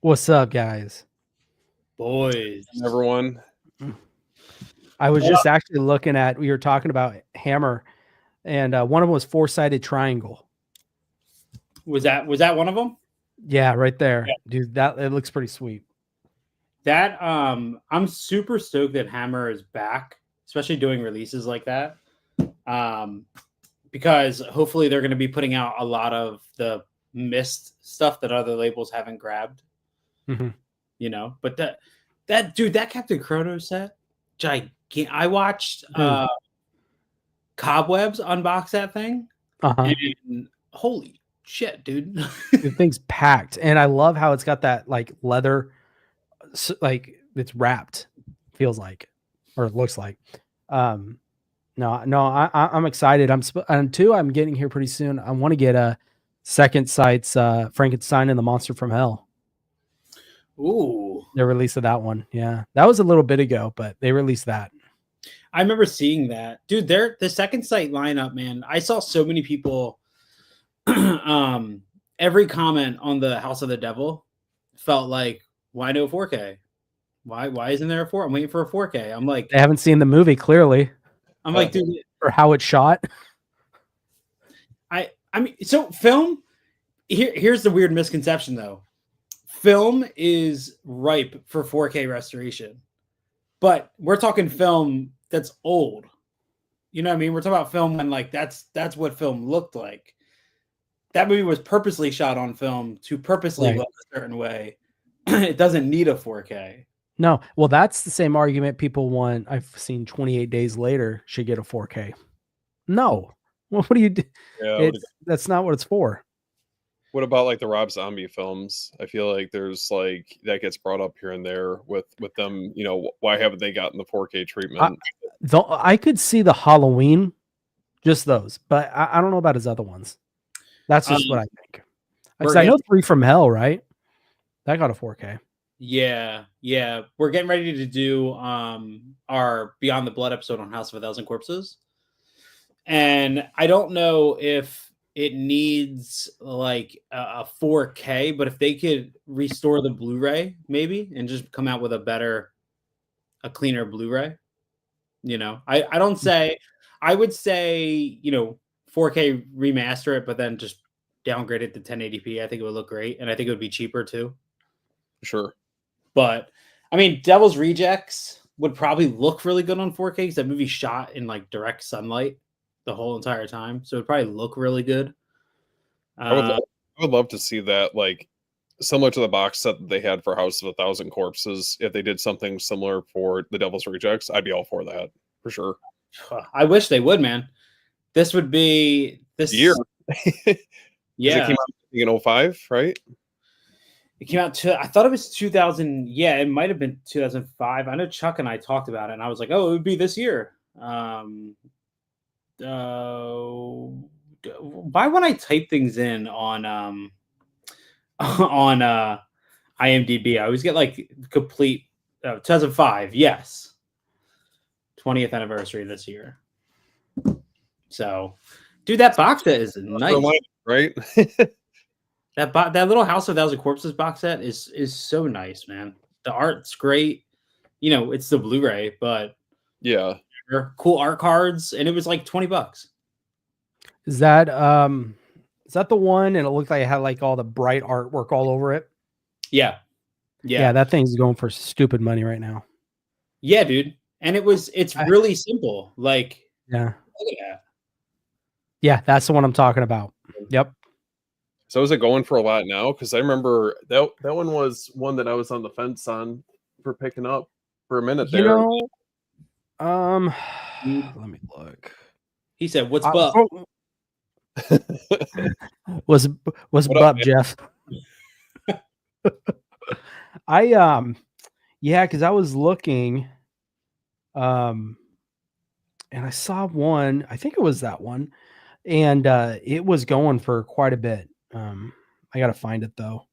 What's up, guys? Boys. Everyone. I was just actually looking at, we were talking about Hammer, and one of them was four-sided triangle. Was that one of them? Yeah, right there. Dude, that it looks pretty sweet. That I'm super stoked that Hammer is back, especially doing releases like that. Because hopefully they're going to be putting out a lot of the missed stuff that other labels haven't grabbed. Mm-hmm. You know, but that Captain Chrono set, gigantic. I watched Cobwebs unbox that thing. And holy shit, dude. The thing's packed, and I love how it's got that like leather, like it's wrapped, feels like, or it looks like. I'm excited. I'm getting here pretty soon. I want to get a Second Sight's Frankenstein and the Monster from Hell. Ooh, the release of that one. Yeah, that was a little bit ago, but they released that. I remember seeing that, dude. The Second Sight lineup, man. I saw so many people. Every comment on the House of the Devil felt like, why no 4K? Why isn't there a 4? I'm waiting for a 4K. I'm like, they haven't seen the movie clearly. I'm like, dude, or how it's shot. I mean, so film. Here's the weird misconception, though. Film is ripe for 4K restoration, but we're talking film that's old. You know what I mean? We're talking about film when like that's what film looked like. That movie was purposely shot on film to purposely look a certain way. It doesn't need a 4K. No, well, that's the same argument people want. I've seen 28 Days Later should get a 4K. No, what do you do? Yeah, that's not what it's for. What about like the Rob Zombie films? I feel like there's like that gets brought up here and there with them. You know, why haven't they gotten the 4K treatment? I could see the Halloween, just those, but I don't know about his other ones. That's just what I think. Because I know 3 from Hell, right? That got a 4K. Yeah. We're getting ready to do our Beyond the Blood episode on House of a Thousand Corpses. And I don't know if it needs like a 4K, but if they could restore the Blu-ray maybe and just come out with a cleaner Blu-ray, you know, I would say, you know, 4K remaster it, but then just downgrade it to 1080p. I think it would look great. And I think it would be cheaper too. Sure. But I mean, Devil's Rejects would probably look really good on 4K because that movie shot in like direct sunlight the whole entire time. So it'd probably look really good. I would love to see that, like similar to the box set that they had for House of a Thousand Corpses. If they did something similar for the Devil's Rejects, I'd be all for that for sure. I wish they would, man. This would be this year. Yeah. It came out in 2005, right? It came out I thought it was 2000. Yeah, it might have been 2005. I know Chuck and I talked about it, and I was like, oh, it would be this year. Why when I type things in on IMDb, I always get like complete 2005. Yes, 20th anniversary this year. So, dude, that box set is nice, right? That little House of Thousand Corpses box set is so nice, man. The art's great. You know, it's the Blu-ray, but yeah, cool art cards, and it was like $20. Is that the one? And it looked like it had like all the bright artwork all over it. Yeah. That thing's going for stupid money right now. Yeah, dude, and it's really simple. Like, yeah, yeah, that's the one I'm talking about. Yep. So is it going for a lot now? Because I remember that one was one that I was on the fence on for picking up for a minute there. You know, let me look. He said, "What's up?" What's up, Jeff? Because I was looking, and I saw one. I think it was that one, and it was going for quite a bit. I gotta find it though.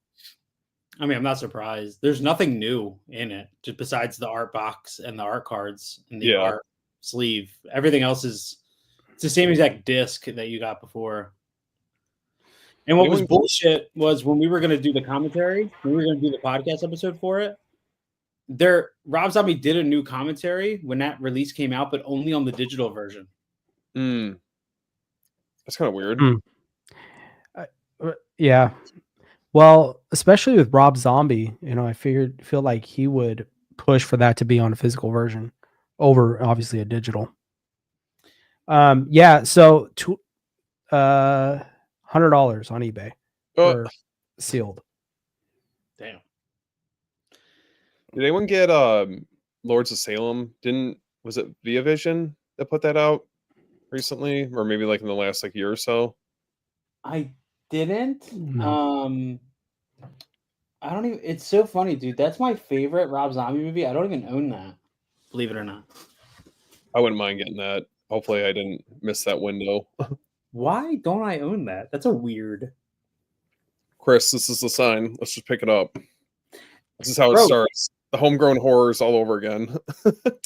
I mean, I'm not surprised. There's nothing new in it, just besides the art box and the art cards and the art sleeve. Everything else it's the same exact disc that you got before. And what was Anyone? bullshit was when we were going to do the commentary, when we were going to do the podcast episode for it, Rob Zombie did a new commentary when that release came out, but only on the digital version. That's kind of weird. Yeah. Well, especially with Rob Zombie, I feel like he would push for that to be on a physical version over obviously a digital. Yeah. So, $100 on eBay for sealed. Damn. Did anyone get Lords of Salem? Was it Via Vision that put that out recently, or maybe like in the last like year or so? I didn't. No. I don't even. It's so funny, dude. That's my favorite Rob Zombie movie. I don't even own that. Believe it or not. I wouldn't mind getting that. Hopefully, I didn't miss that window. Why don't I own that? That's a weird. Chris, this is the sign. Let's just pick it up. This is how it Bro. starts. The homegrown horrors all over again.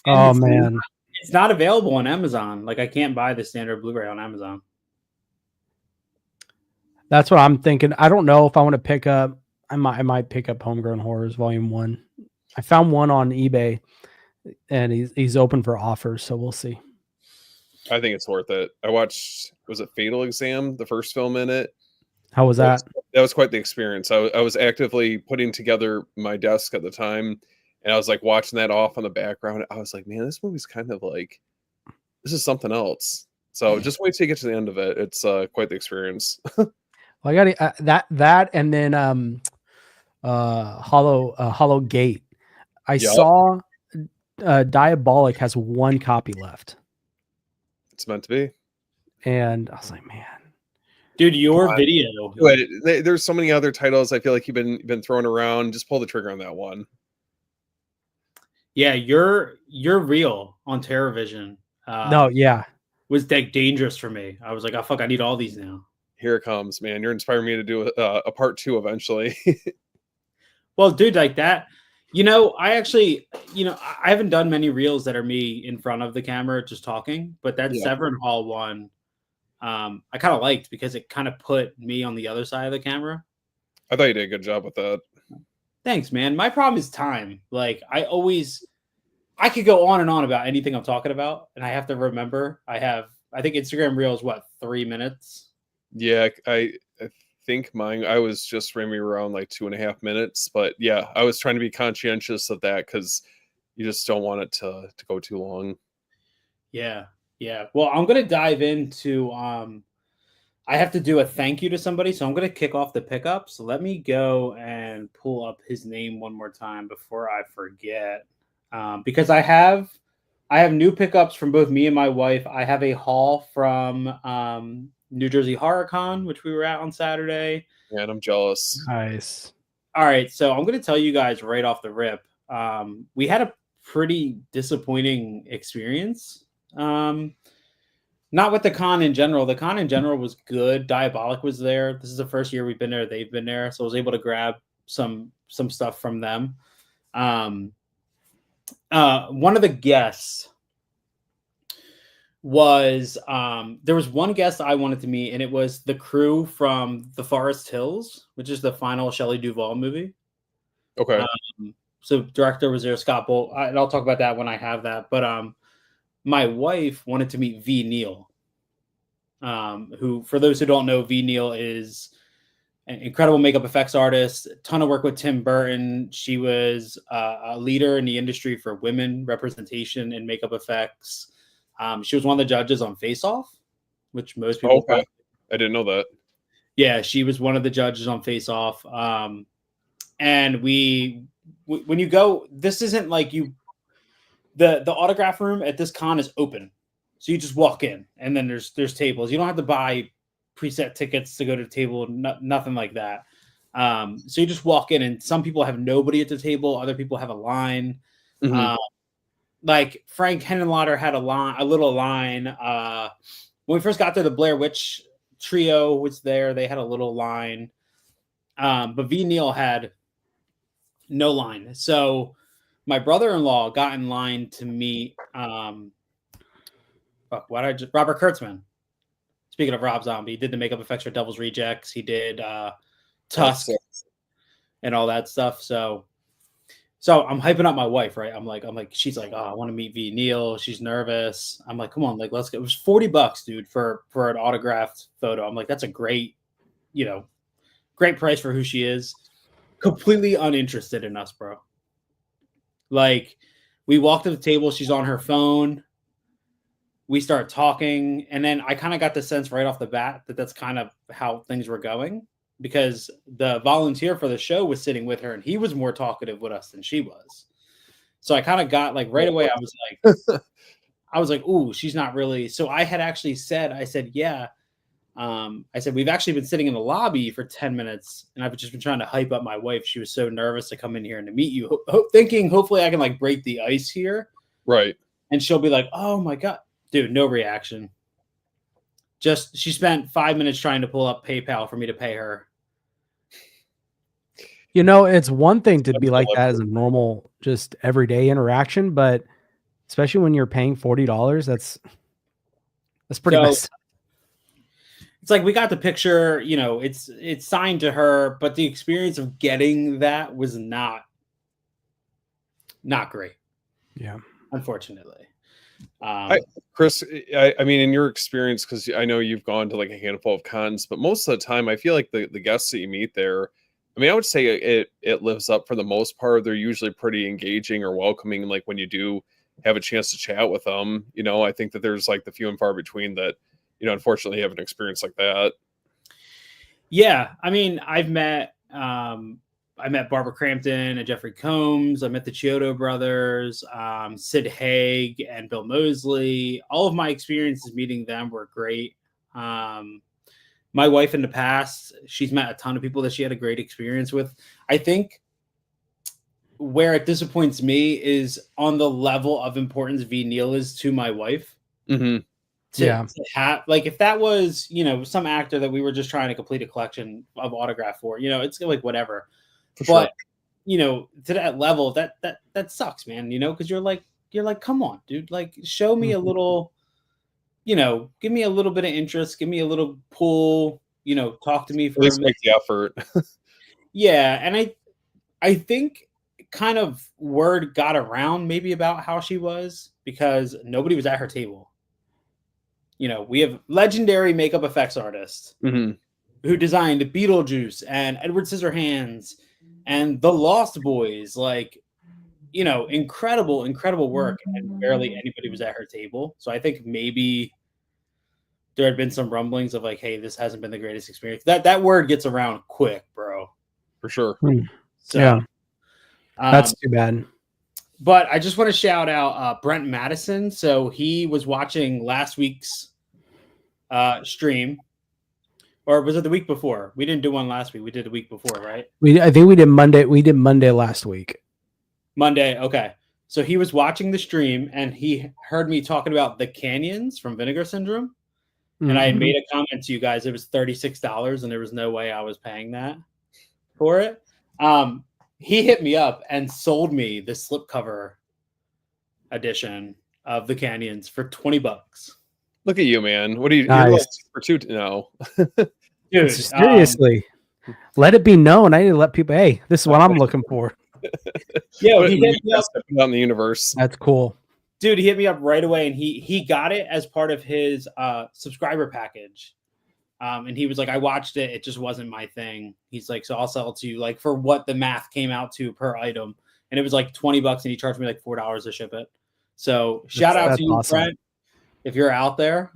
Oh man, it's not available on Amazon. Like I can't buy the standard Blu-ray on Amazon. That's what I'm thinking. I don't know if I want to pick up. I might pick up Homegrown Horrors Volume 1. I found one on eBay, and he's open for offers, so we'll see. I think it's worth it. I watched, was it Fatal Exam, the first film in it? How was that? That was quite the experience. I was actively putting together my desk at the time, and I was like watching that off on the background. I was like, man, this movie's kind of like, this is something else. So just wait till you get to the end of it. It's quite the experience. Well, I got that, and then Hollow Gate. I saw Diabolic has one copy left. It's meant to be. And I was like, man. Dude, your video. There's so many other titles I feel like you've been throwing around. Just pull the trigger on that one. Yeah, you're real on TerrorVision. No, yeah. Was dangerous for me. I was like, oh fuck, I need all these now. Here it comes, man. You're inspiring me to do a part 2 eventually. Well, dude, like that. I actually, I haven't done many reels that are me in front of the camera just talking, but that Severn Hall one, I kind of liked because it kind of put me on the other side of the camera. I thought you did a good job with that. Thanks, man. My problem is time. Like I could go on and on about anything I'm talking about, and I have to remember I think Instagram Reels, 3 minutes? Yeah, I think mine, I was just maybe around like 2.5 minutes, but yeah, I was trying to be conscientious of that because you just don't want it to go too long. Yeah. Well, I'm gonna dive into I have to do a thank you to somebody, so I'm gonna kick off the pickup. So let me go and pull up his name one more time before I forget. Because I have new pickups from both me and my wife. I have a haul from New Jersey HorrorCon, which we were at on Saturday. Man, I'm jealous. Nice. All right, so I'm going to tell you guys right off the rip. We had a pretty disappointing experience. Not with the con in general. The con in general was good. Diabolic was there. This is the first year we've been there. They've been there, so I was able to grab some stuff from them. One of the guests was there was one guest I wanted to meet, and it was the crew from The Forest Hills, which is the final Shelley Duvall movie. Okay. So director was there, Scott Bolt, and I'll talk about that when I have that. But my wife wanted to meet V. Neal, who, for those who don't know, V. Neal is an incredible makeup effects artist, a ton of work with Tim Burton. She was a leader in the industry for women representation in makeup effects. She was one of the judges on Face Off, which most people. Okay. I didn't know that. Yeah, she was one of the judges on Face Off. And when you go, this isn't like the autograph room at this con is open, so you just walk in, and then there's tables. You don't have to buy preset tickets to go to the table, nothing like that. So you just walk in, and some people have nobody at the table, other people have a line. Mm-hmm. Like Frank Henenlotter had a little line. When we first got there, the Blair Witch trio was there. They had a little line. But V. Neal had no line. So my brother-in-law got in line to meet Robert Kurtzman. Speaking of Rob Zombie, he did the makeup effects for Devil's Rejects. He did Tusk and all that stuff. So I'm hyping up my wife, right? I'm like, she's like, oh, I want to meet V Neil. She's nervous. I'm like, come on, like, let's go. It was $40, dude, for an autographed photo. I'm like, that's a great, great price for who she is. Completely uninterested in us, bro. Like, we walk to the table. She's on her phone. We start talking, and then I kind of got the sense right off the bat that that's kind of how things were going, because the volunteer for the show was sitting with her and he was more talkative with us than she was. So I kind of got like right away, I was like, ooh, she's not really. So I had actually said, yeah. I said, we've actually been sitting in the lobby for 10 minutes and I've just been trying to hype up my wife. She was so nervous to come in here and to meet you, thinking hopefully I can like break the ice here. Right. And she'll be like, oh my God, dude, no reaction. Just, she spent 5 minutes trying to pull up PayPal for me to pay her. It's one thing to be like that as a normal, just everyday interaction, but especially when you're paying $40, that's pretty messed up. It's like we got the picture, it's signed to her, but the experience of getting that was not great. Yeah, unfortunately. Chris, I mean, in your experience, because I know you've gone to like a handful of cons, but most of the time, I feel like the guests that you meet there, I mean, I would say it lives up for the most part. They're usually pretty engaging or welcoming. Like when you do have a chance to chat with them, I think that there's like the few and far between that, unfortunately have an experience like that. Yeah. I mean, I met Barbara Crampton and Jeffrey Combs. I met the Chiodo brothers, Sid Haig and Bill Moseley. All of my experiences meeting them were great. My wife in the past, she's met a ton of people that she had a great experience with. I think where it disappoints me is on the level of importance V Neil is to my wife. Mm-hmm. To have, like, if that was, some actor that we were just trying to complete a collection of autograph for, it's like whatever. But to that level, that sucks, man. Because you're like, come on, dude. Like, show me a little, give me a little bit of interest, give me a little pull. Talk to me for at least make the effort. Yeah, and I think kind of word got around maybe about how she was because nobody was at her table. We have legendary makeup effects artists who designed Beetlejuice and Edward Scissorhands and The Lost Boys. Like, incredible work. And barely anybody was at her table. So I think maybe there had been some rumblings of like, hey, this hasn't been the greatest experience. That word gets around quick, bro. For sure. So, yeah. That's too bad. But I just want to shout out Brent Madison. So he was watching last week's stream, or was it the week before? We didn't do one last week. We did the week before, right? I think we did Monday. We did Monday last week. Monday. Okay. So he was watching the stream and he heard me talking about the canyons from Vinegar Syndrome. And I had made a comment to you guys. It was $36 and there was no way I was paying that for it. He hit me up and sold me the slipcover edition of the canyons for $20. Look at you, man. What are you? Nice. You're like for two no. Dude, seriously. Let it be known. I need to let people, hey, this is what I'm looking for. Yeah, he hit me up out in the universe. That's cool. Dude, he hit me up right away and he got it as part of his subscriber package. And he was like, I watched it. It just wasn't my thing. He's like, so I'll sell it to you like for what the math came out to per item. And it was like $20 and he charged me like $4 to ship it. So shout out to you, awesome. Brent. If you're out there,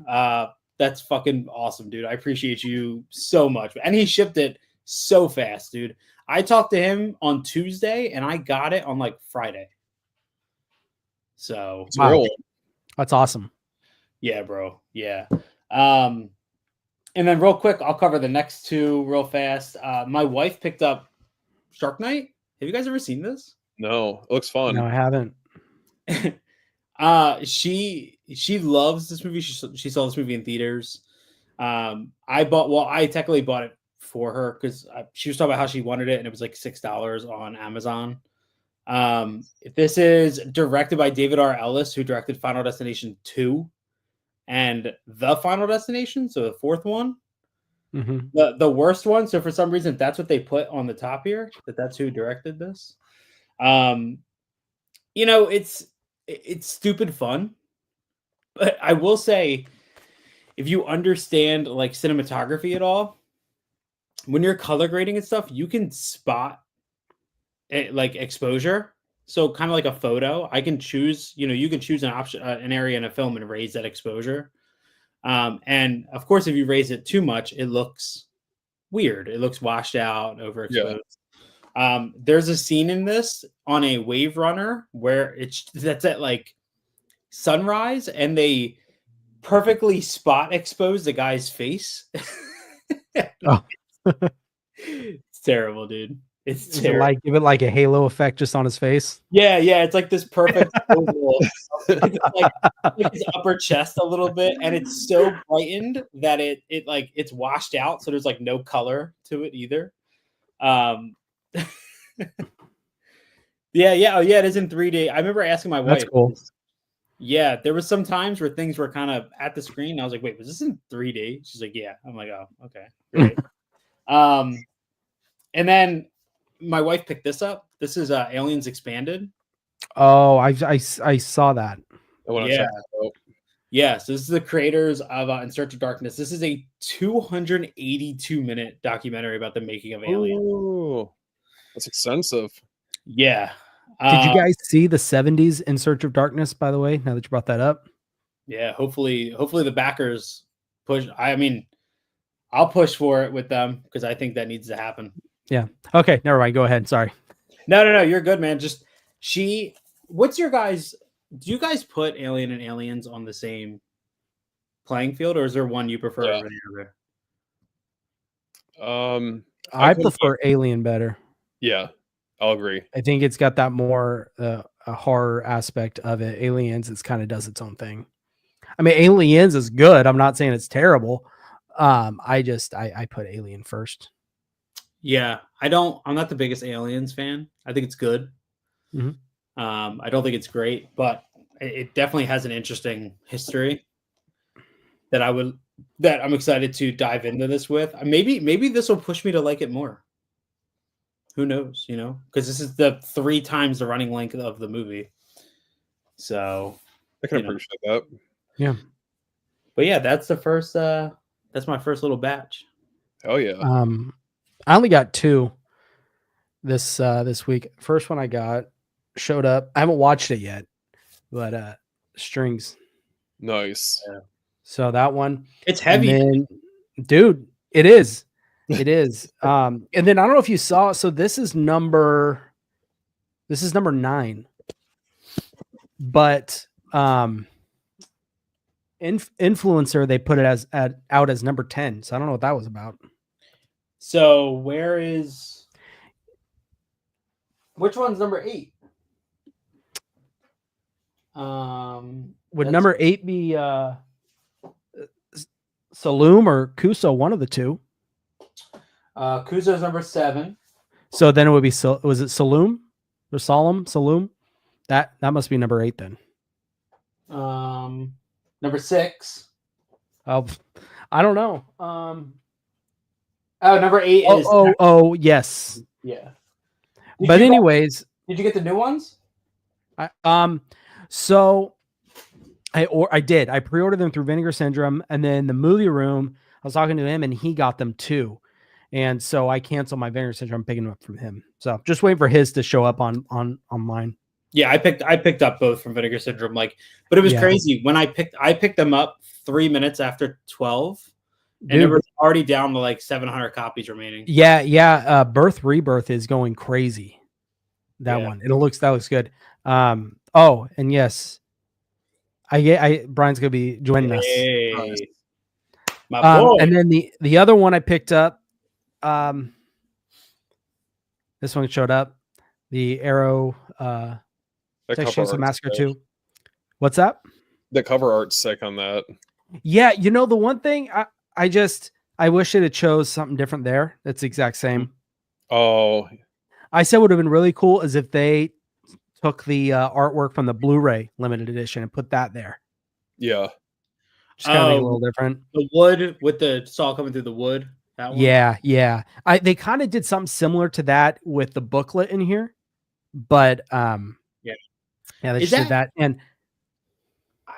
that's fucking awesome, dude. I appreciate you so much. And he shipped it so fast, dude. I talked to him on Tuesday and I got it on like Friday. So wow. That's awesome. Yeah, bro. Yeah. And then real quick, I'll cover the next two real fast. My wife picked up Shark Night. Have you guys ever seen this? No, it looks fun. No, I haven't. She loves this movie. She saw this movie in theaters. I technically bought it for her because she was talking about how she wanted it, and it was like $6 on Amazon. This is directed by David R. Ellis, who directed Final Destination 2 and the Final Destination, so the fourth one, Mhm. the worst one. So for some reason, that's what they put on the top here. That's who directed this. You know, it's stupid fun, but I will say, if you understand like cinematography at all, when you're color grading and stuff, you can spot like exposure. So kind of like a photo, I can choose. You know, you can choose an option, an area in a film, and raise that exposure. And of course, if you raise it too much, it looks weird. It looks washed out, Yeah. overexposed. There's a scene in this on a wave runner where that's at like sunrise, and they perfectly spot expose the guy's face. Oh. It's terrible, dude. It's Is it terrible. like give it like a halo effect just on his face? Yeah, it's like this perfect oval. It's like his upper chest a little bit, and it's so brightened that it like it's washed out, so there's like no color to it either. Um, yeah, oh yeah, it is in 3D. I remember asking my That's wife. cool. Yeah, there was some times where things were kind of at the screen. I was like, "Wait, was this in 3D?" She's like, "Yeah." I'm like, "Oh, okay, great." And then my wife picked this up. This is Aliens Expanded. Oh, I saw that. I want to Yeah. check that out. Yes, this is the creators of In Search of Darkness. This is a 282-minute documentary about the making of Alien. Ooh, that's extensive. Yeah. Did you guys see the 70s In Search of Darkness, by the way, now that you brought that up? Yeah, hopefully the backers push. I mean, I'll push for it with them because I think that needs to happen. Yeah. Okay, never mind. Go ahead. Sorry. No, you're good, man. Just what's your guys? Do you guys put Alien and Aliens on the same playing field, or is there one you prefer Yeah. over the other? I couldn't prefer Alien better. Yeah, I'll agree. I think it's got that more a horror aspect of it. Aliens, it kind of does its own thing. I mean, Aliens is good. I'm not saying it's terrible. I put Alien first. Yeah, I'm not the biggest Aliens fan. I think it's good. Mhm. I don't think it's great, but it definitely has an interesting history that I'm excited to dive into this with. Maybe this will push me to like it more. Who knows? You know, because this is the 3 times the running length of the movie. So I can you know. appreciate that. Yeah. But yeah, that's the first. That's my first little batch. Oh yeah. I only got 2 this week. First one I got showed up. I haven't watched it yet, but Strings. Nice. Yeah. So that one. It's And heavy. then, dude, it is. It is. And then I don't know if you saw. So this is number 9. But influencer, they put it out as number 10. So I don't know what that was about. So which one's number 8? Would number 8 be Saloom or Kuso, one of the two? Kuzo's number 7. So then it would be was it Saloom or Saloom? That must be number 8 then. Number 6. Oh, I don't know. Number 8 is yes. yeah. But anyways, did you get the new ones? So I did. I pre-ordered them through Vinegar Syndrome, and then the movie room, I was talking to him and he got them too. And so I canceled my Vinegar Syndrome, picking them up from him. So just waiting for his to show up on mine. Yeah, I picked up both from Vinegar Syndrome, but it was crazy when I picked them up 3 minutes after 12, and it was already down to like 700 copies remaining. Yeah. Birth Rebirth is going crazy. That one. That looks good. Oh, and yes, Brian's gonna be joining us. My boy. And then the other one I picked up, this one showed up, the Arrow Texas Chainsaw Massacre 2. What's that? The cover art's sick on that. Yeah, the one thing I wish it had chose something different there. That's the exact same. Oh, I said would have been really cool is if they took the artwork from the Blu-ray limited edition and put that there. Yeah. Just kind of make it a little different. The wood with the saw coming through the wood. That one. Yeah. They kind of did something similar to that with the booklet in here, but Yeah. yeah, they Is just did that? that. And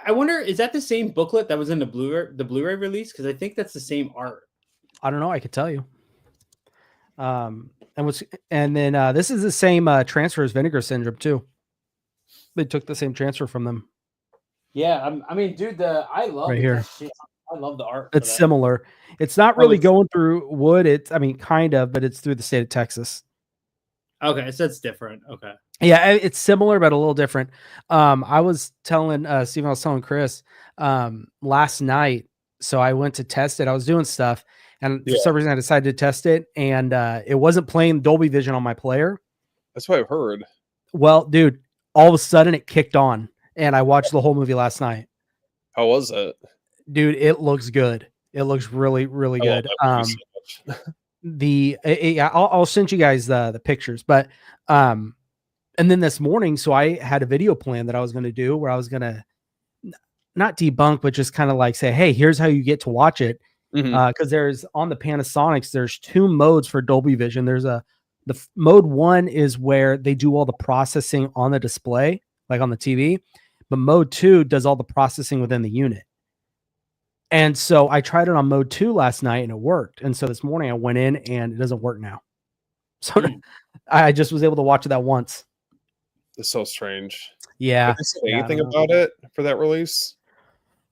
I wonder, is that the same booklet that was in the Blu-ray release? Because I think that's the same art. I don't know. I could tell you. And then this is the same transfer as Vinegar Syndrome too. They took the same transfer from them. Yeah, I mean, dude, I love Right the here. text. I love the art. It's similar. It's not really going through wood. I mean, kind of, but it's through the state of Texas. Okay, so it's different. Okay. Yeah, it's similar, but a little different. I was telling Steven, I was telling Chris last night. So I went to test it. I was doing stuff, and for some reason I decided to test it, and it wasn't playing Dolby Vision on my player. That's what I've heard. Well, dude, all of a sudden it kicked on, and I watched the whole movie last night. How was it? Dude, it looks good. It looks really, really good. So much. I'll send you guys the pictures, but and then this morning, so I had a video plan that I was going to do where I was going to not debunk, but just kind of like say, hey, here's how you get to watch it. Because there's on the Panasonics, there's 2 modes for Dolby Vision. There's the mode 1 is where they do all the processing on the display, like on the TV, but mode 2 does all the processing within the unit. And so I tried it on mode 2 last night and it worked. And so this morning I went in and it doesn't work now. So I just was able to watch it that once. It's so strange. Yeah. Did they say anything about it for that release?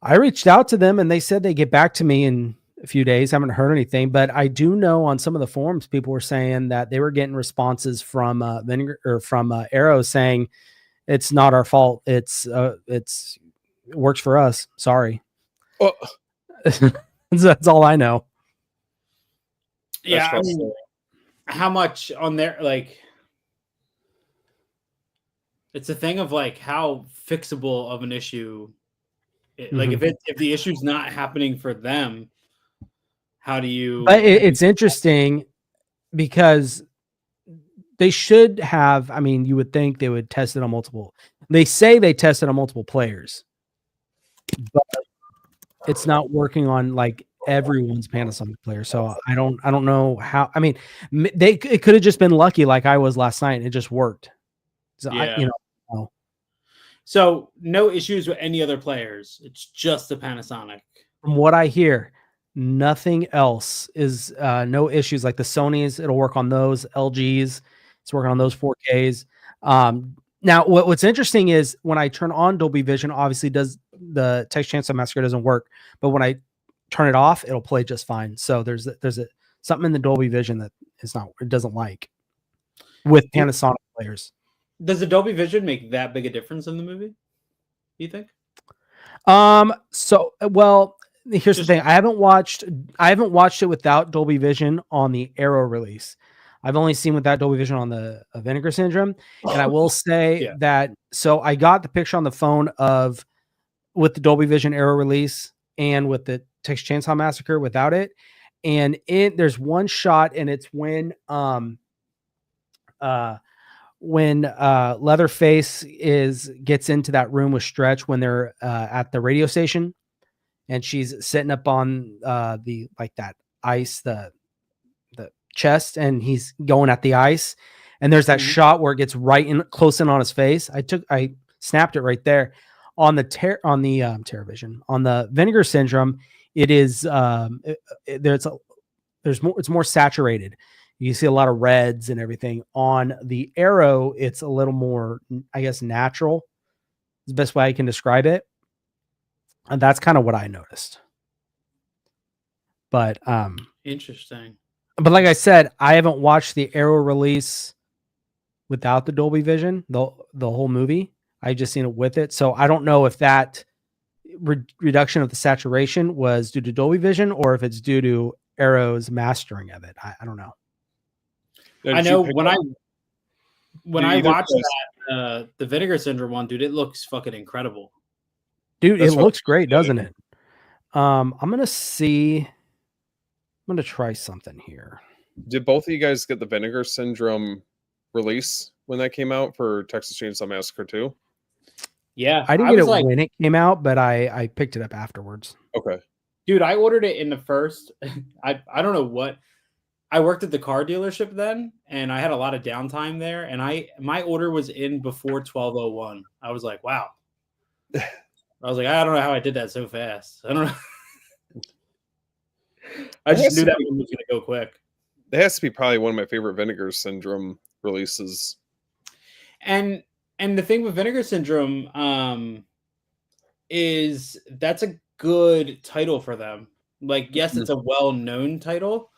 I reached out to them and they said they get back to me in a few days. I haven't heard anything, but I do know on some of the forums, people were saying that they were getting responses from Arrow saying it's not our fault. It works for us. Sorry. Oh. That's all I know. Yeah. I mean, how much on there? Like, it's a thing of like how fixable of an issue. Like if the issue's not happening for them, how do you? But it's interesting because they should have. I mean, you would think they would test it on multiple. They say they tested on multiple players, but it's not working on like everyone's Panasonic player. So I don't know how. I mean, it could have just been lucky, like I was last night, and it just worked. So yeah. So no issues with any other players. It's just the Panasonic. From what I hear, nothing else is no issues. Like the Sonys, it'll work on those. LGs, it's working on those 4Ks. Now, what's interesting is when I turn on Dolby Vision, obviously does the Texas Chainsaw Massacre doesn't work, but when I turn it off, it'll play just fine. So there's something in the Dolby Vision that it doesn't like with Panasonic players. Does the Dolby Vision make that big a difference in the movie? Do you think? So well, here's the thing. I haven't watched it without Dolby Vision on the Arrow release. I've only seen without Dolby Vision on the Vinegar Syndrome. And I will say that, so I got the picture on the phone with the Dolby Vision Arrow release and with the Texas Chainsaw Massacre without it. And there's one shot, and it's when Leatherface gets into that room with Stretch when they're at the radio station, and she's sitting up on that ice, the chest, and he's going at the ice, and there's that shot where it gets right in close in on his face. I snapped it right there on the TerraVision. On the Vinegar Syndrome, it is it's more saturated. You see a lot of reds and everything. On the Arrow, it's a little more, I guess, natural. It's the best way I can describe it. And that's kind of what I noticed. But interesting. But like I said, I haven't watched the Arrow release without the Dolby Vision, the whole movie. I just seen it with it. So I don't know if that reduction of the saturation was due to Dolby Vision or if it's due to Arrow's mastering of it. I don't know. I know when I watched that the Vinegar Syndrome one, dude, it looks fucking incredible. Dude, it looks great, doesn't it? I'm gonna try something here. Did both of you guys get the Vinegar Syndrome release when that came out for Texas Chainsaw Massacre 2? Yeah, I didn't I get was it like, when it came out, but I picked it up afterwards. Okay. dude, I ordered it in the first. I don't know what. I worked at the car dealership then, and I had a lot of downtime there. And my order was in before 12:01. I was like, wow. I was like, I don't know how I did that so fast. I don't know. I It just has knew to that be, one was gonna go quick. it has to be probably one of my favorite Vinegar Syndrome releases. And the thing with Vinegar Syndrome, is that's a good title for them. Like, yes, Mhm. it's a well-known title,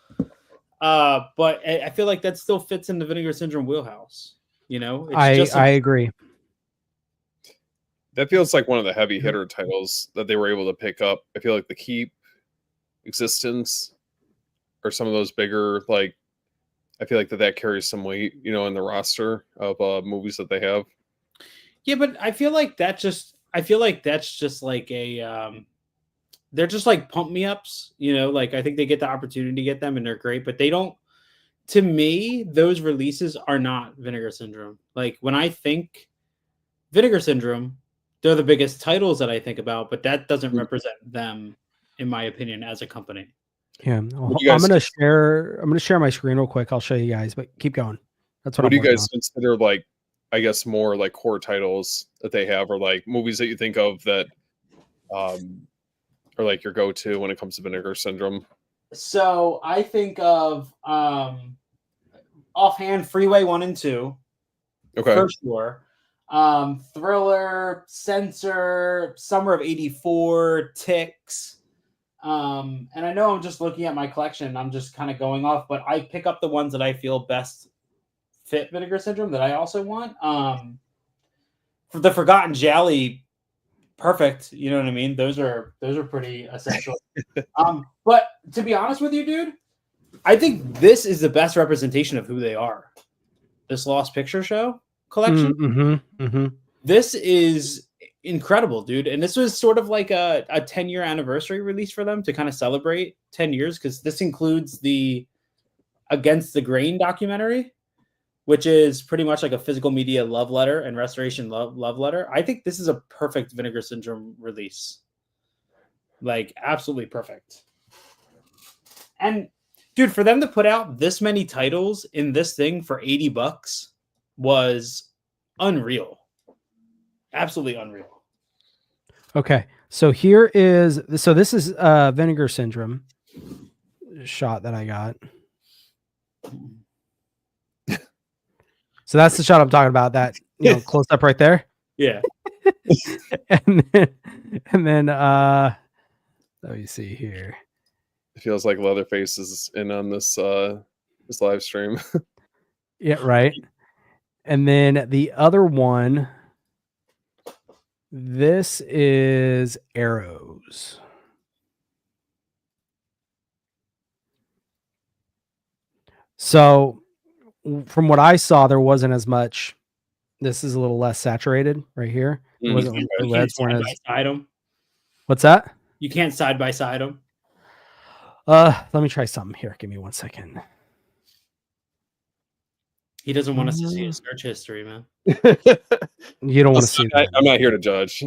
but I feel like that still fits in the Vinegar Syndrome wheelhouse. You know, it's just I agree. That feels like one of the heavy hitter titles that they were able to pick up. I feel like the Keep, Existence, or some of those bigger, like, I feel like that carries some weight, in the roster of movies that they have. yeah, but I feel like that's just like a they're just like pump me ups. You know, like I think they get the opportunity to get them and they're great, but they don't. To me, those releases are not Vinegar Syndrome. Like when I think Vinegar Syndrome, they're the biggest titles that I think about, but that doesn't Mm. represent them, in my opinion, as a company. Yeah, What do you I'm guys gonna share my screen real quick. I'll show you guys, but keep going. That's what what I'm do you working guys on. consider, like, I guess more like core titles that they have, or like movies that you think of that um are like your go-to when it comes to Vinegar Syndrome? So I think of offhand Freeway 1 and 2, Okay. for sure. Thriller, Censor, Summer of '84, Ticks. And I know I'm just looking at my collection. I'm just kind of going off, but I pick up the ones that I feel best fit Vinegar Syndrome that I also want. For the Forgotten Jally, perfect. You know what I mean? Those are pretty essential. But to be honest with you, dude, I think this is the best representation of who they are. This Lost Picture Show collection. Mm-hmm. This is incredible, dude. And this was sort of like a 10-year anniversary release for them to kind of celebrate 10 years because this includes the Against the Grain documentary, which is pretty much like a physical media love letter and restoration love letter. I think this is a perfect Vinegar Syndrome release. Like, absolutely perfect. And dude, for them to put out this many titles in this thing for $80 was unreal. Absolutely unreal. Okay, so this is Vinegar Syndrome shot that I got. So that's the shot I'm talking about. That close up right there. Yeah. and then, and then let me see here. It feels like Leatherface is in on this live stream. Yeah, right. And then the other one, this is Arrows. So from what I saw, there wasn't as much. This is a little less saturated right here. It Mm, wasn't. The You can't reds weren't side as. by side them. What's that? You can't side by side them. Let me try something here. Give me 1 second. He doesn't want us to see his search history, man. You don't want to Listen, see that. I'm not here to judge.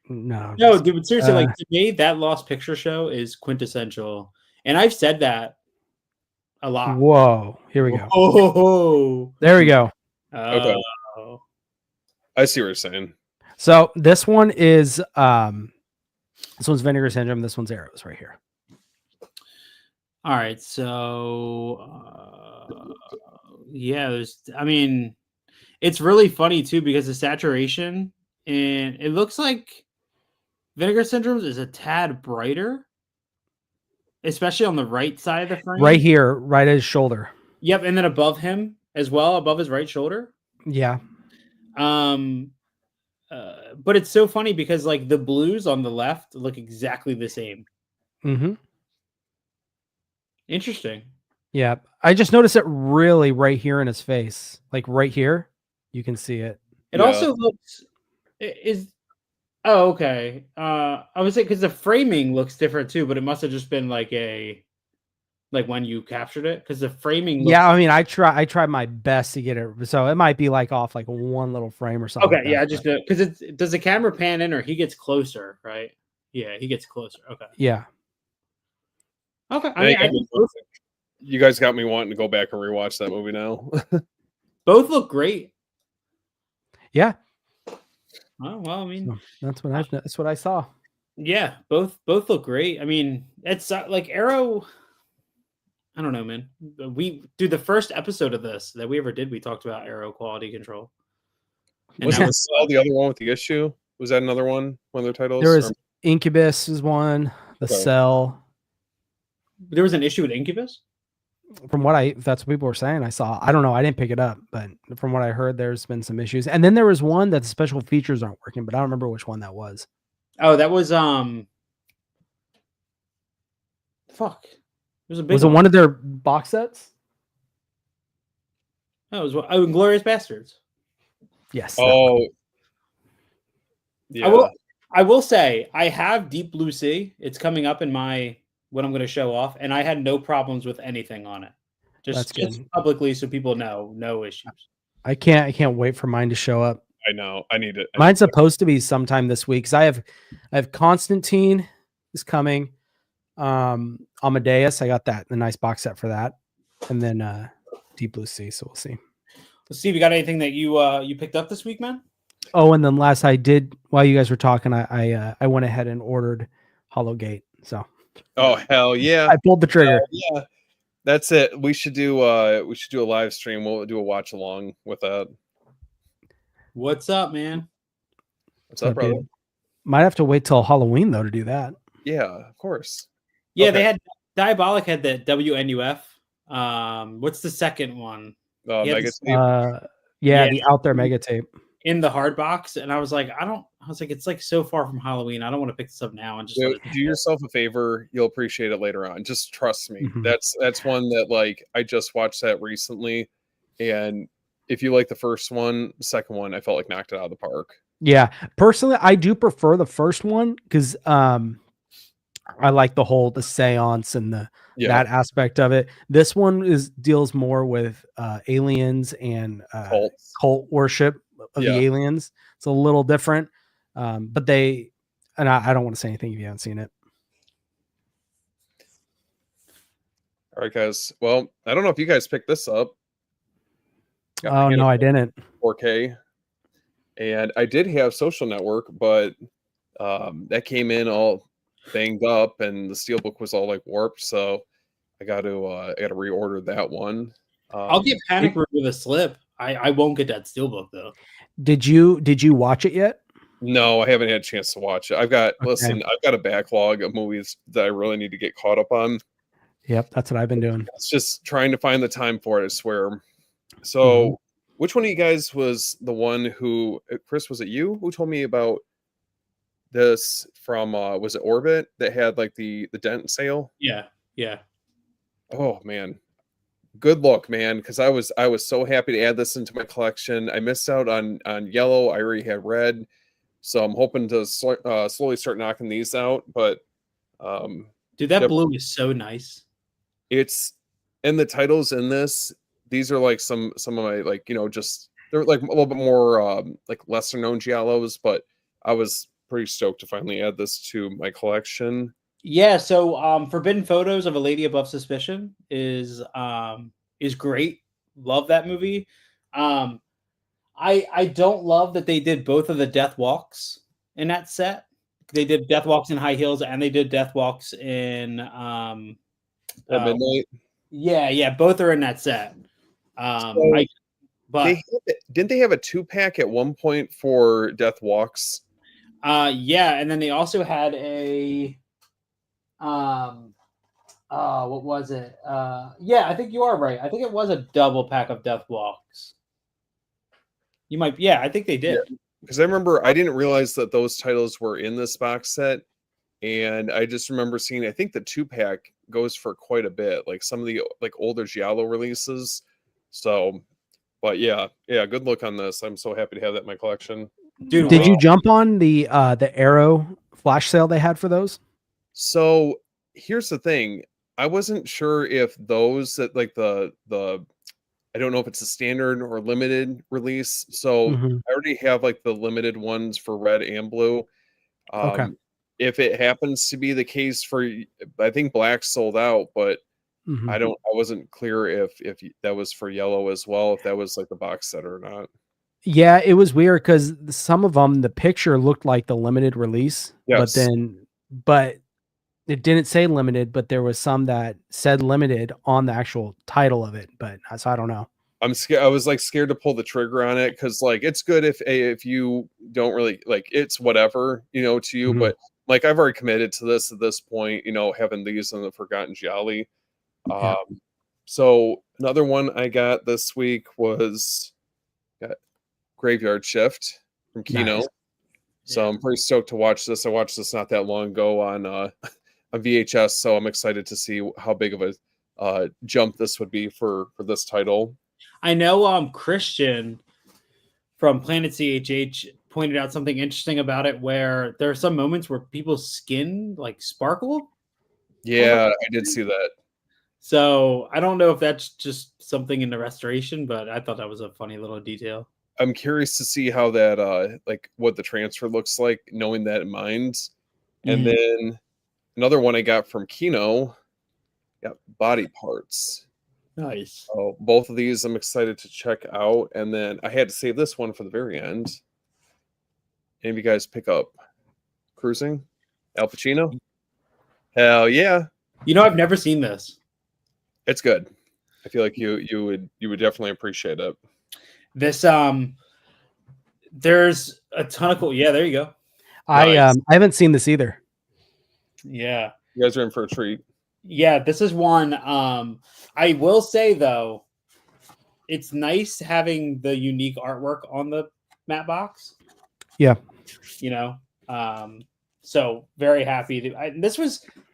No, No, just dude, but seriously, like to me, that Lost Picture Show is quintessential. And I've said that a lot. whoa. Here we go. Oh, There we go. Okay. I see what you're saying. So this one is this one's Vinegar Syndrome. This one's Arrows right here. All right, so yeah, it's really funny too because the saturation and it looks like Vinegar Syndrome is a tad brighter, especially on the right side of the frame. Right here, right at his shoulder. Yep, and then above him as well, above his right shoulder. Yeah. But it's so funny because like the blues on the left look exactly the same. Mm-hmm. Interesting. Yeah. I just noticed it really right here in his face. Like right here. You can see it. It also looks is oh okay. I would say because the framing looks different too, but it must have just been like like when you captured it, because the framing. Yeah, I mean, I tried my best to get it, so it might be like off like one little frame or something. Okay, like yeah, that, I just because does the camera pan in or he gets closer, right? Yeah, he gets closer. Okay. yeah. Okay. I mean, I think You guys got me wanting to go back and rewatch that movie now. both look great. Yeah. Oh, well, I mean, So that's what I saw. yeah, both look great. I mean, it's like Arrow. I don't know, man. We do the first episode of this that we ever did. We talked about Arrow quality control. And Wasn't that this all the other one with the issue? Was that another one of their titles? There was Incubus is one, The Cell. There was an issue with Incubus? From what that's what people were saying. I saw. I don't know. I didn't pick it up, but from what I heard, there's been some issues. And then there was one that the special features aren't working, but I don't remember which one that was. Oh, that was fuck. It was a big Was it one of their box sets? Oh, it was Inglorious Bastards. Yes. Oh. Yeah. I will say I have Deep Blue Sea. It's coming up in my what I'm going to show off, and I had no problems with anything on it. Just publicly, so people know, no issues. I can't wait for mine to show up. I know. I need it. Mine's supposed to be sometime this week because I have Constantine is coming. Amadeus, I got the nice box set for that, and then Deep Blue Sea. So we'll see. Steve, you got anything that you picked up this week, man? Oh, and then last I did while you guys were talking, I went ahead and ordered Hollow Gate. So. Oh hell yeah! I pulled the trigger. Yeah, that's it. We should do a live stream. We'll do a watch along with that. What's up, man? What's up, brother? Might have to wait till Halloween though to do that. Yeah, of course. Yeah, They had Diabolic had the WNUF. What's the second one? Mega Tape. Yeah, the Out There Mega Tape in the hard box, and I was like, it's like so far from Halloween. I don't want to pick this up now and just do yourself a favor. You'll appreciate it later on. Just trust me. Mm-hmm. That's one that like I just watched that recently, and if you like the first one, the second one I felt like knocked it out of the park. Yeah, personally, I do prefer the first one because I like the seance and that aspect of it. This one deals more with aliens and cult worship of the aliens. It's a little different, but I don't want to say anything if you haven't seen it. All right, guys. Well, I don't know if you guys picked this up. Oh no, I didn't. 4K, and I did have Social Network, but that came in all banged up, and the steelbook was all like warped. So I got to reorder that one. I'll give Panic Room with a slip. I won't get that steelbook though. Did you watch it yet? No, I haven't had a chance to watch it. I've got a backlog of movies that I really need to get caught up on. Yep, that's what I've been doing. It's just trying to find the time for it, I swear. So which one of you guys was the one who, Chris, was it you who told me about this from was it Orbit that had like the dent sale? Yeah. Oh man. Good luck, man, because I was so happy to add this into my collection. I missed out on yellow. I already had red, so I'm hoping to slowly start knocking these out. But dude, that blue is so nice. It's and the titles in this. These are like some of my just they're like a little bit more like lesser known giallos, but I was pretty stoked to finally add this to my collection. Yeah, so Forbidden Photos of a Lady Above Suspicion is great. Love that movie. I don't love that they did both of the Death Walks in that set. They did Death Walks in High Heels and they did Death Walks in at Midnight. Yeah, both are in that set. Didn't they have a 2-pack at one point for Death Walks? Yeah, and then they also had a what was it? Yeah, I think you are right. I think it was a double pack of Death Walks. You might, yeah, I think they did. Because I remember I didn't realize that those titles were in this box set, and I just remember seeing. I think the 2-pack goes for quite a bit, like some of the older giallo releases. So, but yeah, good look on this. I'm so happy to have that in my collection. Dude, did you jump on the Arrow flash sale they had for those? So here's the thing. I wasn't sure if those that like the I don't know if it's a standard or limited release. So Mhm. I already have like the limited ones for red and blue. Okay. Um, if it happens to be the case for, I think black sold out, but Mhm. I wasn't clear if that was for yellow as well, if that was like the box set or not. Yeah, it was weird because some of them, the picture looked like the limited release, Yes, but it didn't say limited, but there was some that said limited on the actual title of it, but so I don't know. I'm scared. I was like scared to pull the trigger on it because like it's good if you don't really like it's whatever to you, Mhm. but like I've already committed to this at this point. Having these in the Forgotten Jolly. Yeah. So another one I got this week was got Graveyard Shift from Nice. Kino. So Yeah. I'm pretty stoked to watch this. I watched this not that long ago on on VHS, so I'm excited to see how big of a jump this would be for this title. I know Christian from Planet CHH pointed out something interesting about it where there are some moments where people's skin like sparkle on the Yeah, I did see that. so I don't know if that's just something in the restoration, but I thought that was a funny little detail. I'm curious to see how that like what the transfer looks like, knowing that in mind. And Mhm. then another one I got from Kino, got Body Parts. Nice. Oh, both of these I'm excited to check out. And then I had to save this one for the very end. Any of you guys pick up Cruising? Al Pacino? Hell yeah. I've never seen this. It's good. I feel like you would definitely appreciate it. This there's a ton of cool. Yeah, there you go. Nice. I haven't seen this either. Yeah. You guys are in for a treat. Yeah, this is one I will say though, it's nice having the unique artwork on the matte box. Yeah. You know, so very happy.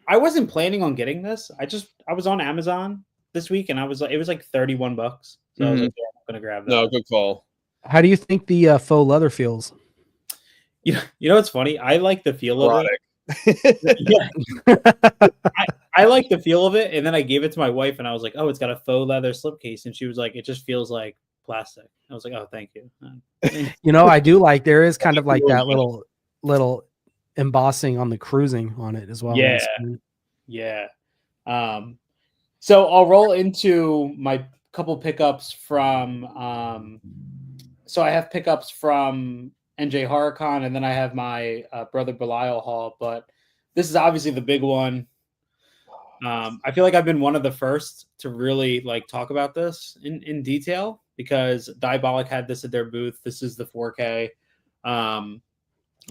I wasn't planning on getting this. I was on Amazon this week and it was like $31. So I was Mhm. like, yeah, I'm gonna grab No, that. good call. How do you think the faux leather feels? What's funny? I like the feel of it. Erotic. Yeah, I like the feel of it, and then I gave it to my wife, and I was like, "Oh, it's got a faux leather slipcase," and she was like, "It just feels like plastic." I was like, "Oh, thank you." I do like there is kind of like that little embossing on the cruising on it as well. On the Yeah, screen. yeah. So I'll roll into my couple pickups from. So I have pickups from NJ HorrorCon, and then I have my brother Belial haul. But this is obviously the big one. I feel like I've been one of the first to really like talk about this in detail because Diabolic had this at their booth. This is the 4K. It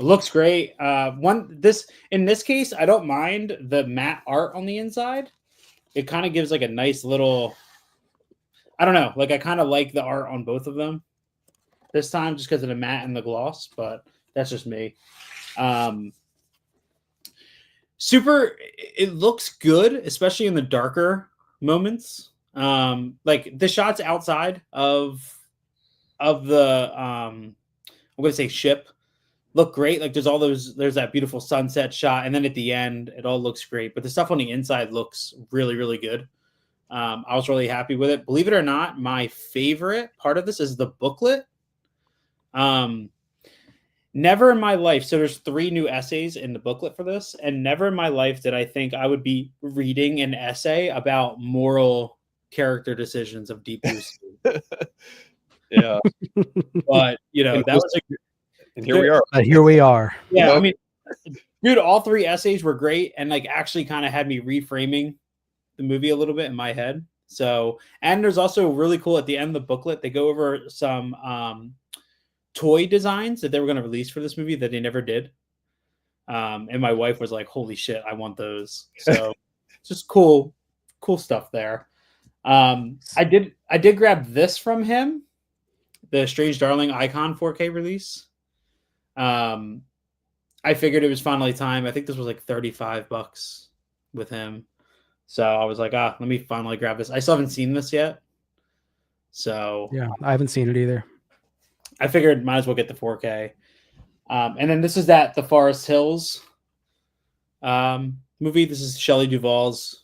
looks great. In this case, I don't mind the matte art on the inside. It kind of gives like a nice little. I don't know. Like I kind of like the art on both of them this time, just because of the matte and the gloss. But that's just me. Um, Super. It looks good, especially in the darker moments. Like the shots outside of the I'm gonna say ship look great. Like there's that beautiful sunset shot, and then at the end, it all looks great. But the stuff on the inside looks really, really good. I was really happy with it. Believe it or not, my favorite part of this is the booklet. Um, Never in my life. So there's 3 new essays in the booklet for this, and never in my life did I think I would be reading an essay about moral character decisions of Deep Blue Sea. Yeah. But And, that was a and here we are. But here we are. yeah. I Yep. mean, dude, all 3 essays were great, and like actually kind of had me reframing the movie a little bit in my head. So, and there's also really cool at the end of the booklet, they go over some toy designs that they were going to release for this movie that they never did. And my wife was like, "Holy shit, I want those!" So, just cool stuff there. I did grab this from him, the Strange Darling Icon 4K release. Um, I figured it was finally time. I think this was like $35 with him. So I was like, let me finally grab this. I still haven't seen this yet. So Yeah, I haven't seen it either. I figured might as well get the 4K. And then this is the Forest Hills movie. This is Shelley Duvall's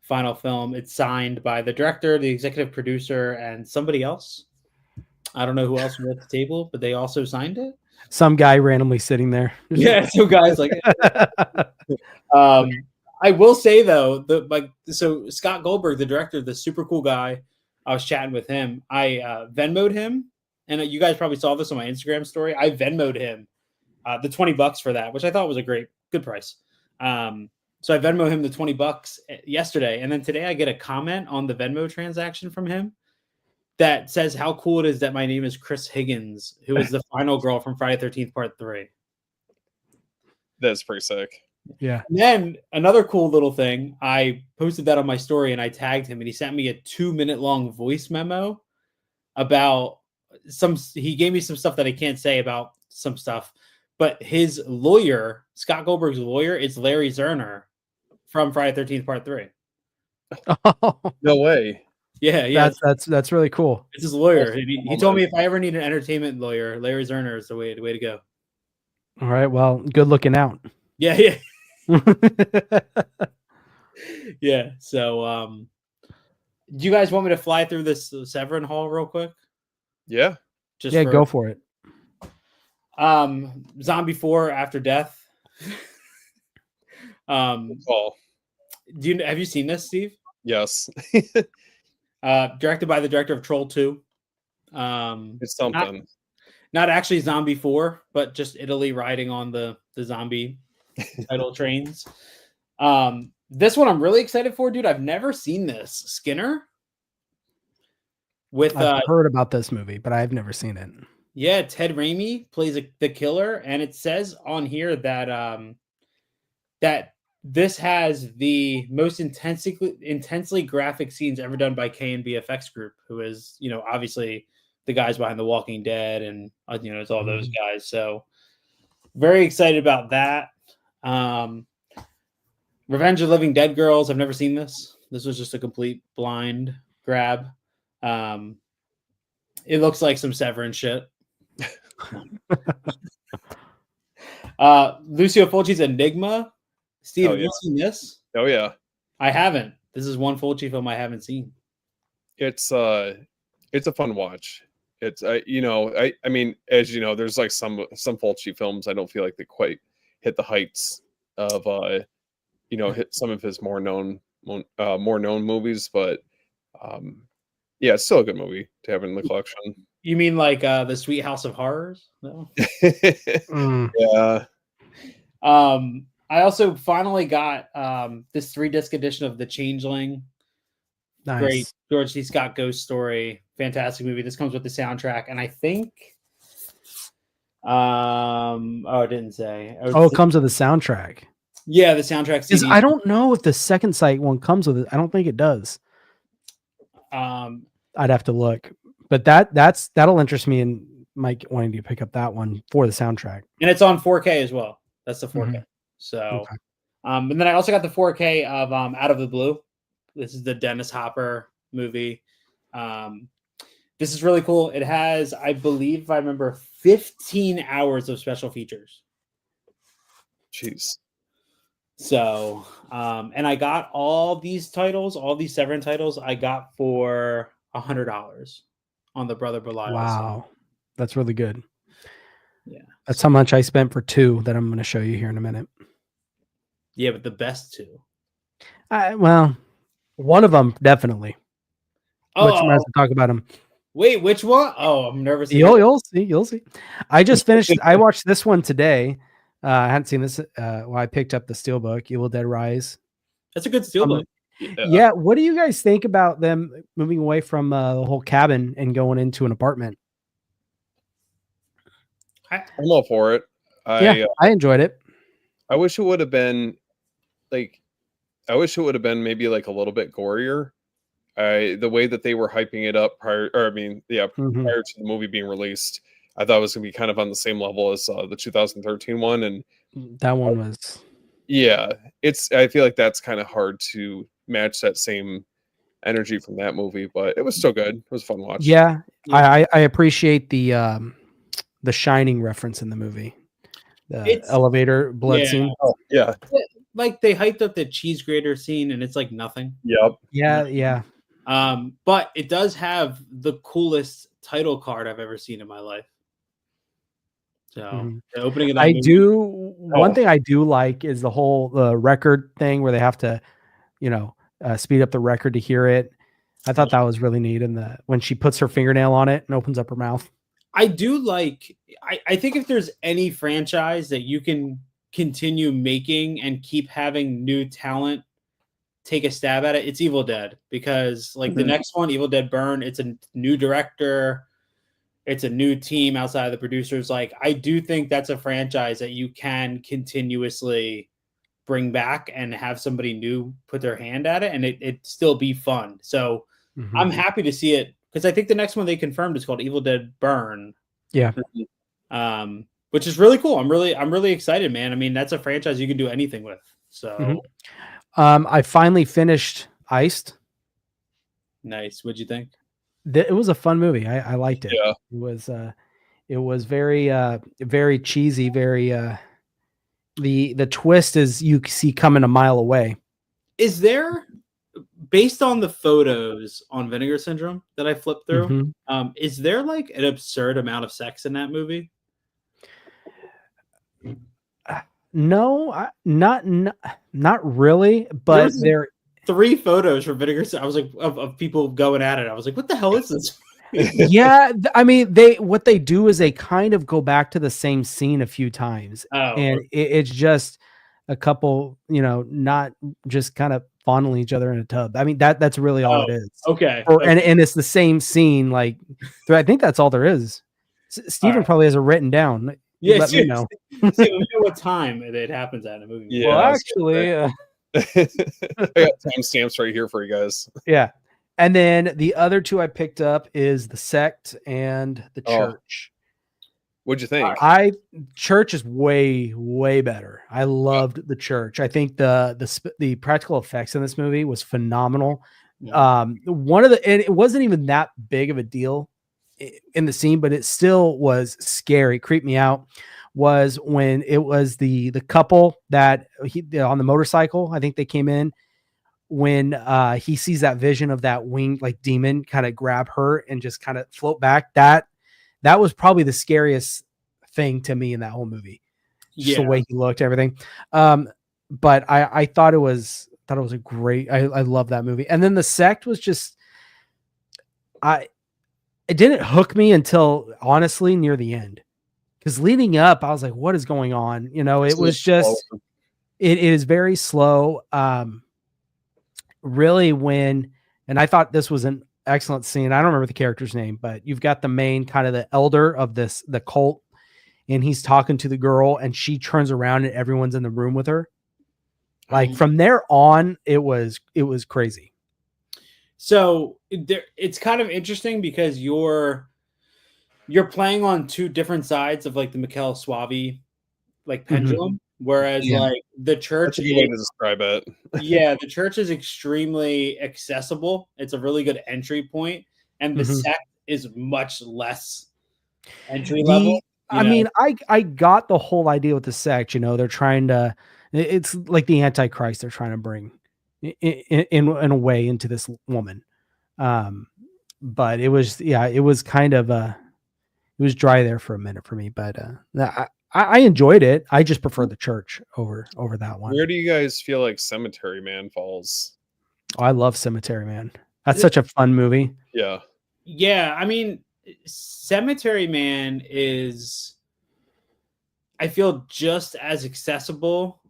final film. It's signed by the director, the executive producer, and somebody else. I don't know who else was at the table, but they also signed it. Some guy randomly sitting there. Yeah, so guys like I will say though, so Scott Goldberg, the director, the super cool guy, I was chatting with him. I Venmoed him, and you guys probably saw this on my Instagram story. I Venmoed him the $20 for that, which I thought was a good price. So I Venmo him the $20 yesterday, and then today I get a comment on the Venmo transaction from him that says how cool it is that my name is Chris Higgins, who is the final girl from Friday 13th Part 3. That's pretty sick. Yeah. And then another cool little thing, I posted that on my story and I tagged him, and he sent me a 2-minute long voice memo about he gave me some stuff that I can't say about some stuff, but his lawyer, Scott Goldberg's lawyer, is Larry Zerner from Friday 13th Part 3. No way. Yeah. That's really cool. It's his lawyer. He told me if I ever need an entertainment lawyer, Larry Zerner is the way to go. All right. Well, good looking out. Yeah. Yeah. So, do you guys want me to fly through this Severin Hall real quick? Yeah. Go for it. Zombie 4 After Death. Oh, have you seen this, Steve? yes. Directed by the director of Troll 2. It's something. Not actually Zombie 4, but just Italy riding on the zombie title trains. This one I'm really excited for, dude. I've never seen this. Skinner. I've heard about this movie, but I've never seen it. Yeah, Ted Raimi plays the killer, and it says on here that that this has the most intensely graphic scenes ever done by K&B FX Group, who is, obviously the guys behind The Walking Dead, and it's all those guys. So very excited about that. Revenge of the Living Dead Girls. I've never seen this. This was just a complete blind grab. It looks like some Severin shit. Lucio Fulci's Enigma. Steve, have you seen this? Oh yeah. I haven't. This is one Fulci film I haven't seen. It's a fun watch. It's I mean, as you know, there's like some Fulci films I don't feel like they quite hit the heights of hit some of his more known movies, but yeah, it's still a good movie to have in the collection. You mean like the Sweet House of Horrors? No. Yeah. I also finally got this 3-disc edition of The Changeling. Nice. Great George C. Scott ghost story. Fantastic movie. This comes with the soundtrack, and I think it didn't say. It comes with the soundtrack. Yeah, the soundtrack CD. I don't know if the Second Sight one comes with it. I don't think it does. I'd have to look. But that'll interest me in Mike wanting to pick up that one for the soundtrack. And it's on 4K as well. That's the 4K. Mm-hmm. So, okay. And then I also got the 4K of Out of the Blue. This is the Dennis Hopper movie. This is really cool. It has, I believe, if I remember, 15 hours of special features. Jeez. So, and I got all these Severin titles, I got for $100 on the Brother Belial. Wow. That's really good. Yeah. That's how much I spent for 2 that I'm going to show you here in a minute. Yeah, but the best 2. Well, one of them, definitely. Let's talk about them. Wait, which one? Oh, I'm nervous. You'll see. I just finished. I watched this one today. I hadn't seen this. I picked up the Steelbook, Evil Dead Rise. That's a good Steelbook. Yeah. What do you guys think about them moving away from the whole cabin and going into an apartment? I'm all for it. I enjoyed it. I wish it would have been maybe like a little bit gorier. The way that they were hyping it up prior to the movie being released, I thought it was going to be kind of on the same level as the 2013 one, and that one was. Yeah, I feel like that's kind of hard to match that same energy from that movie, but it was still good. It was a fun watch. Yeah. I appreciate the Shining reference in the movie. The elevator blood scene. Oh, yeah. like they hyped up the cheese grater scene, and it's like nothing. Yep. Yeah. But it does have the coolest title card I've ever seen in my life. So the opening of that I movie, do. One Oh. thing I do like is the whole record thing where they have to, speed up the record to hear it. I thought that was really neat. And when she puts her fingernail on it and opens up her mouth. I do like. I think if there's any franchise that you can continue making and keep having new talent take a stab at it, it's Evil Dead, because like the next one, Evil Dead Burn, it's a new director, it's a new team outside of the producers. Like I do think that's a franchise that you can continuously bring back and have somebody new put their hand at it, and it still be fun. So I'm happy to see it, because I think the next one they confirmed is called Evil Dead Burn. Yeah. Which is really cool. I'm really excited, man. I mean, that's a franchise you can do anything with. So I finally finished Iced. nice. What'd you think? It was a fun movie. I liked it. Yeah. It was very very cheesy, very the twist is you see coming a mile away. Is there, based on the photos on Vinegar Syndrome that I flipped through, is there like an absurd amount of sex in that movie? No, not really, but there 3 photos from Vinegar Syndrome. I was like, of people going at it. I was like, what the hell is this? Yeah, I mean, what they do is they kind of go back to the same scene a few times, and it's just a couple, not just kind of fondling each other in a tub. I mean, that's really all it is. Okay. And it's the same scene. Like, I think that's all there is. Steven probably has it written down. Yeah, let me know. See, we know what time it happens at in a movie. Yeah, well, actually, I got timestamps right here for you guys. Yeah. And then the other 2 I picked up is The Sect and The Church. What'd you think? Church is way better. I loved The Church. I think the practical effects in this movie was phenomenal. And it wasn't even that big of a deal in the scene, but it still was scary. Creeped me out was when it was the couple that on the motorcycle. I think they came in when he sees that vision of that winged like demon kind of grab her and just kind of float back. That was probably the scariest thing to me in that whole movie. Just the way he looked, everything. But I thought it was a great. I love that movie. And then The Sect was just it didn't hook me until honestly near the end, because leading up I was like, what is going on? It was just it is very slow. Really, and I thought this was an excellent scene. I don't remember the character's name, but you've got the main kind of the elder of the cult, and he's talking to the girl, and she turns around and everyone's in the room with her. Like from there on, it was crazy. So it's kind of interesting because you're playing on 2 different sides of like the Mikkel Suave like pendulum, whereas like the Church, that's a good way to describe it. Yeah, the Church is extremely accessible. It's a really good entry point, and the Sect is much less entry level. I mean, I got the whole idea with the Sect. They're trying to. It's like the Antichrist they're trying to bring in a way into this woman. But it was kind of it was dry there for a minute for me, but I enjoyed it. I just prefer the Church over that one. Where do you guys feel like Cemetery Man falls? Oh, I love Cemetery Man. That's such a fun movie. Yeah. Yeah, I mean, Cemetery Man is, I feel, just as accessible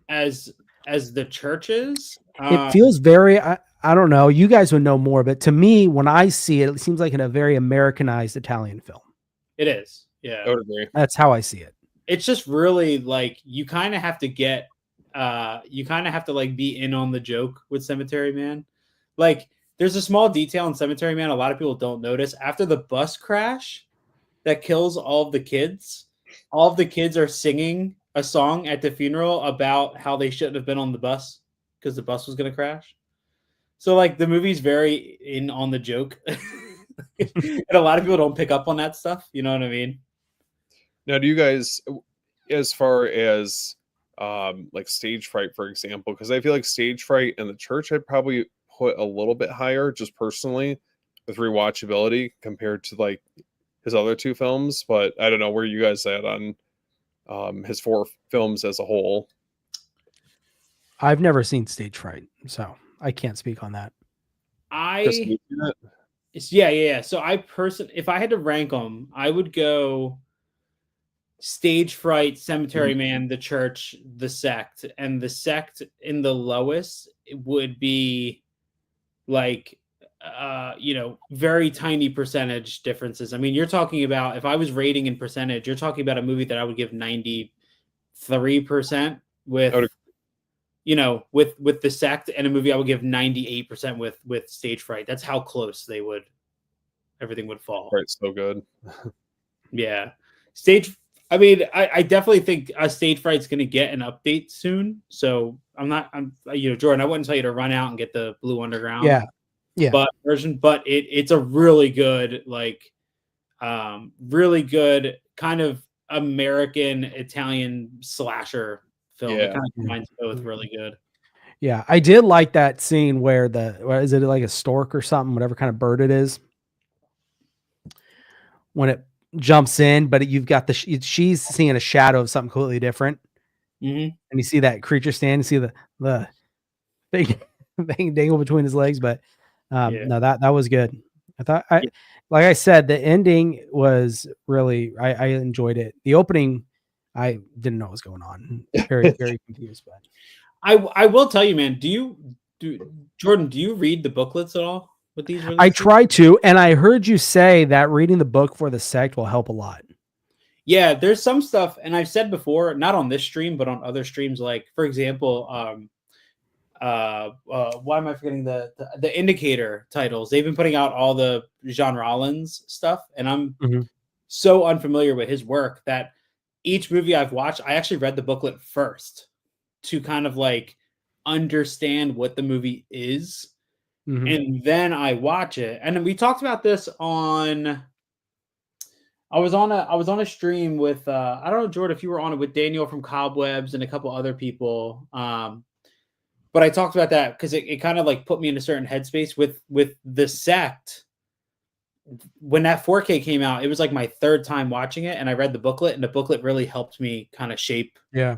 as the Church is. It feels very, I don't know, you guys would know more, but to me, when I see it, it seems like in a very Americanized Italian film. It is. Yeah. I would agree. That's how I see it. It's just really like, you kind of have to like be in on the joke with Cemetery Man. Like, there's a small detail in Cemetery Man a lot of people don't notice. After the bus crash that kills all of the kids are singing a song at the funeral about how they shouldn't have been on the bus because the bus was going to crash. So like the movie's very in on the joke. And a lot of people don't pick up on that stuff. You know what I mean? Now, do you guys, as far as like Stage Fright, for example, because I feel like Stage Fright and The Church I'd probably put a little bit higher, just personally, with rewatchability compared to like his other two films. But I don't know where you guys at on his four films as a whole. I've never seen Stage Fright, so I can't speak on that. Chris, I you seen it? yeah. So if I had to rank them, I would go Stage Fright, Cemetery Man, The Church, The Sect, and The Sect in the lowest would be like very tiny percentage differences. I mean, you're talking about, if I was rating in percentage, you're talking about a movie that I would give 93% with I would with The Sect, and a movie I would give 98% with Stage Fright. That's how close everything would fall. Right, so good. Yeah. I mean, I definitely think Stage Fright's going to get an update soon. So Jordan, I wouldn't tell you to run out and get the Blue Underground Yeah. version, but it's a really good, really good kind of American Italian slasher film. It Yeah. kind of combines both really good. Yeah, I did like that scene where is it like a stork or something, whatever kind of bird it is, when it jumps in, but you've got she's seeing a shadow of something completely different, Mm-hmm. and you see that creature stand, and see the big thing dangle between his legs. But no, that was good. I thought like I said, the ending was really I enjoyed it. The opening, I didn't know what was going on. Very very confused, but. I will tell you, man. Jordan, do you read the booklets at all with these releases? I try to, and I heard you say that reading the book for the sect will help a lot. Yeah, there's some stuff, and I've said before, not on this stream, but on other streams. Like, for example, why am I forgetting the Indicator titles? They've been putting out all the Jean Rollins stuff, and I'm so unfamiliar with his work that each movie I've watched, I actually read the booklet first to kind of like understand what the movie is. And then I watch it. And we talked about this on I was on a stream with I don't know, Jordan, if you were on it, with Daniel from Cobwebs and a couple other people. But I talked about that because it kind of like put me in a certain headspace with The Sect. When that 4K came out, it was like my third time watching it, and I read the booklet, and the booklet really helped me kind of shape. Yeah.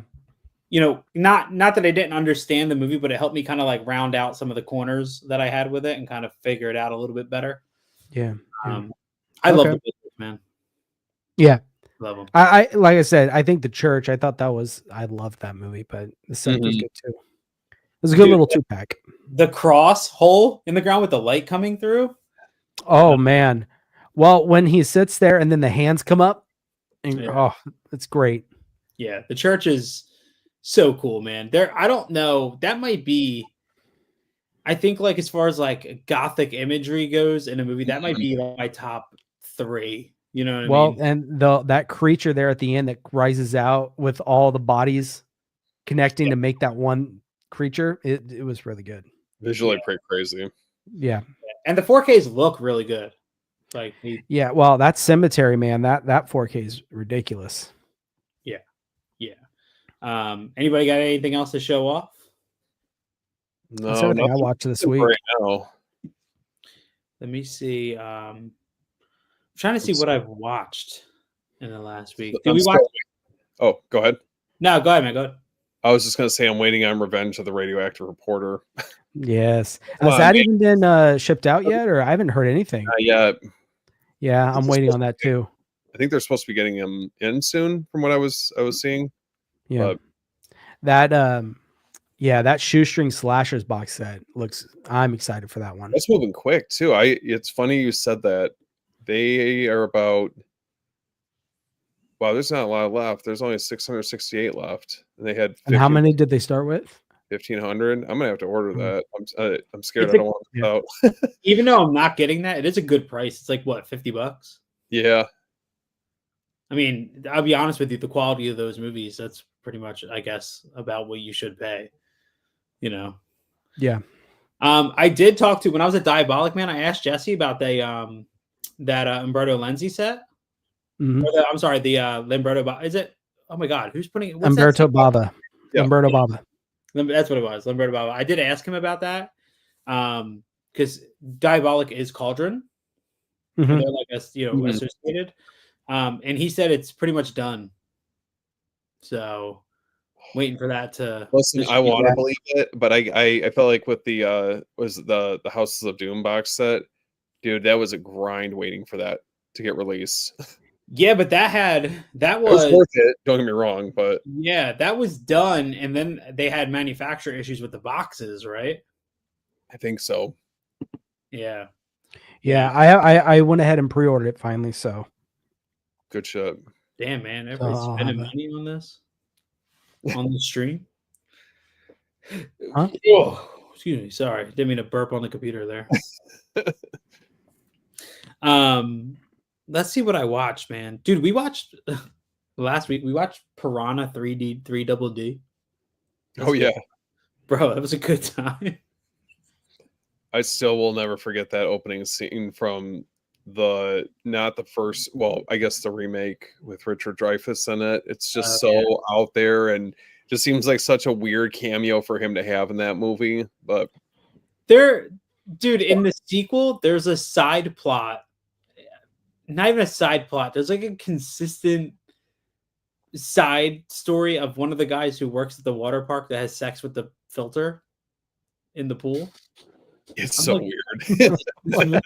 Not that I didn't understand the movie, but it helped me kind of like round out some of the corners that I had with it and kind of figure it out a little bit better. Yeah. I love the book, man. Yeah. Love them. I like I said, I think The Church, I loved that movie, but The Sect was good too. It was a good little 2-pack. The cross hole in the ground with the light coming through. Oh man. Well, when he sits there and then the hands come up, and it's great. Yeah, The Church is so cool, man. I don't know. That might be, I think, like, as far as like gothic imagery goes in a movie, that might be like my top 3. You know what I mean? Well, and that creature there at the end that rises out with all the bodies connecting to make that one creature, it was really good. Visually pretty crazy. Yeah. And the 4Ks look really good. Like well, that Cemetery Man, that 4K is ridiculous. Yeah. Anybody got anything else to show off? No, that's everything I watched this week. Right now. Let me see. I'm trying to see what I've watched in the last week. Did we watch? Oh, go ahead. No, go ahead, man. Go ahead. I was just going to say I'm waiting on Revenge of the Radioactive Reporter. Yes. Has that even been shipped out yet, or I haven't heard anything? Yeah. Yeah, I'm waiting on that too. I think they're supposed to be getting them in soon, from what I was seeing. Yeah. But that Shoestring Slashers box set I'm excited for that one. That's moving quick too. It's funny you said that. They are about, wow, there's not a lot left. There's only 668 left. And they had 50, and how many did they start with? 1,500. I'm gonna have to order that. I'm scared I don't want it out. Even though I'm not getting that, it is a good price. It's like what, $50? Yeah. I mean, I'll be honest with you, the quality of those movies, that's pretty much, I guess, about what you should pay. Yeah. I did talk to, when I was at Diabolic Man, I asked Jesse about that Umberto Lenzi set. I'm sorry, the Lamberto. Is it? Oh my God, who's putting it? Umberto Bava. Yeah. Lamberto Bava. That's what it was. Lamberto Bava. I did ask him about that. Because Diabolic is Cauldron. Mhm. They're like associated. And he said it's pretty much done. So waiting for that to Listen, I distribute. want to believe it, but I felt like with the was the Houses of Doom box set, dude, that was a grind waiting for that to get released. Yeah, but that It was worth it, don't get me wrong, but yeah, that was done, and then they had manufacturer issues with the boxes, right? I think so. Yeah. Yeah, I went ahead and pre-ordered it finally, so Good shit. Damn, man, So everybody's I'll spending have it. money on this on the stream. Huh? Oh, excuse me, sorry, didn't mean to burp on the computer there. Let's see what I watched, man. Dude, we watched last week. We watched Piranha 3D 3 Double D. Oh yeah. Bro, that was a good time. I still will never forget that opening scene from not the first, well, I guess the remake with Richard Dreyfuss in it. It's just so out there and just seems like such a weird cameo for him to have in that movie. But dude, in the sequel, there's a side plot. Not even a side plot. There's like a consistent side story of one of the guys who works at the water park that has sex with the filter in the pool. it's I'm so like, weird.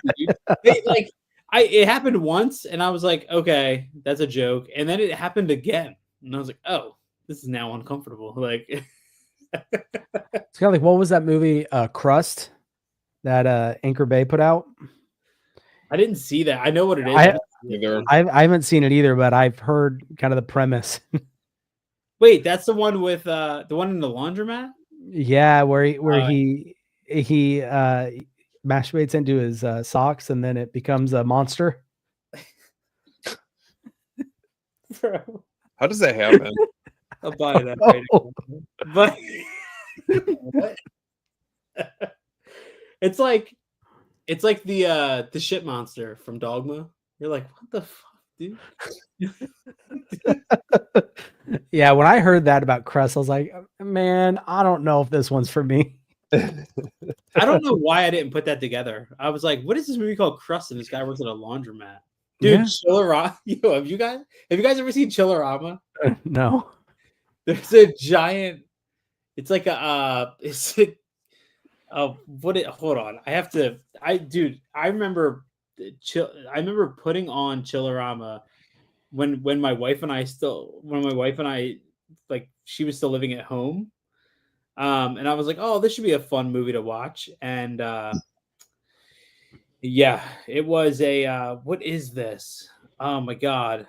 It happened once and I was like, okay, that's a joke. And then it happened again. And I was like, oh, this is now uncomfortable. Like it's kind of like, what was that movie, Crust, that Anchor Bay put out? I didn't see that. I know what it is. I haven't seen it either, but I've heard kind of the premise. Wait, that's the one with the one in the laundromat? Yeah, where he masturbates into his socks and then it becomes a monster. Bro, How does that happen? I'll buy that right now. But what? It's like the shit monster from Dogma. You're like, what the fuck, dude? Yeah, when I heard that about Crust, I was like, man, I don't know if this one's for me. I don't know why I didn't put that together. I was like, what is this movie called Crust? And this guy works at a laundromat. Dude, yeah. Chillerama. Yo, have you guys ever seen Chillerama? No. There's a giant. It's like hold on. I remember putting on Chillerama when my wife and I like she was still living at home. And I was like, oh, this should be a fun movie to watch. And yeah, it was a what is this? Oh my god.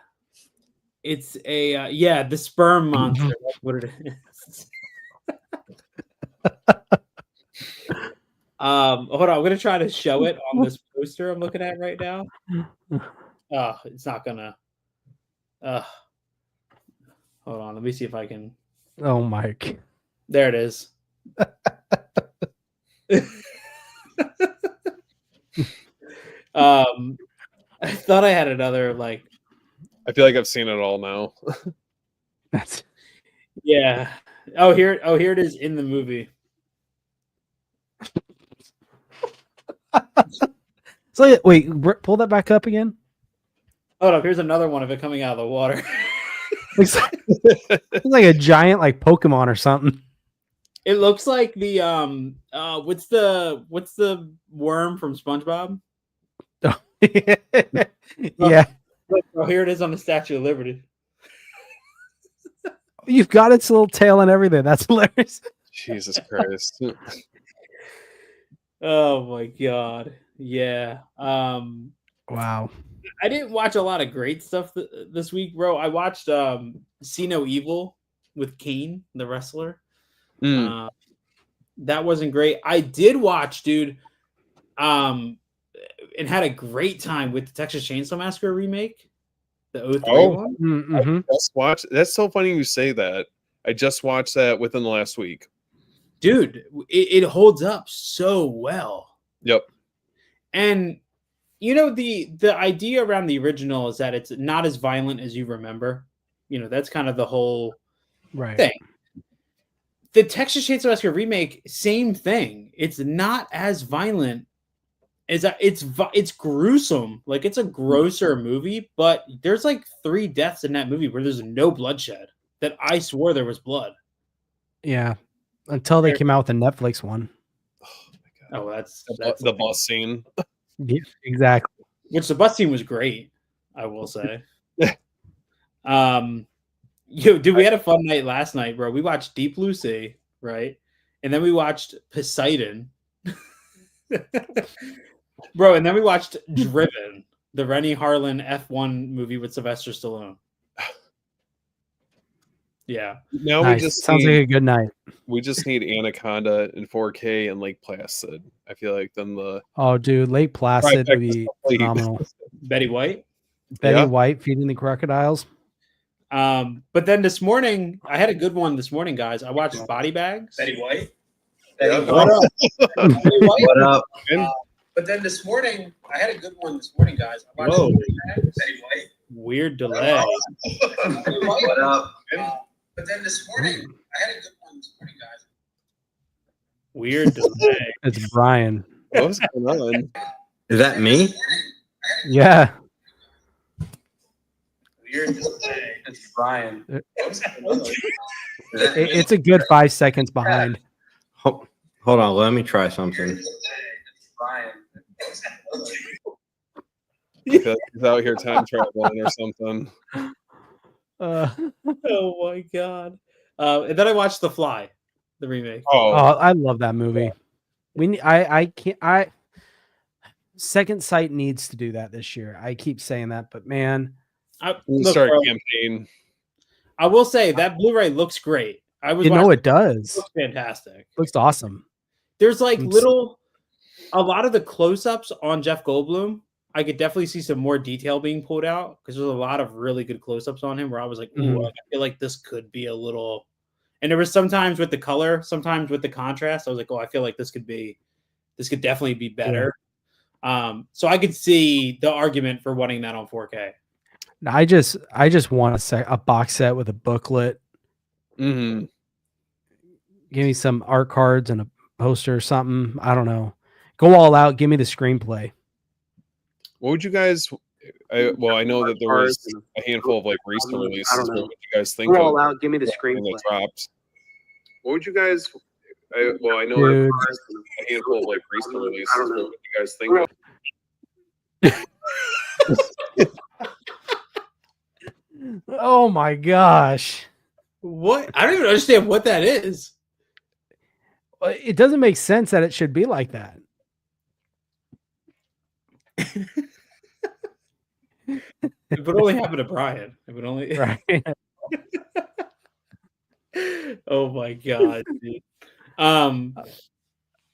It's a the sperm monster. That's what it is. Hold on, I'm gonna try to show it on this poster I'm looking at right now. Oh, it's not gonna hold on, let me see if I can. Oh Mike. There it is. I thought I had another like. I feel like I've seen it all now. That's yeah. Oh here it is in the movie. So wait, pull that back up again. Hold up, here's another one of it coming out of the water. It's like a giant like Pokemon or something. It looks like the what's the worm from SpongeBob? Oh, yeah. Oh, here it is on the Statue of Liberty. You've got its little tail and everything. That's hilarious. Jesus Christ. Oh my god. Yeah. Wow. I didn't watch a lot of great stuff this week, bro. I watched See No Evil with Kane, the wrestler. That wasn't great. I did watch, dude, and had a great time with the Texas Chainsaw Massacre remake, the 03 one. Mm-hmm. I just watched. That's so funny you say that. I just watched that within the last week. Dude, it holds up so well. Yep. And you know the idea around the original is that it's not as violent as you remember. You know, that's kind of the whole thing. the Texas Chainsaw Massacre remake, same thing. It's not as violent. It's gruesome. Like, it's a grosser movie, but there's like 3 deaths in that movie where there's no bloodshed. That I swore there was blood. Yeah, until they came out with a Netflix one. Oh, that's the bus scene. Yeah, exactly. Which the bus scene was great, I will say. Dude, we had a fun night last night, bro. We watched Deep Blue Sea, right? And then we watched Poseidon. Bro, and then we watched Driven, the Rennie Harlan F1 movie with Sylvester Stallone. Yeah. Now Nice. we just Sounds like a good night. We just need Anaconda in 4K and Lake Placid. I feel like then the dude, Lake Placid would be phenomenal. Betty White. Betty White feeding the crocodiles. But then this morning, I had a good one this morning, guys. I watched Body Bags. Betty White. What up? What up? But then this morning, I had a good one this morning, guys. I watched Body Bags. Betty White. Weird delay. What up? But then this morning, I had a good one this morning, guys. Weird delay. It's Brian. What's going on? Is that me? Yeah. Weird delay. It's Brian. It's a good 5 seconds behind. Hold on, let me try something. He's out here time traveling or something. Oh my god! And then I watched The Fly, the remake. Oh, I love that movie. I can't. Second Sight needs to do that this year. I keep saying that, but man, start a campaign. I will say that Blu-ray looks great. it does. It looks fantastic. Looks awesome. There's like a lot of the close-ups on Jeff Goldblum. I could definitely see some more detail being pulled out because there's a lot of really good close-ups on him where I was like, ooh, I feel like this could be a little. And there was sometimes with the color, sometimes with the contrast. I was like, oh, I feel like this could definitely be better. Yeah. So I could see the argument for wanting that on 4K. I just want a box set with a booklet. Mm-hmm. Give me some art cards and a poster or something. I don't know. Go all out. Give me the screenplay. What would you guys? I know that there was a handful of like recent releases. What would you guys think? Go all out. Give me the screenplay. That dropped. What would you guys? I know that there was a handful of like recent releases. What would you guys think? Oh my gosh! What? I don't even understand what that is. It doesn't make sense that it should be like that. It would only happen to Brian. It would only. Right. Oh my god, dude.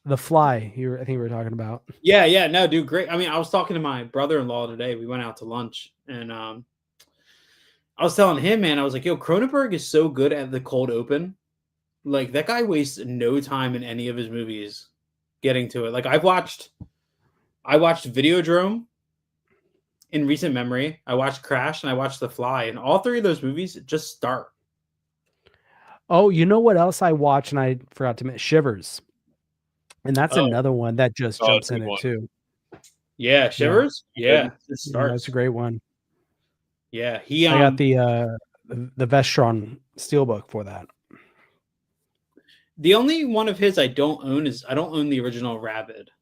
The Fly. I think we were talking about. Yeah, no, dude, great. I mean, I was talking to my brother-in-law today. We went out to lunch, and I was telling him, man, I was like, yo, Cronenberg is so good at the cold open. Like, that guy wastes no time in any of his movies getting to it. Like, I watched Videodrome in recent memory. I watched Crash and I watched The Fly, and all 3 of those movies just start. Oh, you know what else I watched and I forgot to mention? Shivers. And that's another one that just jumps in it too. Yeah, Shivers? Yeah, it starts. That's a great one. Yeah, I got the Vestron Steelbook for that. The only one of his I don't own the original Rabid.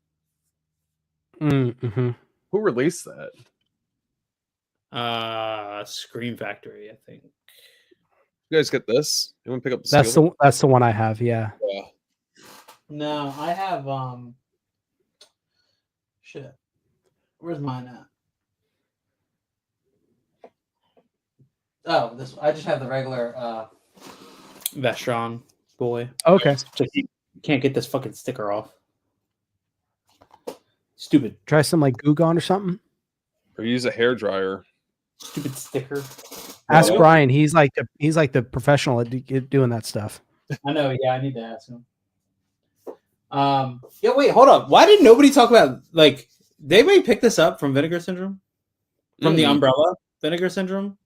Mm-hmm. Who released that? Scream Factory, I think. You guys get this? You want to pick up the That's the one I have, yeah. No, I have shit. Where's mine at? Oh, I just have the regular Vestron boy. Okay. So you can't get this fucking sticker off. Stupid. Try some like Goo Gone or something. Or use a hairdryer. Stupid sticker. Ask Brian. He's like the professional at doing that stuff. I know. Yeah, I need to ask him. Yeah. Wait. Hold up. Why did nobody talk about like? They may pick this up from Vinegar Syndrome, from the Umbrella Vinegar Syndrome.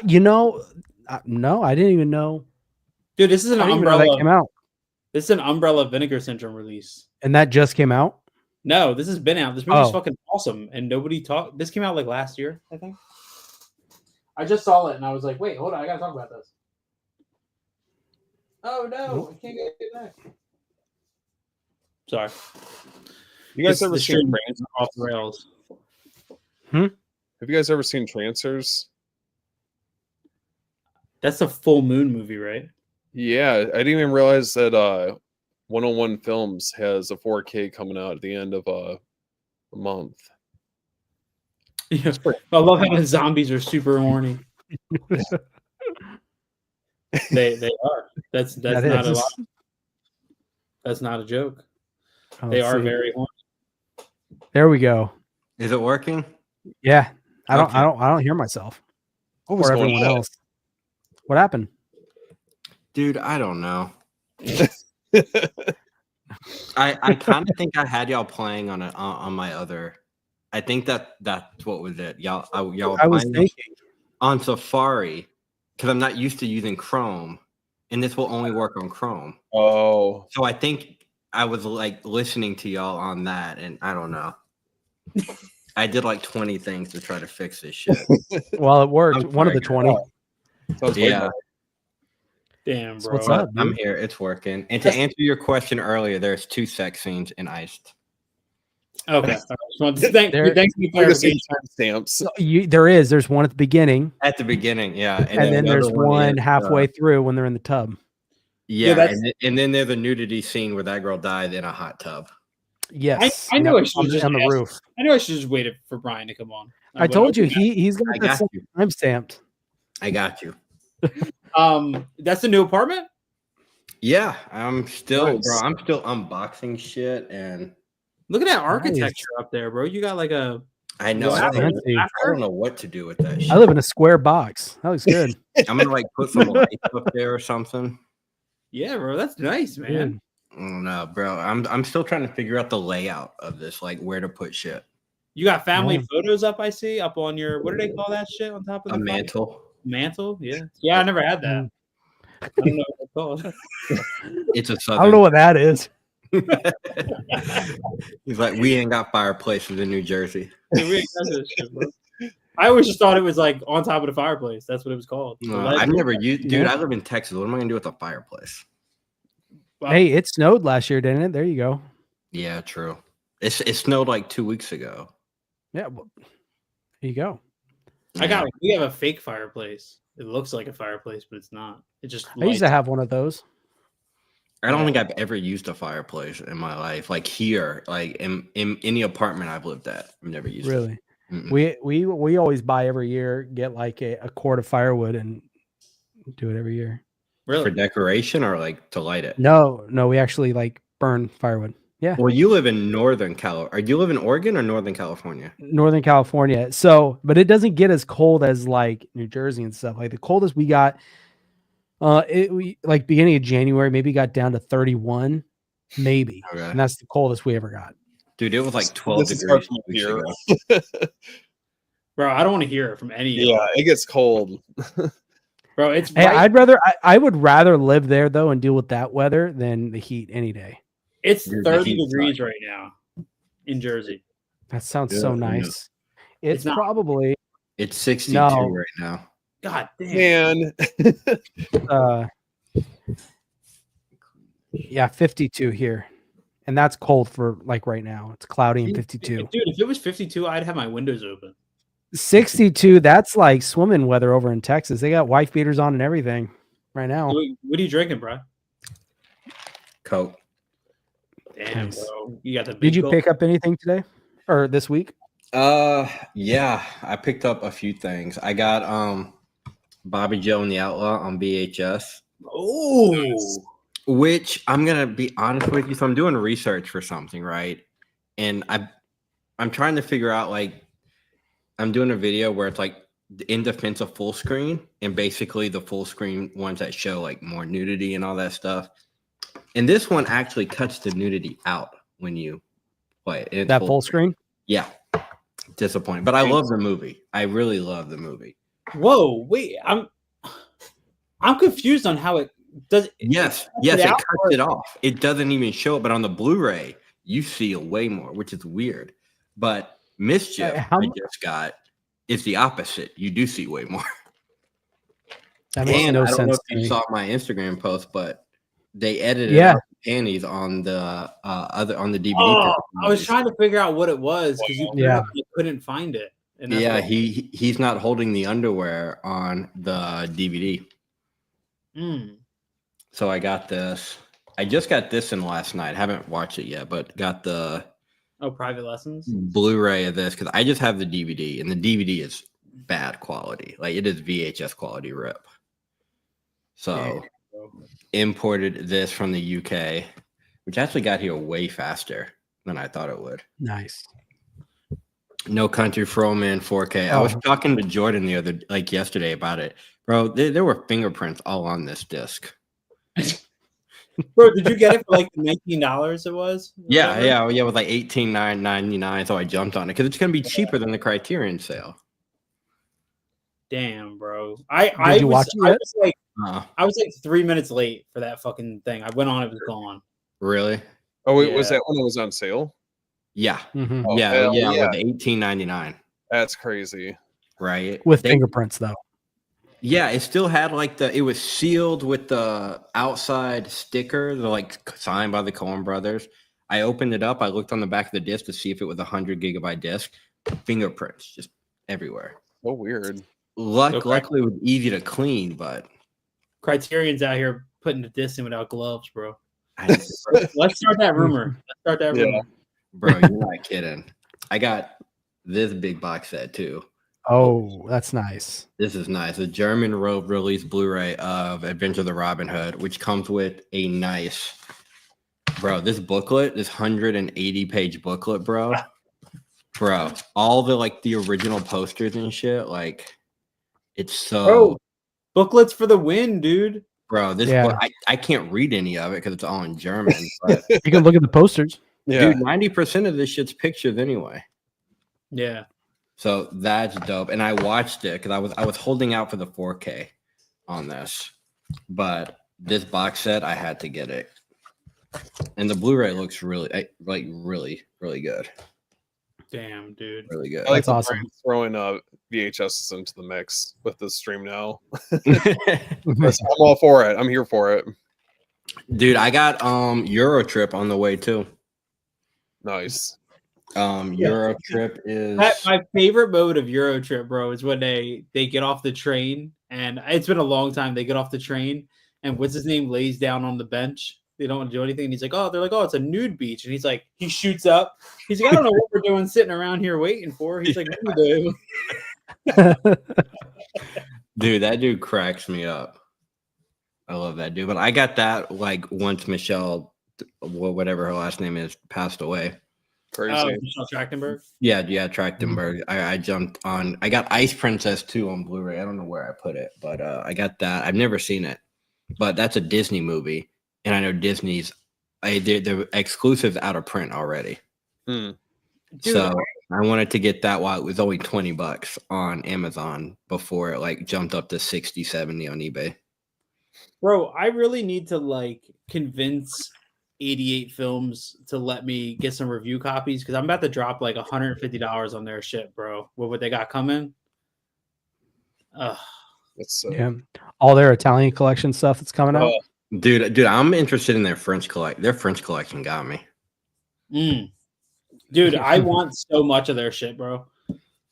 No, I didn't even know. Dude, this is an I didn't even know that Umbrella. came out. This is an Umbrella Vinegar Syndrome release. And that just came out? No, this has been out. This movie's Oh. fucking awesome, and nobody talked. This came out like last year, I think. I just saw it, and I was like, "Wait, hold on, I gotta talk about this." Oh no, I can't get it back. Sorry. You guys This- ever the seen stream Trancers? is off the rails? Have you guys ever seen Trancers? That's a full moon movie, right? Yeah, I didn't even realize that 101 Films has a 4K coming out at the end of a month. Yeah. I love how the zombies are super horny. They are. That's That not a is. lot. That's not a joke. Oh, They let's are see. very horny. There we go. Is it working? Yeah. I Okay. don't hear myself What was or going everyone on? else. What happened? Dude, I don't know. I kind of think I had y'all playing on my other. I think that's what was it. Y'all were I was playing thinking. on Safari because I'm not used to using Chrome, and this will only work on Chrome. Oh, So I think I was like listening to y'all on that, and I don't know. I did like 20 things to try to fix this shit. Well, it worked. I'm One of the sorry, 20. sounds Yeah. like Damn, So bro. what's But up, I'm dude? here. It's working. And to answer your question earlier, there's 2 sex scenes in Iced. Okay. All right. Just wanted to thank There- thanks for the I just clarification. need timestamps. So there's one at the beginning, At the beginning, yeah. and then the there's other one is, halfway through when they're in the tub. Yeah, that's- and then there's a nudity scene where that girl died in a hot tub. Yes. I know I Yep, should've just on the asked- roof. I know I should just waited for Brian to come on. I told you he's got I that got same you. time stamped. I got you. That's the new apartment. Yeah, I'm still, Nice. bro. I'm still unboxing shit, and Look at that Nice. architecture up there, bro. You got like a I know Wow. Fancy. I don't know what to do with that shit. I live in a square box. That looks good. I'm gonna like put some lights up there or something. yeah, bro. That's nice, man. Dude, I don't know, bro. I'm still trying to figure out the layout of this, like where to put shit. You got family Yeah. photos up. I see up on your what do they call that shit on top of A the mantle. mantle? Yeah, yeah. I never had that. I don't know what it's called. It's a I don't southern. know what that is. He's like, we ain't got fireplaces in New Jersey. Dude, we ain't got this shit, bro. I always just thought it was like on top of the fireplace. That's what it was called. The I've legend. never used. Dude, Yeah. I live in Texas. What am I gonna do with a fireplace? Wow. Hey, it snowed last year, didn't it? There you go. Yeah, true. It snowed like 2 weeks ago. Yeah. Well, there you go. We have a fake fireplace. It looks like a fireplace, but it's not. It just I used to lights. have one of those. I don't think I've ever used a fireplace in my life. Like here, like in any apartment I've lived at, I've never used it. Really. Mm-mm. We always buy every year, get like a quart of firewood and do it every year. For really. decoration or like to light it. No, we actually like burn firewood. Yeah. Well, you live in Northern California. Or do you live in Oregon or Northern California? Northern California. So, but it doesn't get as cold as like New Jersey and stuff. Like the coldest we got, we like beginning of January, maybe got down to 31, maybe, Okay. and that's the coldest we ever got. Dude, it was like 12 This is hard degrees to 2 weeks hear. ago. Bro, I don't want to hear it from any of Yeah, y'all. it gets cold. Bro, it's Hey, right, I would rather live there though and deal with that weather than the heat any day. it's Dude, the 30 heat's degrees right now in Jersey. That sounds Yeah, so I know. nice. It's not. probably It's 62 No. right now. God damn. Man, yeah, 52 here. And that's cold for like right now. It's cloudy and 52. Dude, if it was 52, I'd have my windows open. 62, that's like swimming weather over in Texas. They got wife beaters on and everything right now. What are you drinking, bro? Coke. Damn, Nice. bro. You got the big Did you gulp? pick up anything today or this week? Yeah, I picked up a few things. I got Bobby Joe and the Outlaw on VHS, Oh, which I'm gonna be honest with you. So I'm doing research for something, right? And I'm trying to figure out, like, I'm doing a video where it's like in defense of full screen, and basically the full screen ones that show like more nudity and all that stuff. And this one actually cuts the nudity out when you play it. It's That full screen? Yeah. Disappointing. But I love the movie. I really love the movie. whoa, wait. I'm confused on how it Does Yes, it it out, cuts or- it off. It doesn't even show it, but on the Blu-ray, you see way more, which is weird. But Mischief, how I m- just got, is the opposite. You do see way more. That makes And no I don't know sense if to you me. saw my Instagram post, but they edited Yeah. out the panties on the on the DVD. Oh, I was movies. trying to figure out what it was because you Yeah. couldn't find it. And that's Yeah, what, he's not holding the underwear on the DVD. Mm. So I got this. I just got this in last night. Haven't watched it yet, but got the Oh, Private Lessons. Blu-ray of this because I just have the DVD, and the DVD is bad quality. Like it is VHS quality rip. So imported this from the UK, which actually got here way faster than I thought it would. Nice. No Country for Old Men 4K. I was Oh. talking to Jordan yesterday about it, bro. There were fingerprints all on this disc. Bro, did you get it for like the $19 it was? Yeah, it was like $18,999. So I jumped on it because it's gonna be cheaper than the Criterion sale. Damn, bro. Did you watch it yet? I was like 3 minutes late for that fucking thing. I went on, it was gone. Really? Oh, wait, was Yeah. that when it was on sale? Yeah. Mhm. Oh, Yeah, hell yeah, yeah. with $18.99, That's crazy. right? With fingerprints, though. Yeah, it still had like it was sealed with the outside sticker, the like signed by the Coen brothers. I opened it up. I looked on the back of the disc to see if it was a 100 GB disc. Fingerprints just everywhere. So weird. Luckily, it was easy to clean, but Criterion's out here putting the disc in without gloves, bro. let's Let's start that rumor. Yeah. bro, you're not kidding. I got this big box set too. Oh, that's nice. This is nice. A German release Blu-ray of Adventure of the Robin Hood, which comes with a nice, bro. This booklet, this 180-page booklet, bro. All the original posters and shit, like it's so. Bro, booklets for the win, dude. Bro, this Yeah. book, I can't read any of it because it's all in German. But You can look at the posters. Yeah. dude, 90% of this shit's pictures anyway. Yeah. So that's dope. And I watched it because I was holding out for the 4K on this, but this box set I had to get it. And the Blu-ray looks really really good. Damn, dude. Really good. I like That's awesome. throwing VHS into the mix with the stream now. Mm-hmm. I'm all for it. I'm here for it. Dude, I got Euro Trip on the way too. Nice. Euro Trip is My favorite mode of Euro Trip, bro, is when they get off the train, and it's been a long time. They get off the train, and what's his name lays down on the bench. They don't want to do anything. And he's like, oh, they're like, oh, it's a nude beach. And he's like, he shoots up. He's like, I don't know what we're doing sitting around here waiting for. He's like, what do we do? dude, that dude cracks me up. I love that dude. But I got that like once Michelle, whatever her last name is, passed away. Crazy. Michelle Trachtenberg. Yeah, Trachtenberg. I jumped on. I got Ice Princess 2 on Blu-ray. I don't know where I put it, but I got that. I've never seen it, but that's a Disney movie, and I know Disney's the exclusives out of print already. Hmm. Dude, So I wanted to get that while it was only $20 on Amazon before it like jumped up to 60, 70 on eBay. bro, I really need to like convince 88 Films to let me get some review copies because I'm about to drop like $150 on their shit, bro. With what they got coming. That's Yeah. All their Italian collection stuff that's coming out. Dude, I'm interested in their French collection. Their French collection got me. Dude, I want so much of their shit, bro.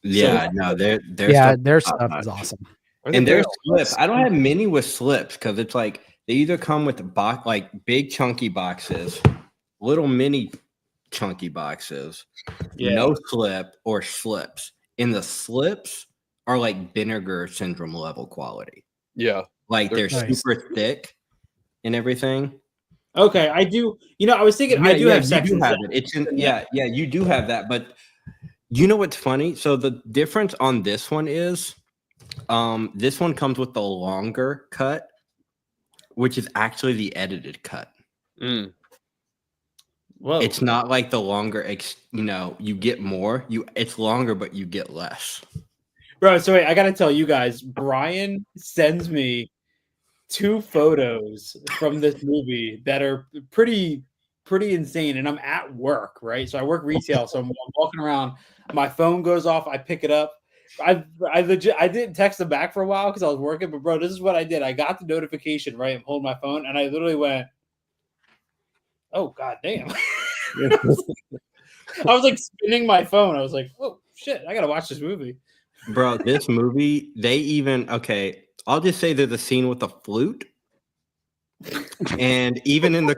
Yeah, no, their Their stuff stuff is top-notch. awesome. And their slips. I don't have many with slips because it's like they either come with like big chunky boxes, little mini chunky boxes, no slip or slips. And the slips are like vinegar syndrome level quality. Yeah. Like they're nice. super thick and everything. Okay, I do. You know, I was thinking I do have sex. You do have it. It's in, you do have that. But you know what's funny? So the difference on this one is this one comes with the longer cut, which is actually the edited cut. Mm. Whoa. It's not like the longer, you get more. It's longer, but you get less. Bro, so wait, I gotta tell you guys, Brian sends me two photos from this movie that are pretty insane, and I'm at work, right? So I work retail, so I'm walking around. My phone goes off. I pick it up. I didn't text them back for a while because I was working, but bro, this is what I did. I got the notification, right? I'm holding my phone, and I literally went, "Oh god damn!" I was like spinning my phone. I was like, "Oh shit, I gotta watch this movie." Bro, this movie, okay, I'll just say there's a scene with a flute. And even in the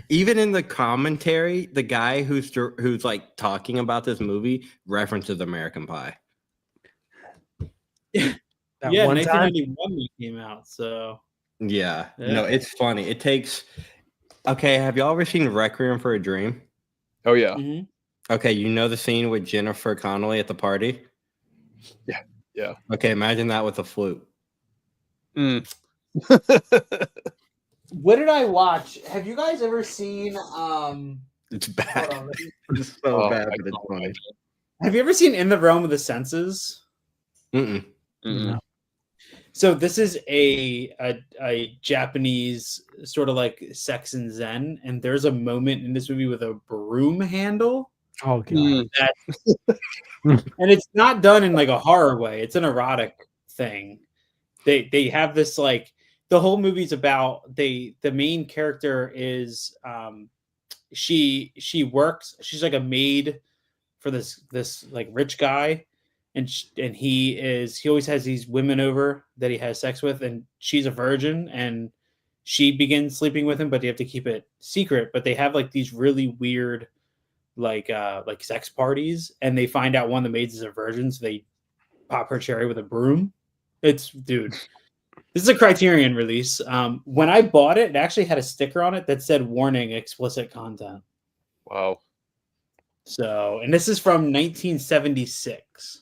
even in the commentary, the guy who's like talking about this movie references American Pie. Yeah, one time? 1991 when it came out. So Yeah, no, it's funny. It takes. Okay, have y'all ever seen Requiem for a Dream? Oh yeah. Mm-hmm. Okay, you know the scene with Jennifer Connelly at the party? Yeah. Okay, imagine that with a flute. Mm. What did I watch? Have you guys ever seen It's bad. hold on, It's so Oh, bad, I but it's can't funny. imagine. have you ever seen In the Realm of the Senses? Mm-mm. No. So this is a Japanese sort of like Sex and Zen, and there's a moment in this movie with a broom handle, Oh god. Mm. and it's not done in like a horror way. It's an erotic thing. They have this like the whole movie's about the main character is she works, she's like a maid for this like rich guy, and he always has these women over that he has sex with, and she's a virgin, and she begins sleeping with him, but they have to keep it secret. But they have like these really weird like sex parties, and they find out one of the maids is a virgin, so they pop her cherry with a broom. It's dude. This is a Criterion release. When I bought it, it actually had a sticker on it that said "Warning: Explicit Content." Wow. So, and this is from 1976.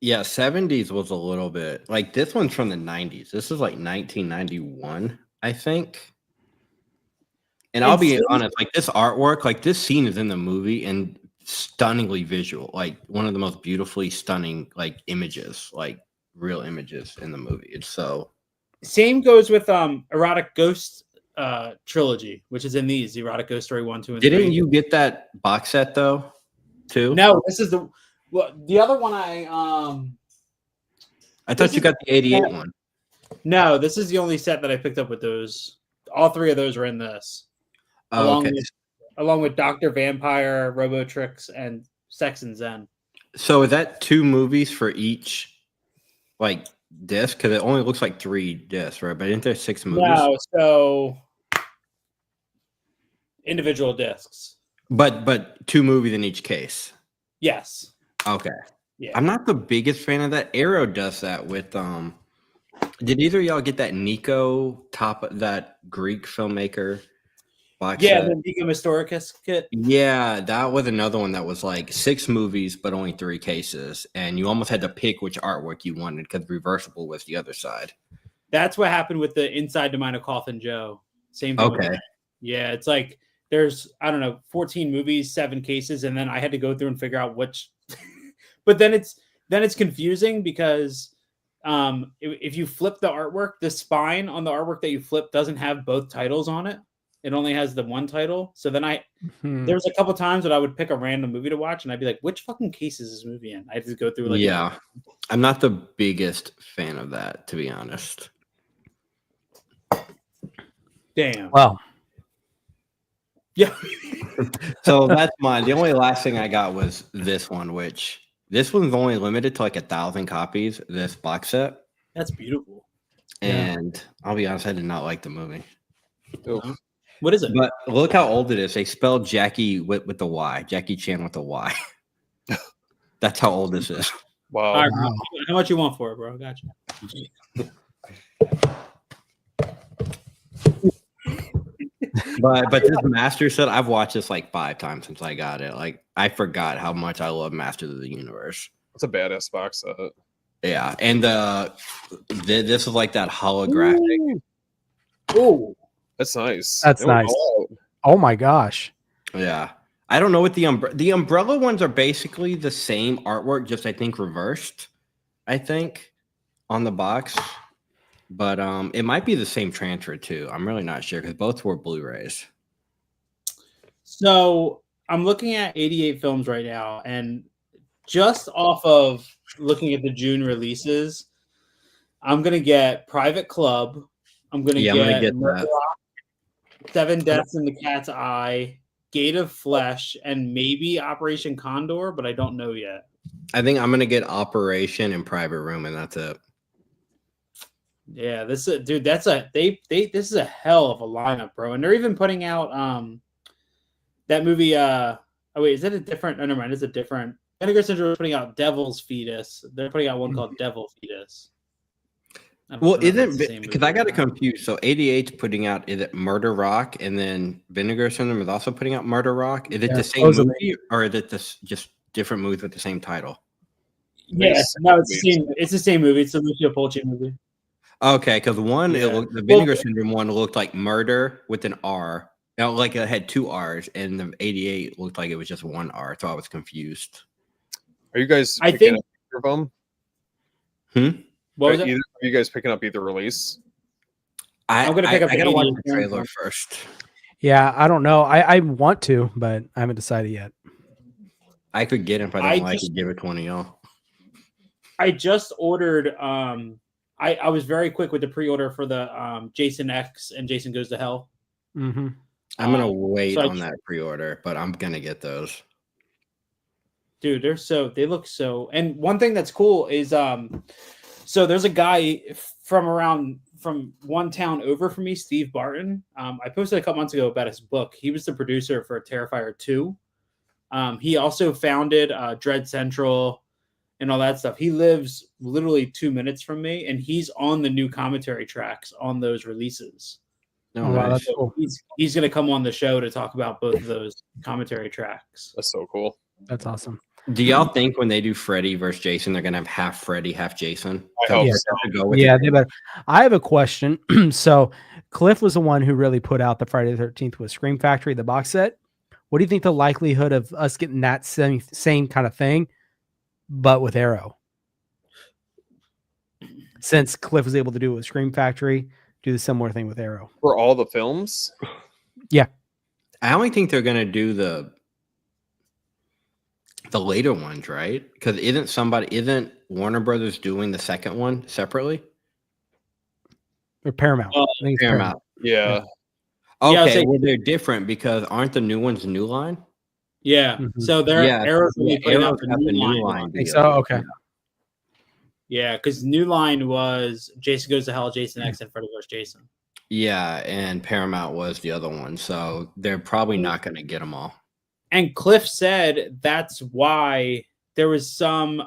Yeah, 70s was a little bit like this one's from the 90s. This is like 1991, I think. And I'll be honest, like this artwork, like this scene is in the movie and stunningly visual, like one of the most beautifully stunning like images, like real images in the movie. It's so Same goes with Erotic Ghost trilogy, which is in these Erotic Ghost Story 1, 2, and 3. Didn't you get that box set though? Too? No, this is the other one I thought you got the 88 one. No, this is the only set that I picked up with those. All three of those are in this. Oh, okay. Along with Dr. Vampire, Robotrix, and Sex and Zen. So is that 2 movies for each like disc? Because it only looks like 3 discs, right? But isn't there 6 movies? No, so individual discs. But 2 movies in each case. Yes. Okay. Yeah. I'm not the biggest fan of that. Arrow does that with did either of y'all get that Nico that Greek filmmaker box Yeah, set? the Nico Historicus kit. Yeah, that was another one that was like 6 movies but only 3 cases, and you almost had to pick which artwork you wanted because reversible was the other side. That's what happened with the Inside the Mind of Coffin Joe. Same thing. Okay. Yeah, it's like there's 14 movies, 7 cases, and then I had to go through and figure out which. But then it's confusing because if you flip the artwork, the spine on the artwork that you flip doesn't have both titles on it. It only has the one title. So then there was a couple times that I would pick a random movie to watch, and I'd be like, "Which fucking case is this movie in?" I had to go through Yeah, I'm not the biggest fan of that, to be honest. Damn. Well, yeah. So that's mine. The only last thing I got was this one, which this one's only limited to like 1,000 copies. This box set, That's beautiful. and I'll be honest, I did not like the movie. Oof. What is it? But look how old it is. They spelled Jackie with the Y. Jackie Chan with the Y. That's how old this is. Wow. All right, bro. How much you want for it, bro? Gotcha. But this Master set, I've watched this like 5 times since I got it. Like I forgot how much I love Masters of the Universe. It's a badass box set. Yeah, and this is like that holographic. Oh, That's nice. That's nice. Oh my gosh. Yeah, I don't know what the umbrella ones are basically the same artwork, just I think reversed. I think, on the box, but it might be the same transfer too. I'm really not sure because both were Blu-rays. So I'm looking at 88 films right now, and just off of looking at the June releases, I'm gonna get Private Club. I'm gonna Yeah, I'm gonna get get Murder, that. Seven Deaths in the Cat's Eye, Gate of Flesh, and maybe Operation Condor, but I don't know yet. I think I'm gonna get Operation and Private Room, and that's it. Yeah, this is dude. That's a they. This is a hell of a lineup, bro. And they're even putting out that movie. Oh wait, is that a different? Oh, never mind. It's a different. Vinegar Syndrome is putting out Devil's Fetus. They're putting out one called Devil Fetus. Well, isn't because I got it confused. So 88's putting out, is it Murder Rock, and then Vinegar Syndrome is also putting out Murder Rock. Is it the same movie, or is it just different movies with the same title? Yeah, no, it's the same. It's the same movie. It's the Lucio Fulci movie. Okay, because the Vinegar Syndrome one looked like Murder with an R. Like it had two R's, and the 88 looked like it was just one R. So I was confused. Are you guys? I think. Of them? What was it? Are you guys picking up either release? I'm gonna pick up. I gotta watch the trailer first. Yeah, I don't know. I want to, but I haven't decided yet. I could get it if I don't like it. Give it 20 y'all. I just ordered. I was very quick with the pre-order for the Jason X and Jason Goes to Hell. Mm-hmm. I'm gonna wait on that pre-order, but I'm gonna get those. Dude, they look so. And one thing that's cool is so there's a guy from one town over from me, Steve Barton. I posted a couple months ago about his book. He was the producer for Terrifier 2. He also founded Dread Central and all that stuff. He lives literally 2 minutes from me, and he's on the new commentary tracks on those releases. Oh, wow, that's cool. He's going to come on the show to talk about both of those commentary tracks. That's so cool. That's awesome. Do y'all think when they do Freddy versus Jason, they're gonna have half Freddy, half Jason? I hope so. Yeah, they better. I have a question. So Cliff was the one who really put out the Friday the 13th with Scream Factory, the box set. What do you think the likelihood of us getting that same kind of thing, but with Arrow? Since Cliff was able to do it with Scream Factory, do the similar thing with Arrow. For all the films? Yeah. I only think they're gonna do the later ones, right? Because isn't Warner Brothers doing the second one separately? Or Paramount. I think it's Paramount. Yeah. Okay, well they're different because aren't the new ones New Line? Yeah. Mm-hmm. So they're Arrow's putting out the new line. I think so. Okay. Yeah, because New Line was Jason Goes to Hell, Jason X, and Freddy vs. Jason. Yeah, and Paramount was the other one. So they're probably not going to get them all. And Cliff said that's why there was some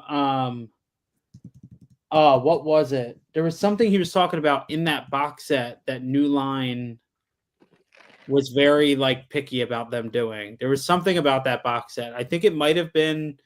what was it? There was something he was talking about in that box set that New Line was very picky about them doing. There was something about that box set. I think it might have been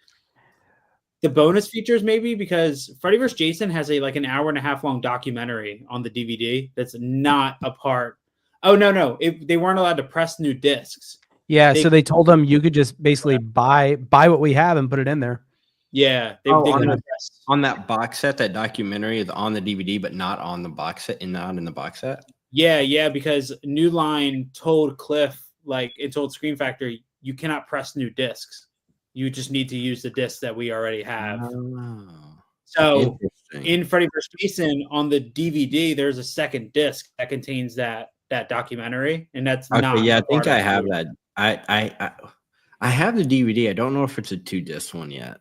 the bonus features, maybe, because Freddy vs. Jason has an hour and a half long documentary on the DVD that's not a part. Oh no, they weren't allowed to press new discs. Yeah, so they told them you could just basically buy what we have and put it in there. Yeah, on that box set, that documentary is on the DVD, but not on the box set, and not in the box set. Yeah, because New Line told Cliff, it told Scream Factory, you cannot press new discs. You just need to use the discs that we already have. Oh, so in Freddy vs. Jason on the DVD, there's a second disc that contains that documentary, and that's not. Yeah, I think I have that. I have the DVD. I don't know if it's a 2-disc one yet.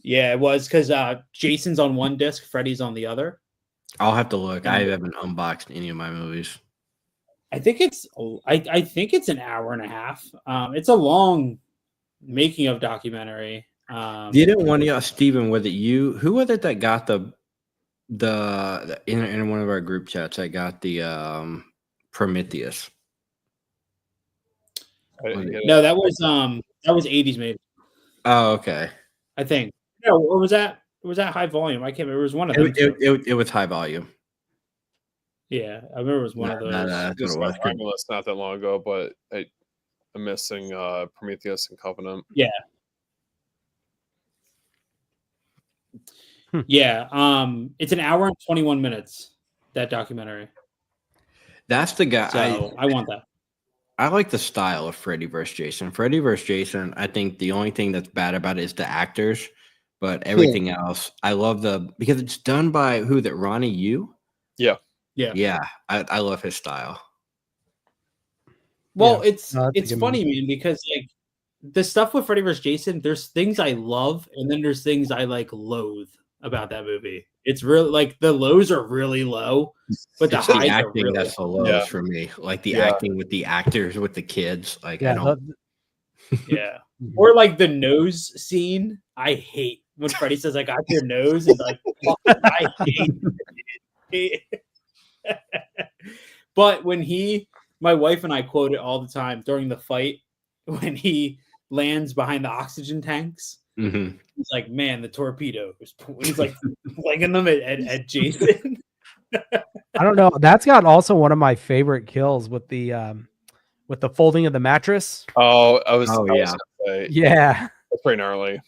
Yeah, it was because Jason's on one disc, Freddy's on the other. I'll have to look. I haven't unboxed any of my movies. I think it's an hour and a half. It's a long making of documentary. Didn't one of y'all, Steven, was it you? Who was it that got the in one of our group chats? I got the Prometheus. No, that was 80s maybe. Oh, okay. I think. No, or was that High Volume? I can't remember. It was one of them. It was High Volume. Yeah, I remember it was one of those. This was Finalist not that long ago, but I'm missing Prometheus and Covenant. Yeah. Yeah, it's an hour and 21 minutes, that documentary. That's the guy. So I want that. I like the style of Freddy vs. Jason. Freddy vs. Jason, I think the only thing that's bad about it is the actors, but everything else, I love because it's done by who? That Ronnie Yu? Yeah. Yeah, I love his style. Well, Yeah. it's No, that's a good funny, man, because like the stuff with Freddy vs. Jason, there's things I love, and then there's things I like loathe about that movie. It's really like the lows are really low, but the It's the highs are acting really that's the high. lows Yeah. for me. Like the Yeah. acting with the actors, with the kids. Like I Yeah. don't. Yeah. Or like the nose scene. I hate when Freddy says, "I got your nose," and like, fuck, I hate it. But when my wife and I quote it all the time during the fight when he lands behind the oxygen tanks. Mhm. He's like, "Man, the torpedo." He's like flinging them at Jason. I don't know. That's got also one of my favorite kills with the folding of the mattress. Oh, I was Oh, gonna yeah. say, Yeah. that's pretty gnarly.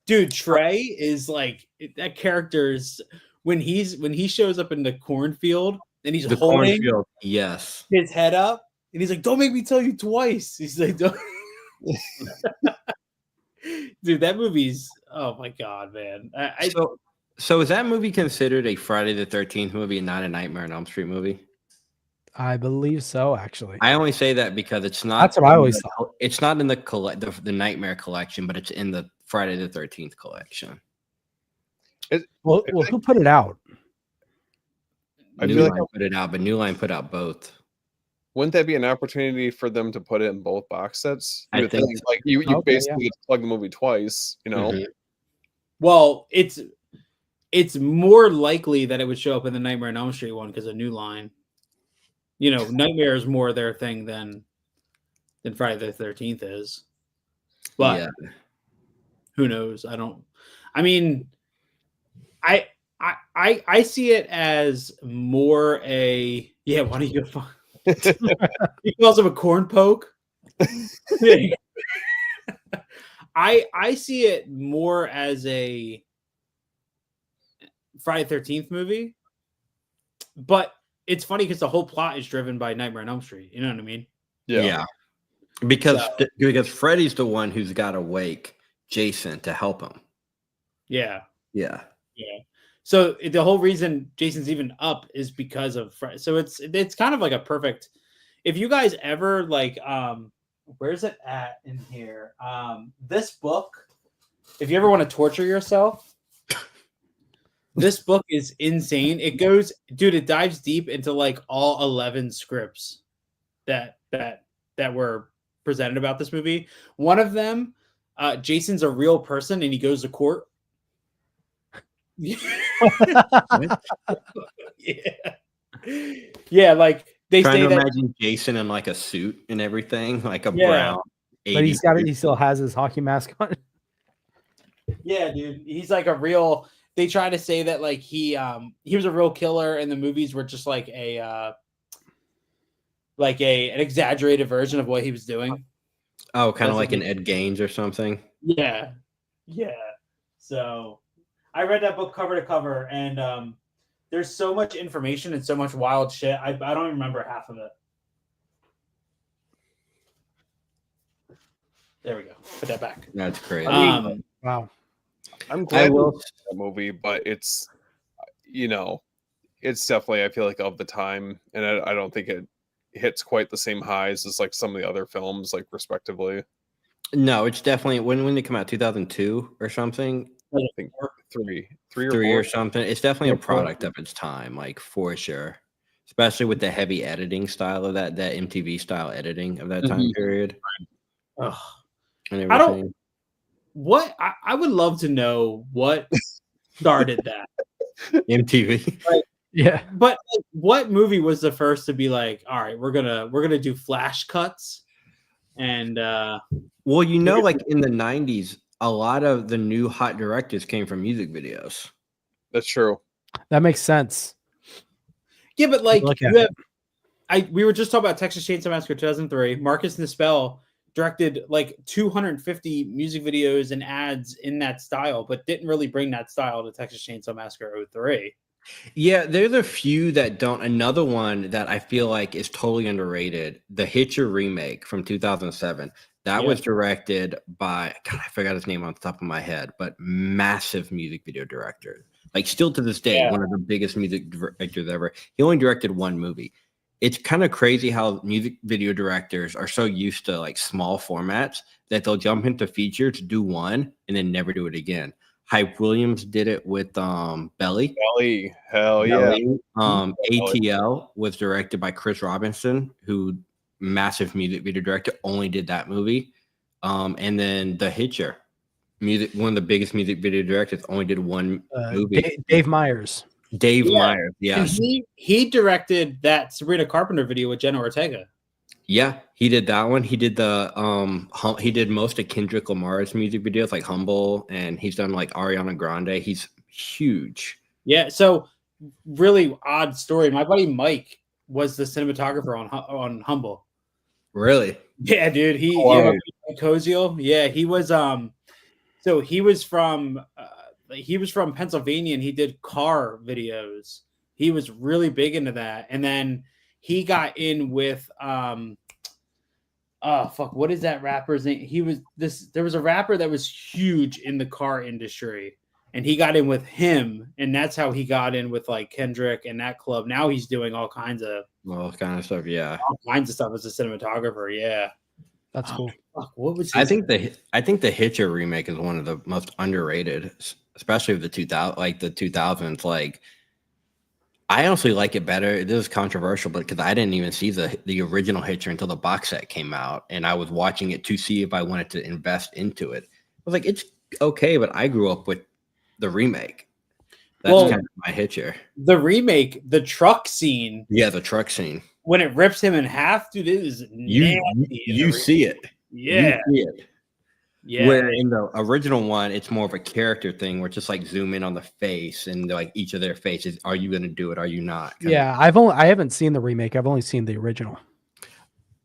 Dude, Trey is like that character's when he shows up in the cornfield and he's The holding cornfield. Yes. his head up and he's like, "Don't make me tell you twice." He's like, "Don't." Dude, that movie's oh my god, man. So is that movie considered a Friday the 13th movie and not a Nightmare on Elm Street movie? I believe so, actually. I only say that because it's not. That's what I always thought. It's not in the Nightmare collection, but it's in the Friday the 13th collection. Well, who put it out? I New feel like Line put it out, but New Line put out both. wouldn't that be an opportunity for them to put it in both box sets? I You would think think like you Okay, basically get to plug the movie twice, you know? Mhm. Well, it's more likely that it would show up in the Nightmare on Elm Street one because of New Line. You know, Nightmare is more their thing than Friday the 13th is. But Yeah. who knows? I mean, I see it as more a yeah. Why don't you go find? He calls him a corn poke. I see it more as a Friday 13th movie, but it's funny because the whole plot is driven by Nightmare on Elm Street. You know what I mean? Yeah. Because So- because Freddy's the one who's got to wake Jason to help him. Yeah. Yeah. Yeah. So the whole reason Jason's even up is because of so it's kind of like a perfect. If you guys ever like where's it at in here? This book, if you ever want to torture yourself, this book is insane. It dives deep into like all 11 scripts that were presented about this movie. One of them, Jason's a real person and he goes to court. Yeah. Yeah, like they Trying say to that imagine Jason in like a suit and everything, like a Yeah. brown. But 80s he suit. still has his hockey mask on. yeah, dude, he's like a real. They try to say that like he was a real killer, and the movies were just like an exaggerated version of what he was doing. Oh, kind of That's like a an Ed Gaines or something. Yeah, yeah. So I read that book cover to cover, and there's so much information and so much wild shit. I don't even remember half of it. There we go. Put that back. That's crazy. Wow. I'm I glad will. that movie, but it's it's definitely I feel like of the time, and I don't think it hits quite the same highs as like some of the other films, like respectively. No, it's definitely when did it come out? 2002 or something. I think three or Three four. or something. It's definitely a Yeah, four. product of its time, like for sure. Especially with the heavy editing style of that MTV style editing of that time period. Ugh. And I don't- everything. What I would love to know what started that. MTV. Yeah. But like, what movie was the first to be like, all right, we're gonna do flash cuts, and Well, like in the 90s, a lot of the new hot directors came from music videos. That's true. That makes sense. yeah, but like Look at you have, we were just talking about Texas Chainsaw Massacre 2003. Marcus Nispel directed like 250 music videos and ads in that style, but didn't really bring that style to Texas Chainsaw Massacre 03. Yeah, there's a few that don't. Another one that I feel like is totally underrated, the Hitcher remake from 2007. That was directed by, God, I forgot his name on the top of my head, but massive music video director. Like still to this day, one of the biggest music directors ever. He only directed one movie. It's kind of crazy how music video directors are so used to like small formats that they'll jump into features, do one, and then never do it again. Hype Williams did it with Belly. Belly, hell Belly. yeah. ATL was directed by Chris Robinson, who massive music video director, only did that movie. And then The Hitcher, one of the biggest music video directors, only did one movie. Dave Myers. Dave Myers, yes. And he directed that Sabrina Carpenter video with Jenna Ortega. Yeah, he did that one. He did he did most of Kendrick Lamar's music videos, like Humble, and he's done like Ariana Grande. He's huge. Yeah, so really odd story. My buddy Mike was the cinematographer on Humble. Really? Yeah, dude. Koziel. Yeah, he was so he was from Pennsylvania, and he did car videos. He was really big into that. And then he got in with what is that rapper's name? There was a rapper that was huge in the car industry, and he got in with him, and that's how he got in with like Kendrick and that club. Now he's doing all kinds of stuff. Yeah, all kinds of stuff as a cinematographer. Yeah, that's cool. What was I think the Hitcher remake is one of the most underrated, especially of the 2000s. Like, I honestly like it better. It is controversial, but because I didn't even see the original Hitcher until the box set came out, and I was watching it to see if I wanted to invest into it. I was like, it's okay, but I grew up with the remake. That's kind of my Hitcher. The remake, the truck scene. Yeah, the truck scene. When it rips him in half, dude, it is nasty. You see it. Yeah. You see it. Yeah. Where in the original one, it's more of a character thing where it's just like zoom in on the face and like each of their faces. Are you going to do it? Are you not? I haven't seen the remake. I've only seen the original.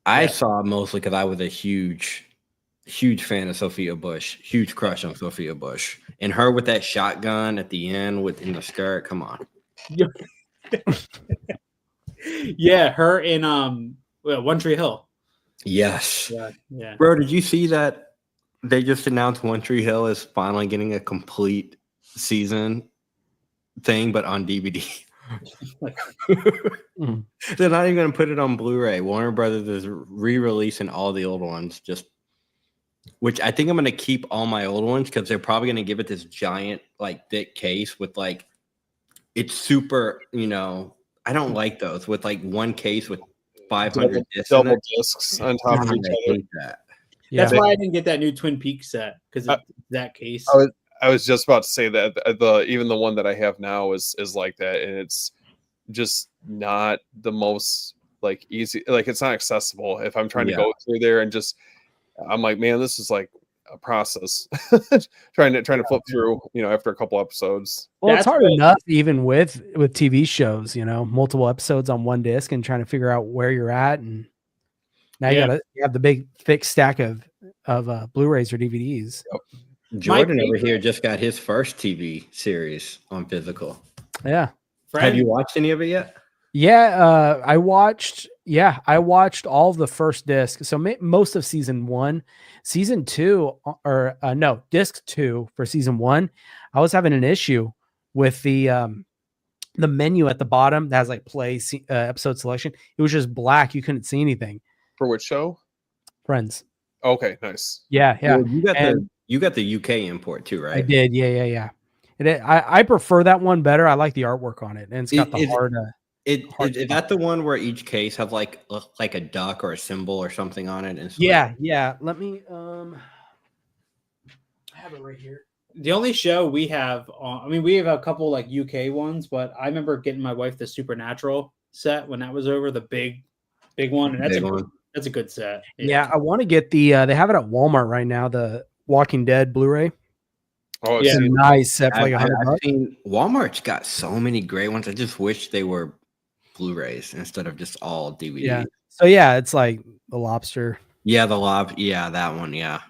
I saw it mostly because I was a huge fan of Sophia Bush, huge crush on Sophia Bush, and her with that shotgun at the end in the skirt. Come on. Yeah, her in One Tree Hill. Yes. Yeah. Bro, did you see that? They just announced One Tree Hill is finally getting a complete season thing, but on DVD. They're not even going to put it on Blu-ray. Warner Brothers is re-releasing all the old ones, which I think I'm going to keep all my old ones because they're probably going to give it this giant, like, thick case with, like, it's super, I don't like those with, like, one case with 500 discs. Double discs on top of each I other. hate that. Yeah. That's why I didn't get that new Twin Peaks set because that case. I was just about to say that even the one that I have now is like that, and it's just not the most like easy. Like, it's not accessible. If I'm trying to go through there and I'm like, man, this is like a process. trying to flip through, after a couple episodes. Well, it's hard enough even with TV shows, multiple episodes on one disc and trying to figure out where you're at, and now you have the big thick stack of Blu-rays or DVDs. Yep. Jordan over here just got his first TV series on physical. Yeah. Have you watched any of it yet? Yeah, I watched all of the first disc. So most of season 1, season 2, disc 2 for season 1. I was having an issue with the menu at the bottom that has like play episode selection. It was just black. You couldn't see anything. For which show? Friends. Okay, nice. Yeah. Well, you got the UK import too, right? I did. Yeah. I prefer that one better. I like the artwork on it, and it's got the hard. Is that the one where each case have like a duck or a symbol or something on it? And yeah. Let me. I have it right here. The only show we have, we have a couple like UK ones, but I remember getting my wife the Supernatural set when that was over, the big one, and that's a good set. Yeah, I want to get the. They have it at Walmart right now. The Walking Dead Blu-ray. Oh, it's a nice set for like $100. I've seen Walmart's got so many great ones. I just wish they were Blu-rays instead of just all DVD. Yeah. So yeah, it's like The Lobster. Yeah, the lob. Yeah, that one. Yeah.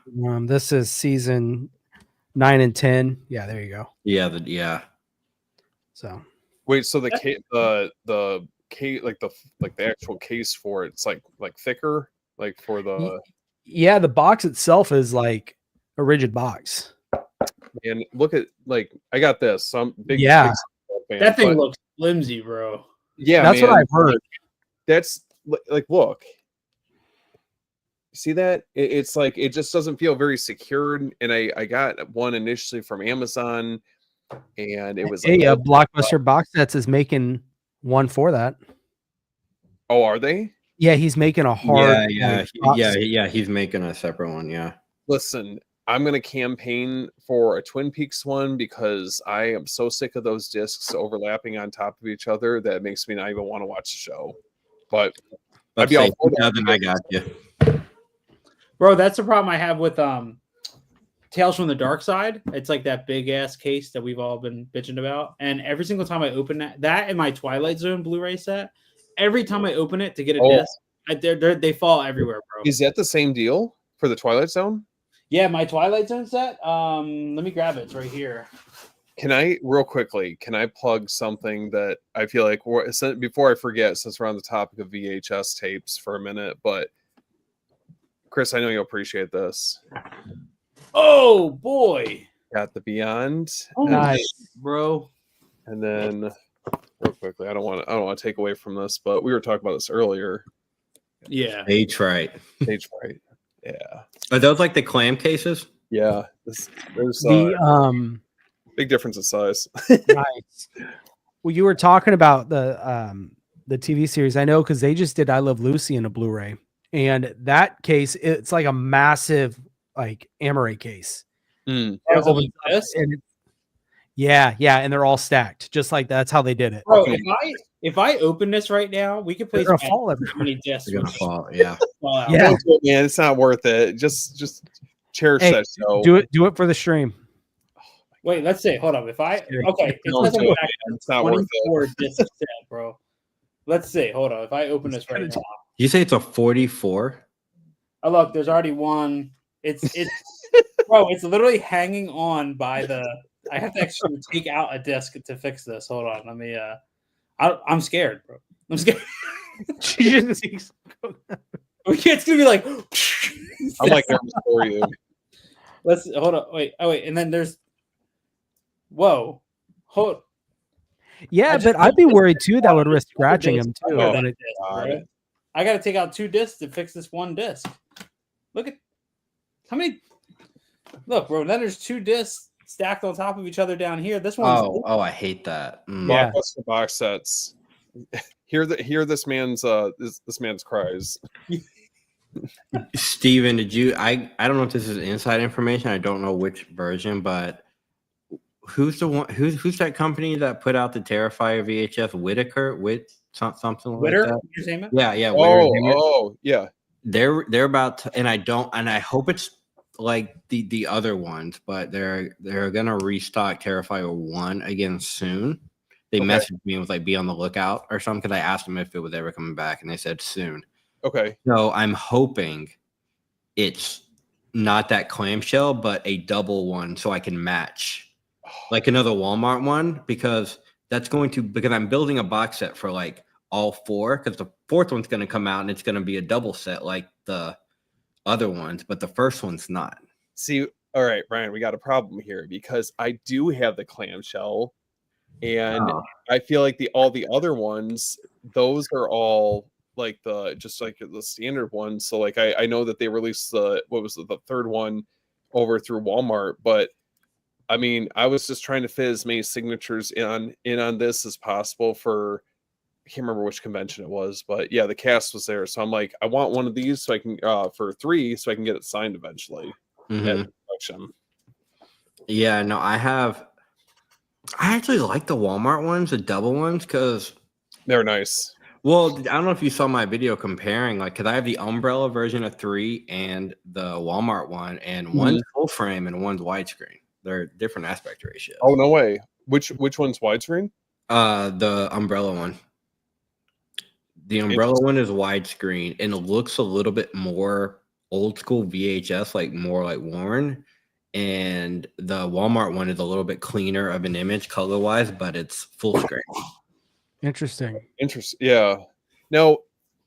This is season 9 and 10. Yeah, there you go. Yeah. Yeah. So Wait, so the case like the actual case for it's like thicker, like for the yeah, the box itself is like a rigid box. and look at like I got this. So I'm Yeah. big fan, That thing but looks flimsy, bro. yeah, That's man, what I've heard. that's like look. See that? It's like it just doesn't feel very secured. And I got one initially from Amazon, and it was like, Hey, Blockbuster Box Sets is making one for that. oh, are they? Yeah, he's making a hard. Yeah. He's making a separate one. Yeah. Listen, I'm gonna campaign for a Twin Peaks one because I am so sick of those discs overlapping on top of each other that it makes me not even want to watch the show. But I'd be all for that. Then I got you. Bro, that's the problem I have with Tales from the Dark Side. It's like that big ass case that we've all been bitching about. And every single time I open that in my Twilight Zone Blu-ray set, every time I open it to get a disc, they fall everywhere, bro. Is that the same deal for the Twilight Zone? Yeah, my Twilight Zone set. Let me grab it. It's right here. Can I plug something that I feel like before I forget, since we're on the topic of VHS tapes for a minute, but Chris, I know you'll appreciate this. Oh boy. Got the Beyond. Oh, Nice, bro. And then real quickly, I don't want to take away from this, but we were talking about this earlier. Yeah. Stage fright. Stage fright. Yeah. Are those like the clam cases? Yeah. There's the big difference in size. nice. Well, you were talking about the TV series. I know because they just did I Love Lucy in a Blu-ray, and that case it's like a massive like Amaray case. Mm. Yeah, and they're all stacked, just like that's how they did it. Bro, if I open this right now, we could play They're gonna fall how everywhere. many discs They're would gonna fall. Yeah. fall out. Yeah. Don't do it, man. It's not worth it. Just cherish Hey, that show. do it for the stream. Wait, let's see. Hold up. If I okay, Don't it says do on it, the back man. It's not worth it. 24 disc set, bro. Let's see. Hold on. If I open this right now, You say it's a 44? oh look, there's already one. It's bro. It's literally hanging on by the. I have to actually take out a disc to fix this. Hold on. Let me. I'm scared, bro. I'm scared. It's gonna be like. I'm like nervous for you. Let's hold on. Wait. Oh wait. And then there's. Whoa. Hold. Yeah, but I'd be worried too. That would risk scratching them too. Oh, But God. I got to take out 2 discs to fix this one disc. Look at how many. Look, bro. Then there's 2 discs stacked on top of each other down here. This one's. Oh, I hate that. Mm. Yeah. Blockbuster box sets. Hear this man's this man's cries. Steven, did you? I don't know if this is inside information. I don't know which version, but who's the one? Who's that company that put out the Terrifier VHS? Whitaker, something Witter? like that. Your name? Yeah. Oh, yeah. They're about to, and I hope it's like the other ones, but they're gonna restock Terrifier 1 again soon. They messaged me and was like, be on the lookout or something, because I asked them if it was ever coming back, and they said soon. Okay. So I'm hoping it's not that clamshell, but a double one, so I can match like another Walmart one, because I'm building a box set for like all 4, because the 4th one's going to come out and it's going to be a double set like the other ones, but the first one's not. See, all right, Brian, we got a problem here because I do have the clamshell, and I feel like all the other ones, those are all like the standard ones. So like I know that they released the 3rd one over through Walmart, but I mean, I was just trying to fit as many signatures in on this as possible for, I can't remember which convention it was, but yeah, the cast was there. So I'm like, I want one of these so I can for 3 so I can get it signed eventually at the production. Yeah, no, I actually like the Walmart ones, the double ones, because they're nice. Well, I don't know if you saw my video comparing, like, because I have the umbrella version of 3 and the Walmart one, and one's full frame and one's widescreen. They're different aspect ratios. Oh, no way. Which one's widescreen? The umbrella one. The umbrella one is widescreen and it looks a little bit more old school VHS, like more like worn, and the Walmart one is a little bit cleaner of an image color wise, but it's full screen. Interesting. Interesting. Yeah. Now,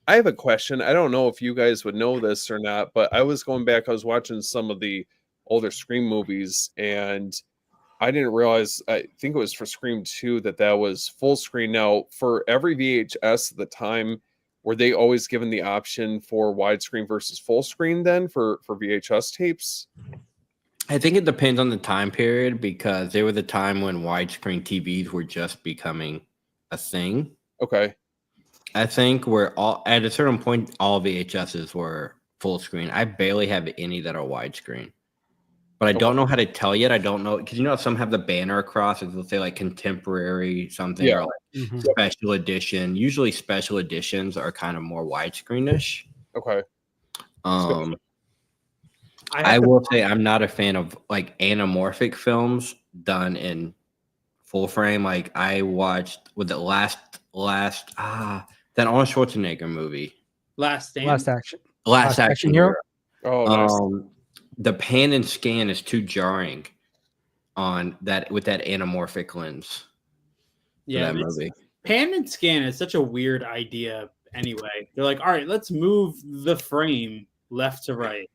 I have a question. I don't know if you guys would know this or not, but I was going back. I was watching some of the older Scream movies, and I didn't realize. I think it was for Scream 2 that was full screen. Now, for every VHS at the time, were they always given the option for widescreen versus full screen? Then for VHS tapes. I think it depends on the time period because there was a time when widescreen TVs were just becoming a thing. Okay. I think we're all at a certain point, all VHSs were full screen. I barely have any that are widescreen, but I don't know how to tell yet. I don't know because some have the banner across. It'll say like contemporary something or like special edition. Usually, special editions are kind of more widescreenish. Okay. I will say I'm not a fan of like anamorphic films done in full frame. Like I watched with the last that Arnold Schwarzenegger movie, Last Action. Last Action Hero. Oh, nice. The pan and scan is too jarring on that with that anamorphic lens. Yeah, that movie. Pan and scan is such a weird idea. Anyway, they're like, all right, let's move the frame left to right.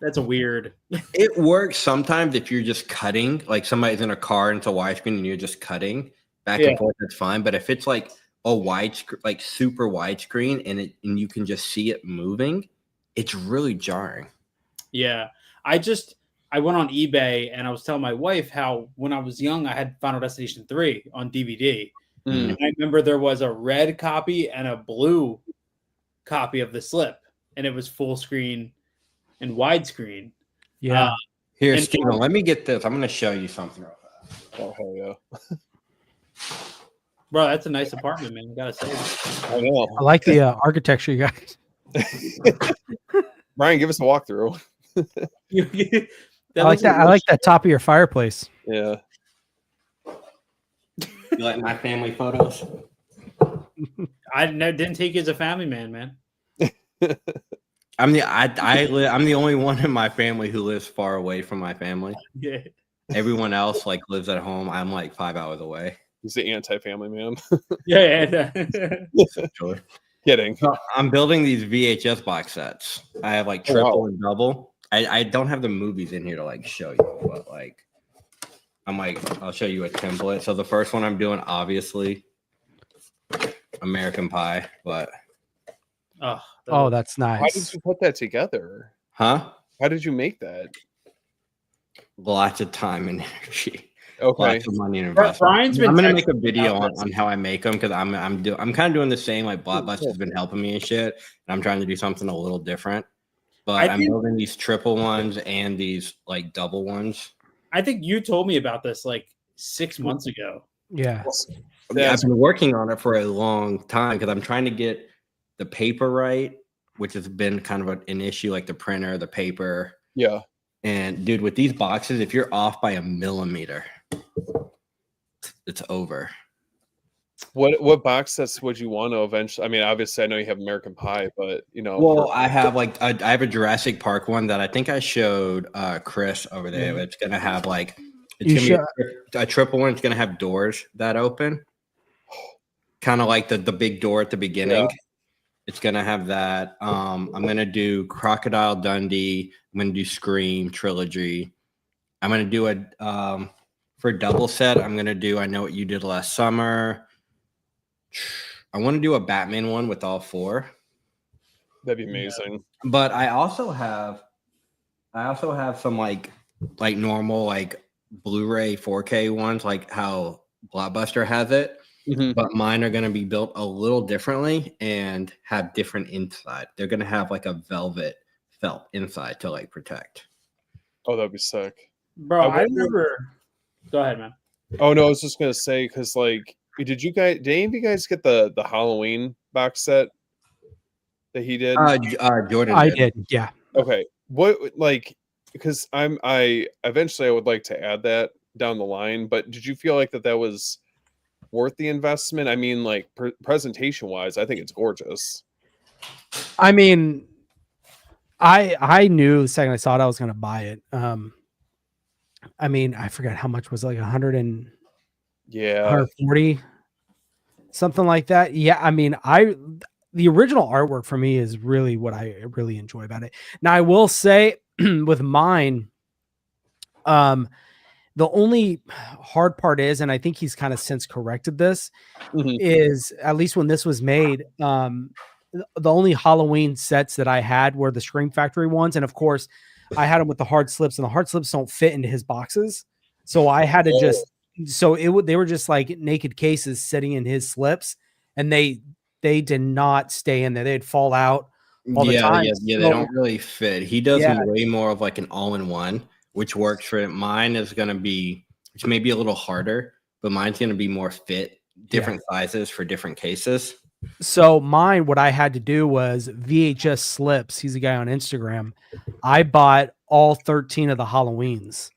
That's a weird. It works sometimes if you're just cutting, like somebody's in a car and it's a widescreen and you're just cutting back and forth. That's fine. But if it's like a widescreen, like super widescreen, and you can just see it moving, it's really jarring. Yeah, I went on eBay and I was telling my wife how when I was young I had Final Destination 3 on DVD. And I remember there was a red copy and a blue copy of the slip, and it was full screen and widescreen. Yeah. Here, Steven, let me get this. I'm going to show you something real fast. Oh, hell yeah. Bro, that's a nice apartment, man. I gotta say. I know. I like the architecture, you guys. Brian, give us a walkthrough. I like that. I like that top of your fireplace. Yeah. You like my family photos? I didn't take you as a family man. I'm the only one in my family who lives far away from my family. Yeah. Everyone else like lives at home. I'm like 5 hours away. He's the anti-family man. Yeah. Sure. Kidding. So I'm building these VHS box sets. I have like triple and double. I don't have the movies in here to like show you, but like I'll show you a template. So the first one I'm doing, obviously, American Pie, but oh, that's nice. How did you put that together? Huh? How did you make that? Lots of time and energy. Okay. Lots of money and investment. I'm gonna make a video on how I make them because I'm kind of doing the same. Like Blockbuster's been helping me and shit, and I'm trying to do something a little different. But I'm building these triple ones and these like double ones. I think you told me about this like 6 months ago. Yeah. I've been working on it for a long time because I'm trying to get the paper right, which has been kind of an issue, like the printer, the paper. Yeah. And dude, with these boxes, if you're off by a millimeter, it's over. What box sets would you want to eventually? I mean, obviously, I know you have American Pie, but Well, I have I have a Jurassic Park one that I think I showed Chris over there. Mm-hmm. It's gonna have like it's gonna be a triple one. It's gonna have doors that open, kind of like the big door at the beginning. Yeah. It's gonna have that. I'm gonna do Crocodile Dundee. I'm gonna do Scream trilogy. I'm gonna do a for double set. I'm gonna do I Know What You Did Last Summer. I want to do a Batman one with all 4. That'd be amazing. Yeah. But I also have some like normal like Blu-ray 4K ones, like how Blockbuster has it. Mm-hmm. But mine are going to be built a little differently and have different inside. They're going to have like a velvet felt inside to like protect. Oh, that'd be sick. Bro, I remember. Go ahead, man. Oh no, I was just going to say because like. Did any of you guys get the Halloween box set that he did? Jordan I did. Yeah. Okay. What because I eventually I would like to add that down the line, but did you feel like that was worth the investment? I mean, like presentation wise, I think it's gorgeous. I mean, I knew the second I saw it, I was going to buy it. I mean, I forgot how much was it, like 140, something like that. Yeah, I mean, the original artwork for me is really what I really enjoy about it. Now, I will say with mine, the only hard part is, and I think he's kind of since corrected this, Mhm. is at least when this was made, the only Halloween sets that I had were the Scream Factory ones, and of course, I had them with the hard slips, and the hard slips don't fit into his boxes, so I had to just they were just like naked cases sitting in his slips, and they did not stay in there. They'd fall out all the Yeah, time. yeah, yeah. They So don't really fit. He does yeah, way more of like an all-in-one, which works for it. Mine is gonna be, which may be a little harder, but mine's gonna be more fit, different sizes for different cases. so mine, what I had to do was VHS slips. He's a guy on Instagram. I bought all 13 of the Halloweens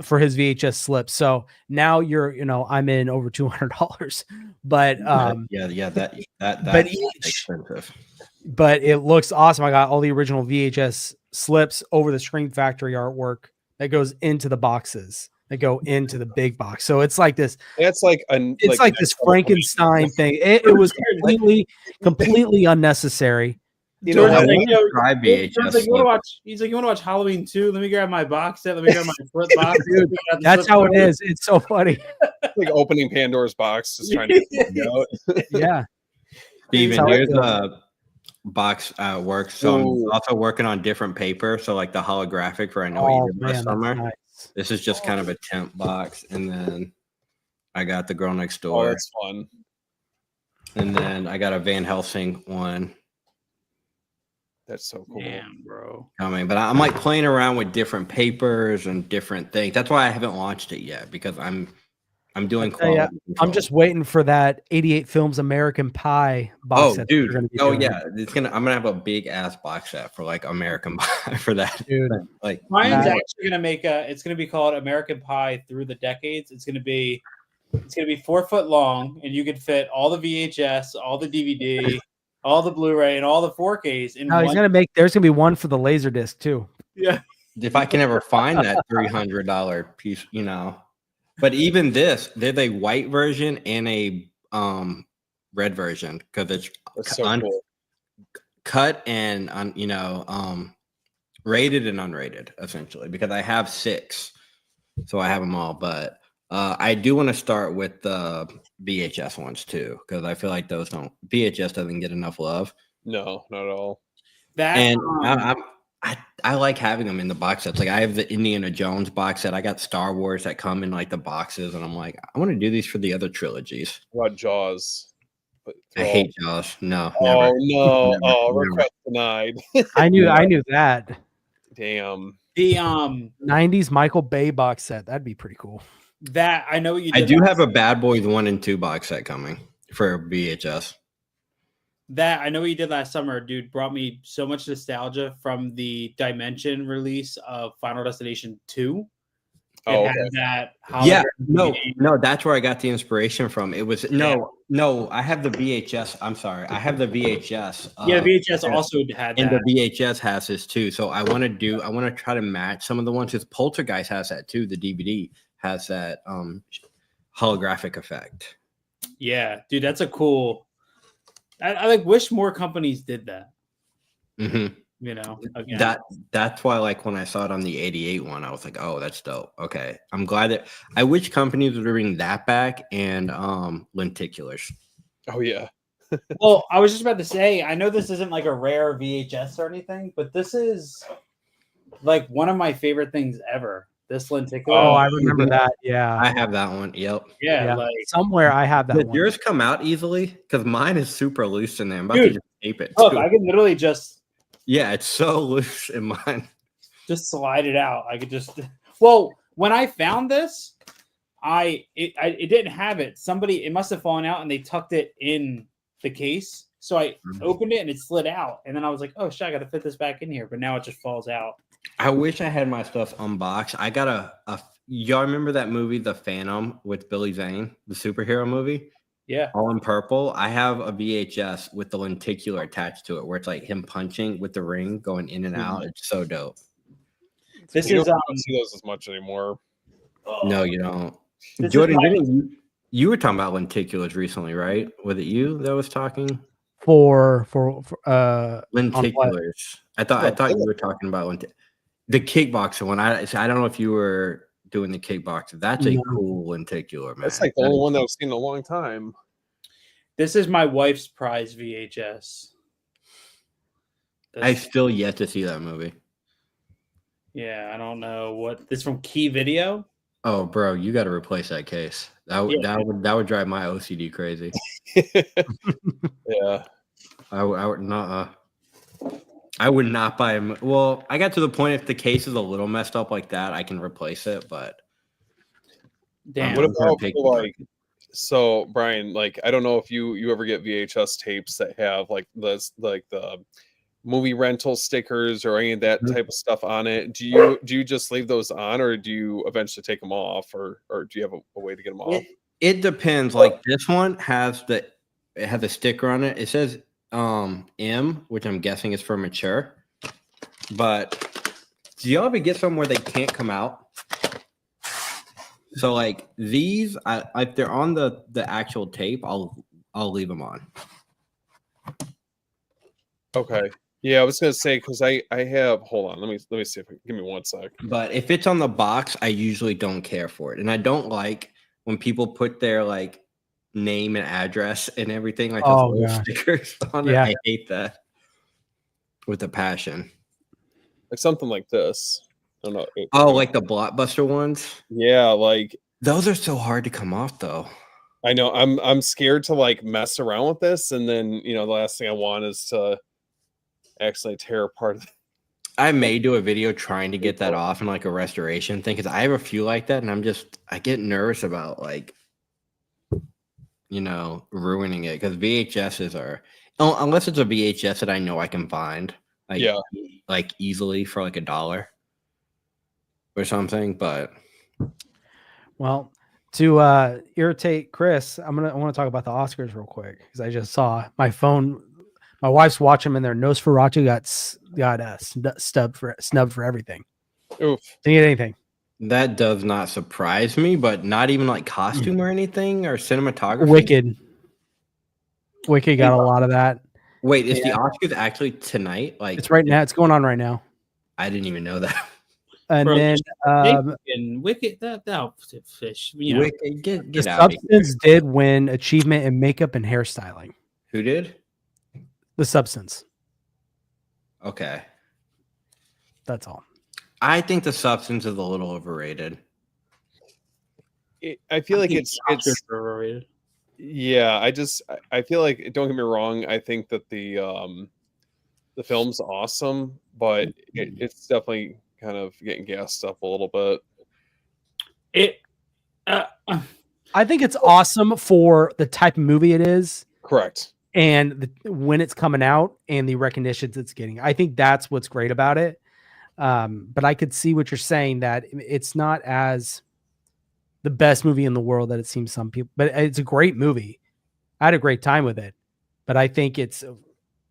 for his VHS slips. So now I'm in over $200, but Yeah, but that's each, expensive. but it looks awesome. I got all the original VHS slips over the Scream Factory artwork that goes into the boxes that go into the big box. So it's like this. It's like It's like this Frankenstein thing. It was completely unnecessary. You know Jordan's what? I like, want yo, to try Jordan's VHS. like, you want to watch? He's like, you want to watch Halloween 2? Let me grab my box set. Let me grab my flip box. Dude, that's how it is. It's so funny. Like opening Pandora's box, just trying to get out. Yeah. Steven, That's how it here's goes. a box work. So I'm Ooh. also working on different paper. So like the holographic for I Know What Oh You Did man, Last that's Summer. nice. This is just kind of a temp box, and then I got the Girl Next Oh, Door, that's fun. and then I got a Van Helsing one That's so cool. Damn, bro. coming. But I'm like playing around with different papers and different things. That's why I haven't launched it yet, because I'm doing I'll tell ya, quality control. I'm just waiting for that 88 Films American Pie box set. Dude. You're gonna be Oh doing. yeah, I'm gonna have a big ass box set for like American Pie for that. Dude. Like Mine's Yeah. actually gonna make it's gonna be called American Pie Through the Decades. It's gonna be 4 foot long, and you could fit all the VHS, all the DVD, all the Blu-ray, and all the 4Ks in No, he's one. gonna make. There's gonna be one for the laser disc too. Yeah. if I can ever find that $300 piece, But even this, there's a white version and a red version, because it's That's so cool. cut and rated and unrated, essentially, because I have 6, so I have them all. But I do want to start with the VHS ones too, because I feel like VHS doesn't get enough love. No, not at all. That And I like having them in the box sets. Like I have the Indiana Jones box set. I got Star Wars that come in like the boxes, and I'm like, I want to do these for the other trilogies. What about Jaws? I hate Jaws. No, Oh never. no! Never, Oh, never. request denied. I knew that. Damn. the 90s Michael Bay box set. That'd be pretty cool. that I know what you I did. do last- have a Bad Boys 1 and 2 box set coming for VHS. That I know what you did last summer, dude. Brought me so much nostalgia from the Dimension release of Final Destination 2. It Oh, had okay. that. Yeah, hologram no, that's where I got the inspiration from. It was no, I have the VHS. I'm sorry, I have the VHS. Yeah, VHS also had and that. the VHS has this too. So I want to try to match some of the ones. Because Poltergeist has that too. The DVD has that holographic effect. Yeah, dude, that's a cool. I like wish more companies did that. Mm-hmm. Again. That's why, like, when I saw it on the 88 one, I was like, oh, that's dope. Okay, I'm glad that I wish companies would bring that back, and lenticulars. Oh yeah. Well, I was just about to say, I know this isn't like a rare VHS or anything, but this is like one of my favorite things ever. This lenticular. Oh, I remember that. Yeah. I have that one. Yep. yeah, like somewhere I have that Did one. yours come out easily? Because mine is super loose in there. I'm about Dude, to just tape it look, too. I can literally just It's so loose in mine. slide it out. I could just well, when I found this, it didn't have it. It must have fallen out and they tucked it in the case. So I opened it and it slid out. And then I was like, oh shit, I gotta fit this back in here. But now it just falls out. I wish I had my stuff unboxed. I got y'all remember that movie, The Phantom, with Billy Zane, the superhero movie? Yeah. all in purple. I have a VHS with the lenticular attached to it, where it's like him punching with the ring going in and out. It's so dope. This You is don't see those as much anymure. No, you don't. This is Jordan, my- didn't you were talking about lenticulars recently, right? Was it you that was talking? For Lenticulars. I thought you were talking about the kickboxer one. I don't know if you were doing the kickboxer. That's a No. cool lenticular, man. That's like the only one that I've seen in a long time. This is my wife's prize VHS. I still yet to see that movie. Yeah, I don't know what this from Key Video. Oh, bro, you got to replace that case. That would drive my OCD crazy. Yeah, I would not. I would not buy him. Well, I got to the point if the case is a little messed up like that, I can replace it. But Damn. what I'm gonna about take for, like? So Brian, like, I don't know if you ever get VHS tapes that have like the movie rental stickers or any of that type of stuff on it. Do you just leave those on, or do you eventually take them off, or do you have a way to get them off? It depends. Like this one has a sticker on it. It says M, which I'm guessing is for mature. But do y'all ever get some where they can't come out? So like these, if they're on the actual tape, I'll leave them on. Okay. Yeah, I was gonna say because I have. Hold on, let me see if give me 1 sec. But if it's on the box, I usually don't care for it, and I don't like when people put their like name and address and everything like those little stickers on it. I hate that with a passion. Like something like this. I don't know. Like the Blockbuster ones. Yeah, like those are so hard to come off though. I know. I'm scared to like mess around with this, and then the last thing I want is to accidentally tear apart. I may do a video trying to get that off in like a restoration thing because I have a few like that, and I get nervous about like ruining it because VHSs are unless it's a VHS that I know I can find like easily for like $1 or something. But well, to irritate Chris, I want to talk about the Oscars real quick because I just saw my phone. My wife's watching them, and their Nosferatu got snubbed for everything. Oof. Didn't get anything. That does not surprise me, but not even like costume or anything or cinematography. Wicked got a lot of that. Wait, is the Oscars actually tonight? Like it's right now. It's going on right now. I didn't even know that. And then Wicked, that fish. Wicked, get the out. Substance did win achievement in makeup and hairstyling. Who did? The Substance. Okay. That's all. I think The Substance is a little overrated. I feel like it's overrated. Yeah, I feel like, don't get me wrong, I think that the film's awesome, but it's definitely kind of getting gassed up a little bit. I think it's awesome for the type of movie it is. Correct. And when it's coming out and the recognitions it's getting. I think that's what's great about it. But I could see what you're saying, that it's not as the best movie in the world that it seems some people, but it's a great movie. I had a great time with it, but I think it's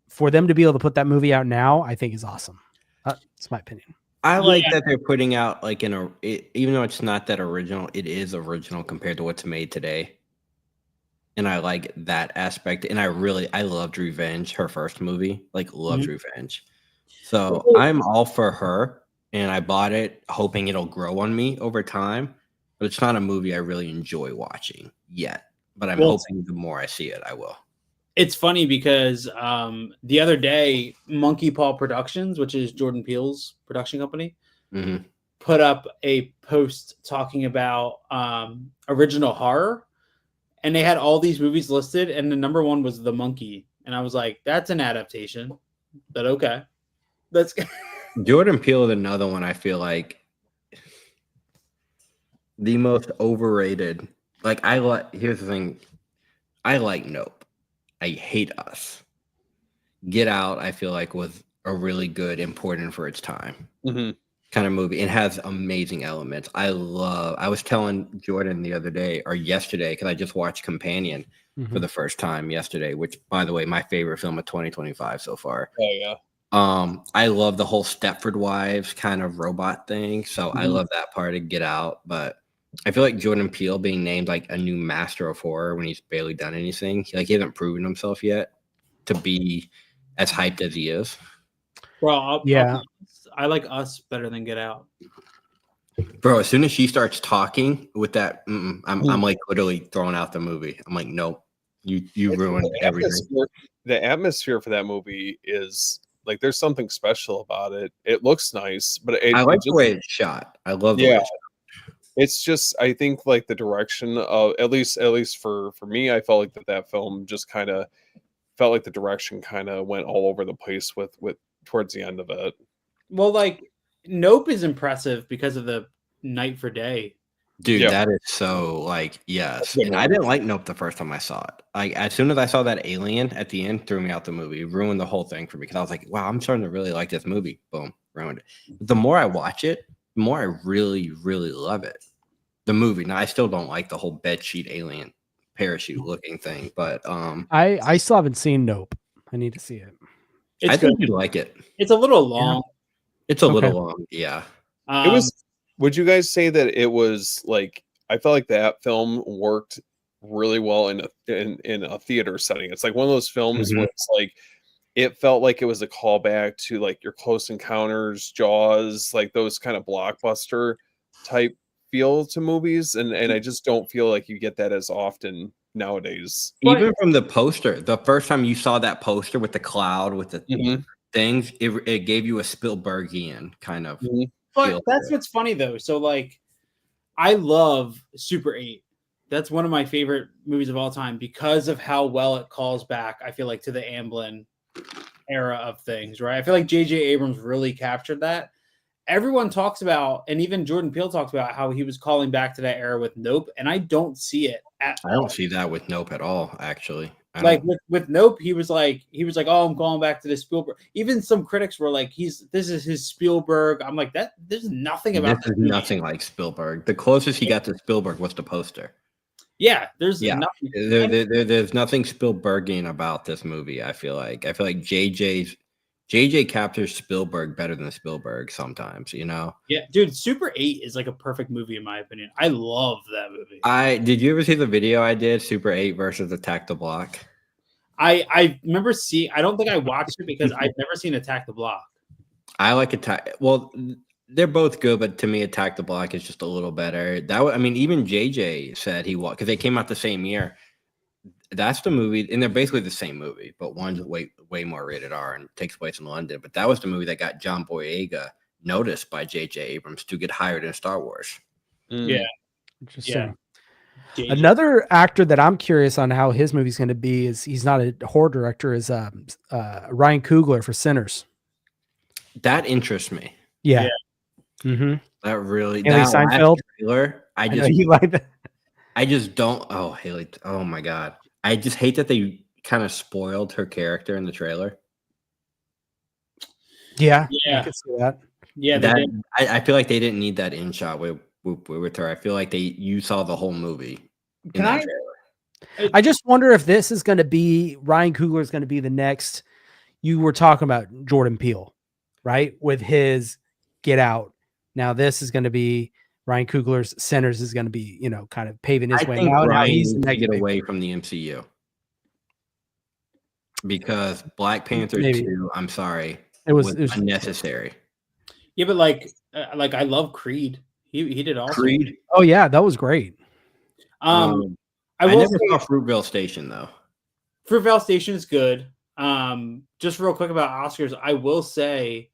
for them to be able to put that movie out now, I think is awesome. That's my opinion. I like that they're putting out like even though it's not that original, it is original compared to what's made today. And I like that aspect. And I loved Revenge, her first movie, loved Revenge. So I'm all for her. And I bought it hoping it'll grow on me over time. But it's not a movie I really enjoy watching yet. But I'm hoping the more I see it, I will. It's funny because the other day, Monkey Paw Productions, which is Jordan Peele's production company, put up a post talking about original horror. And they had all these movies listed, and the number one was The Monkey. And I was like, that's an adaptation. But okay. That's Jordan Peele is another one I feel like the most overrated. Here's the thing. I like Nope. I hate Us. Get Out, I feel like, was a really good, important for its time kind of movie. It has amazing elements. I was telling Jordan the other day or yesterday, because I just watched Companion. for the first time yesterday, which, by the way, my favorite film of 2025 so far. Oh yeah. I love the whole Stepford Wives kind of robot thing, so I love that part of Get Out. But I feel like Jordan Peele being named like a new master of horror when he's barely done anything, he hasn't proven himself yet to be as hyped as he is. Bro, Yeah. I like Us better than Get Out. Bro, as soon as she starts talking with that, I'm like literally throwing out the movie. I'm like, nope, you ruined everything. The atmosphere for that movie is like there's something special about it. It looks nice, but I like the way it's shot. I love the way it's shot. It's just I think like the direction of at least for me, I felt like that film just kind of felt like the direction kind of went all over the place with towards the end of it. Well, like Nope is impressive because of the night for day. Dude, Yeah. that is so like yes. And I didn't like Nope the first time I saw it. Like as soon as I saw that alien at the end, threw me out the movie. It ruined the whole thing for me because I was like, wow, I'm starting to really like this movie. Boom, ruined it. The more I watch it, the more I really, really love it. The movie. Now I still don't like the whole bedsheet alien parachute looking thing, but I still haven't seen Nope. I need to see it. It's I good. think you'd like it. It's a little long. It's a Okay. little long, yeah. It was. Would you guys say that it was like? I felt like that film worked really well in a theater setting. It's like one of those films where it's like it felt like it was a callback to like your Close Encounters, Jaws, like those kind of blockbuster type feel to movies, and I just don't feel like you get that as often nowadays. Even from the poster, the first time you saw that poster with the cloud with the things, it gave you a Spielbergian kind of But feel. that's what's funny though. So like, I love Super 8. That's one of my favorite movies of all time because of how well it calls back, I feel like, to the Amblin era of things, right? I feel like J.J. Abrams really captured that. Everyone talks about, and even Jordan Peele talks about how he was calling back to that era with Nope, and I don't see it at all. I don't see that with Nope at all, actually. Like with Nope, he was like, oh, I'm going back to this Spielberg. Even some critics were like, this is his Spielberg. I'm like, there's nothing about this is nothing like Spielberg. The closest he got to Spielberg was the poster. Yeah, there's nothing. There's nothing Spielbergian about this movie. I feel like JJ captures Spielberg better than Spielberg sometimes, you know? Yeah, dude, Super 8 is like a perfect movie in my opinion. I love that movie. Did you ever see the video I did, Super 8 versus Attack the Block? I remember seeing, I don't think I watched it because I've never seen Attack the Block. I like Attack. Well, they're both good, but to me, Attack the Block is just a little better. Even JJ said he watched because they came out the same year. That's the movie, and they're basically the same movie, but one's way more rated R and takes place in London. But that was the movie that got John Boyega noticed by J.J. Abrams to get hired in Star Wars. Yeah, interesting. Yeah. Another actor that I'm curious on how his movie's going to be is he's not a horror director is Ryan Coogler for Sinners. That interests me. Yeah. Mm-hmm. That really Haley Seinfeld trailer. I just don't. Oh, Haley. Oh my God. I just hate that they kind of spoiled her character in the trailer. Yeah. I can see that. Yeah. I feel like they didn't need that in shot with her. I feel like you saw the whole movie. I just wonder if this is going to be Ryan Coogler is going to be the next. You were talking about Jordan Peele, right? With his Get Out. Now this is going to be Ryan Coogler's Sinners is going to be, kind of paving his way out. Ryan needs to get away from the MCU because Black Panther 2, I'm sorry, it was unnecessary. Yeah, but like I love Creed. He did awesome. Creed. Oh yeah, that was great. I never saw Fruitvale Station though. Fruitvale Station is good. Just real quick about Oscars, I will say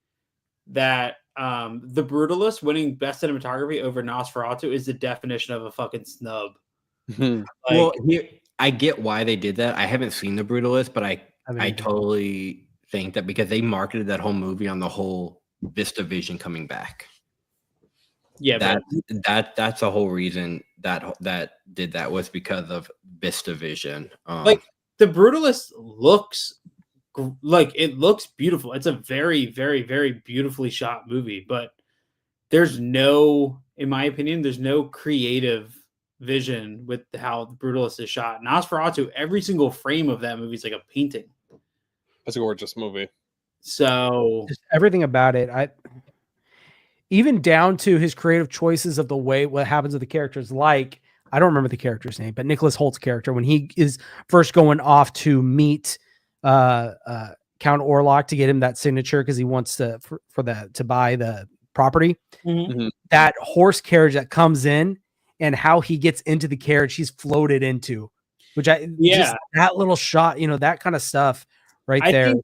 that The Brutalist winning Best Cinematography over Nosferatu is the definition of a fucking snub. I get why they did that. I haven't seen The Brutalist, but I totally think that because they marketed that whole movie on the whole Vista Vision coming back. Yeah, that's the whole reason that did that was because of Vista Vision. Like The Brutalist looks beautiful. It's a very, very, very beautifully shot movie, but there's no, in my opinion, there's no creative vision with how the Brutalist is shot. Nosferatu, every single frame of that movie is like a painting. It's a gorgeous movie. So Just everything about it. Even down to his creative choices of the way what happens with the characters. Like, I don't remember the character's name, but Nicholas Holt's character, when he is first going off to meet Count Orlok to get him that signature because he wants to to buy the property. Mhm. That horse carriage that comes in and how he gets into the carriage he's floated into, which just that little shot, that kind of stuff right there.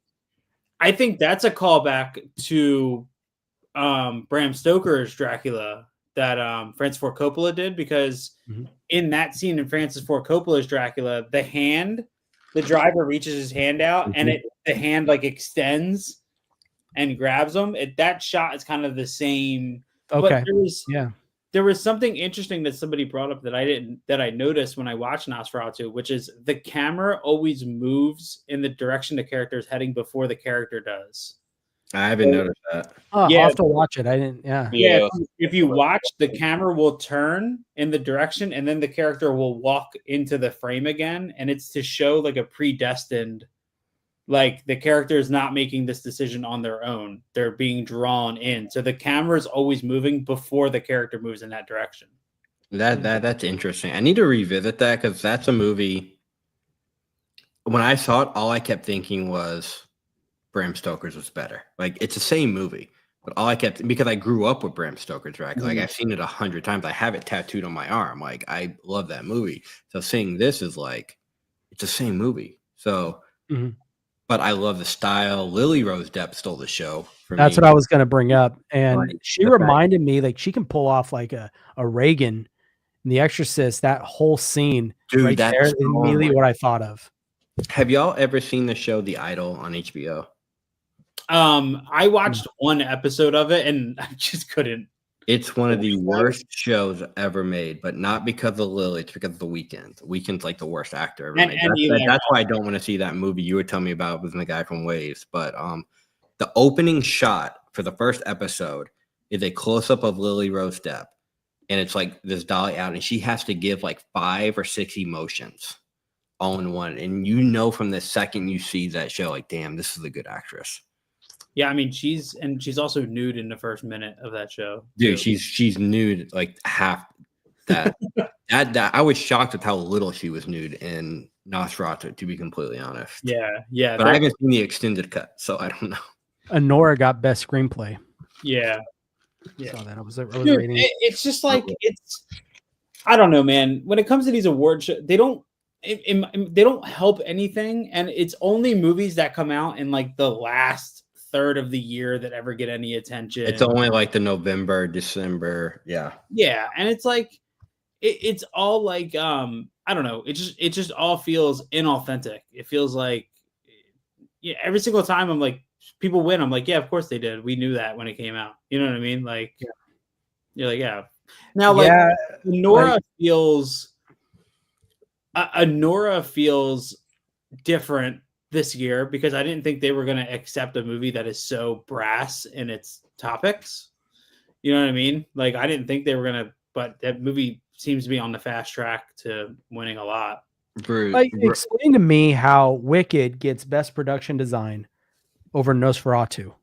I think that's a callback to Bram Stoker's Dracula that Francis Ford Coppola did, because in that scene in Francis Ford Coppola's Dracula, the driver reaches his hand out and the hand like extends and grabs him. That shot is kind of the same. Okay. But there was something interesting that somebody brought up that I noticed when I watched Nosferatu, which is the camera always moves in the direction the character is heading before the character does. I haven't noticed that. I'll have to watch it. I didn't. Yeah. If you watch, the camera will turn in the direction, and then the character will walk into the frame again, and it's to show like a predestined. Like the character is not making this decision on their own. They're being drawn in. So the camera is always moving before the character moves in that direction. That's interesting. I need to revisit that because that's a movie. When I saw it, all I kept thinking was Bram Stoker's was better. Like, it's the same movie, but all I kept, because I grew up with Bram Stoker's Dracula. Like, I've seen it 100 times. I have it tattooed on my arm. Like, I love that movie. So seeing this is like, it's the same movie. So but I love the style. Lily Rose Depp stole the show for me. That's what I was going to bring up. And she reminded me, like, she can pull off like a Reagan in The Exorcist, that whole scene. Dude, right that's there, immediately what I thought of. Have y'all ever seen the show The Idol on HBO? I watched one episode of it and I just couldn't. It's one of the worst shows ever made, but not because of Lily. It's because of The Weeknd. The Weeknd's like the worst actor ever made. That's why I don't want to see that movie you were telling me about with the guy from Waves. But the opening shot for the first episode is a close-up of Lily Rose Depp. And it's like this dolly out, and she has to give like 5 or 6 emotions all in one. And from the second you see that show, like, damn, this is a good actress. Yeah, I mean, she's also nude in the first minute of that show. Dude, she's nude like half that. that I was shocked at how little she was nude in Nosferatu, to be completely honest. Yeah. But I haven't seen the extended cut, so I don't know. Honora got best screenplay. Yeah. Saw that. I was Dude, reading. it's just like I don't know, man. When it comes to these award shows, they don't help anything, and it's only movies that come out in like the last third of the year that ever get any attention. It's only like the November, December, and it's like it's all like I don't know. It just all feels inauthentic. It feels like every single time I'm like, people win. I'm like, yeah, of course they did. We knew that when it came out. You know what I mean? Like, you're like, yeah. Now, like, Nora feels different this year because I didn't think they were going to accept a movie that is so brass in its topics. You know what I mean? Like, I didn't think they were going to, but that movie seems to be on the fast track to winning a lot. Like, explain to me how Wicked gets best production design over Nosferatu.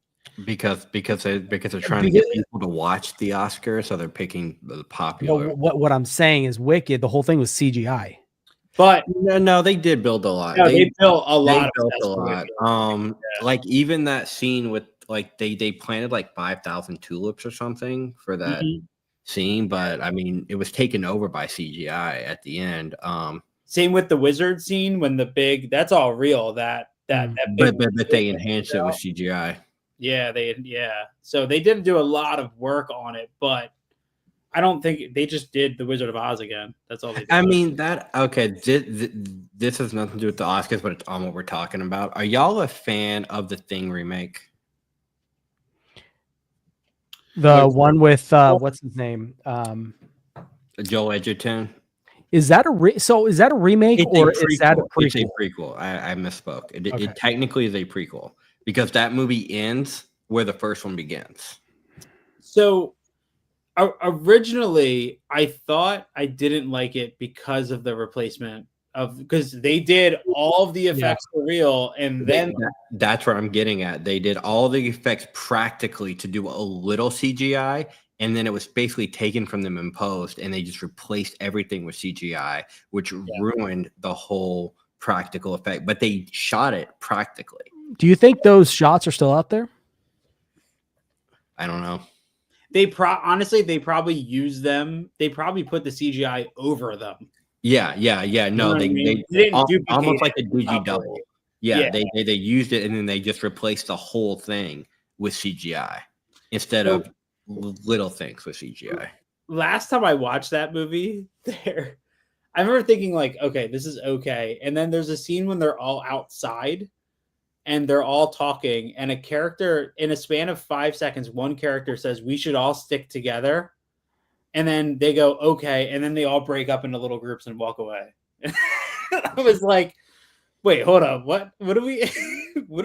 Because they're trying to get people to watch the Oscars, so they're picking the popular. What I'm saying is Wicked, the whole thing was CGI. But no, they did build a lot. No, they built a lot. Like even that scene with like they planted like 5,000 tulips or something for that scene, but I mean it was taken over by CGI at the end. Same with the wizard scene when that's all real. But they enhanced it with CGI. So they did do a lot of work on it, but I don't think they just did the Wizard of Oz again. That's all they did. I mean, this has nothing to do with the Oscars, but it's on what we're talking about. Are y'all a fan of the Thing remake? The one with what's his name? Joel Edgerton. Is that a remake or is that a prequel? It's a prequel. I misspoke. It technically is a prequel because that movie ends where the first one begins. So Originally, I thought I didn't like it because of the replacement because they did all of the effects for real, and then That's where I'm getting at. They did all the effects practically to do a little CGI, and then it was basically taken from them in post, and they just replaced everything with CGI, which ruined the whole practical effect. But they shot it practically. Do you think those shots are still out there? I don't know. honestly, they probably use them. They probably put the CGI over them. Yeah. No, they didn't almost like a duplicate digi double. Yeah, they used it, and then they just replaced the whole thing with CGI instead of little things with CGI. Last time I watched that movie, I remember thinking like, okay, this is okay. And then there's a scene when they're all outside and they're all talking, and a character in a span of 5 seconds, one character says, "We should all stick together." And then they go, okay. And then they all break up into little groups and walk away. I was like, wait, hold on. What are we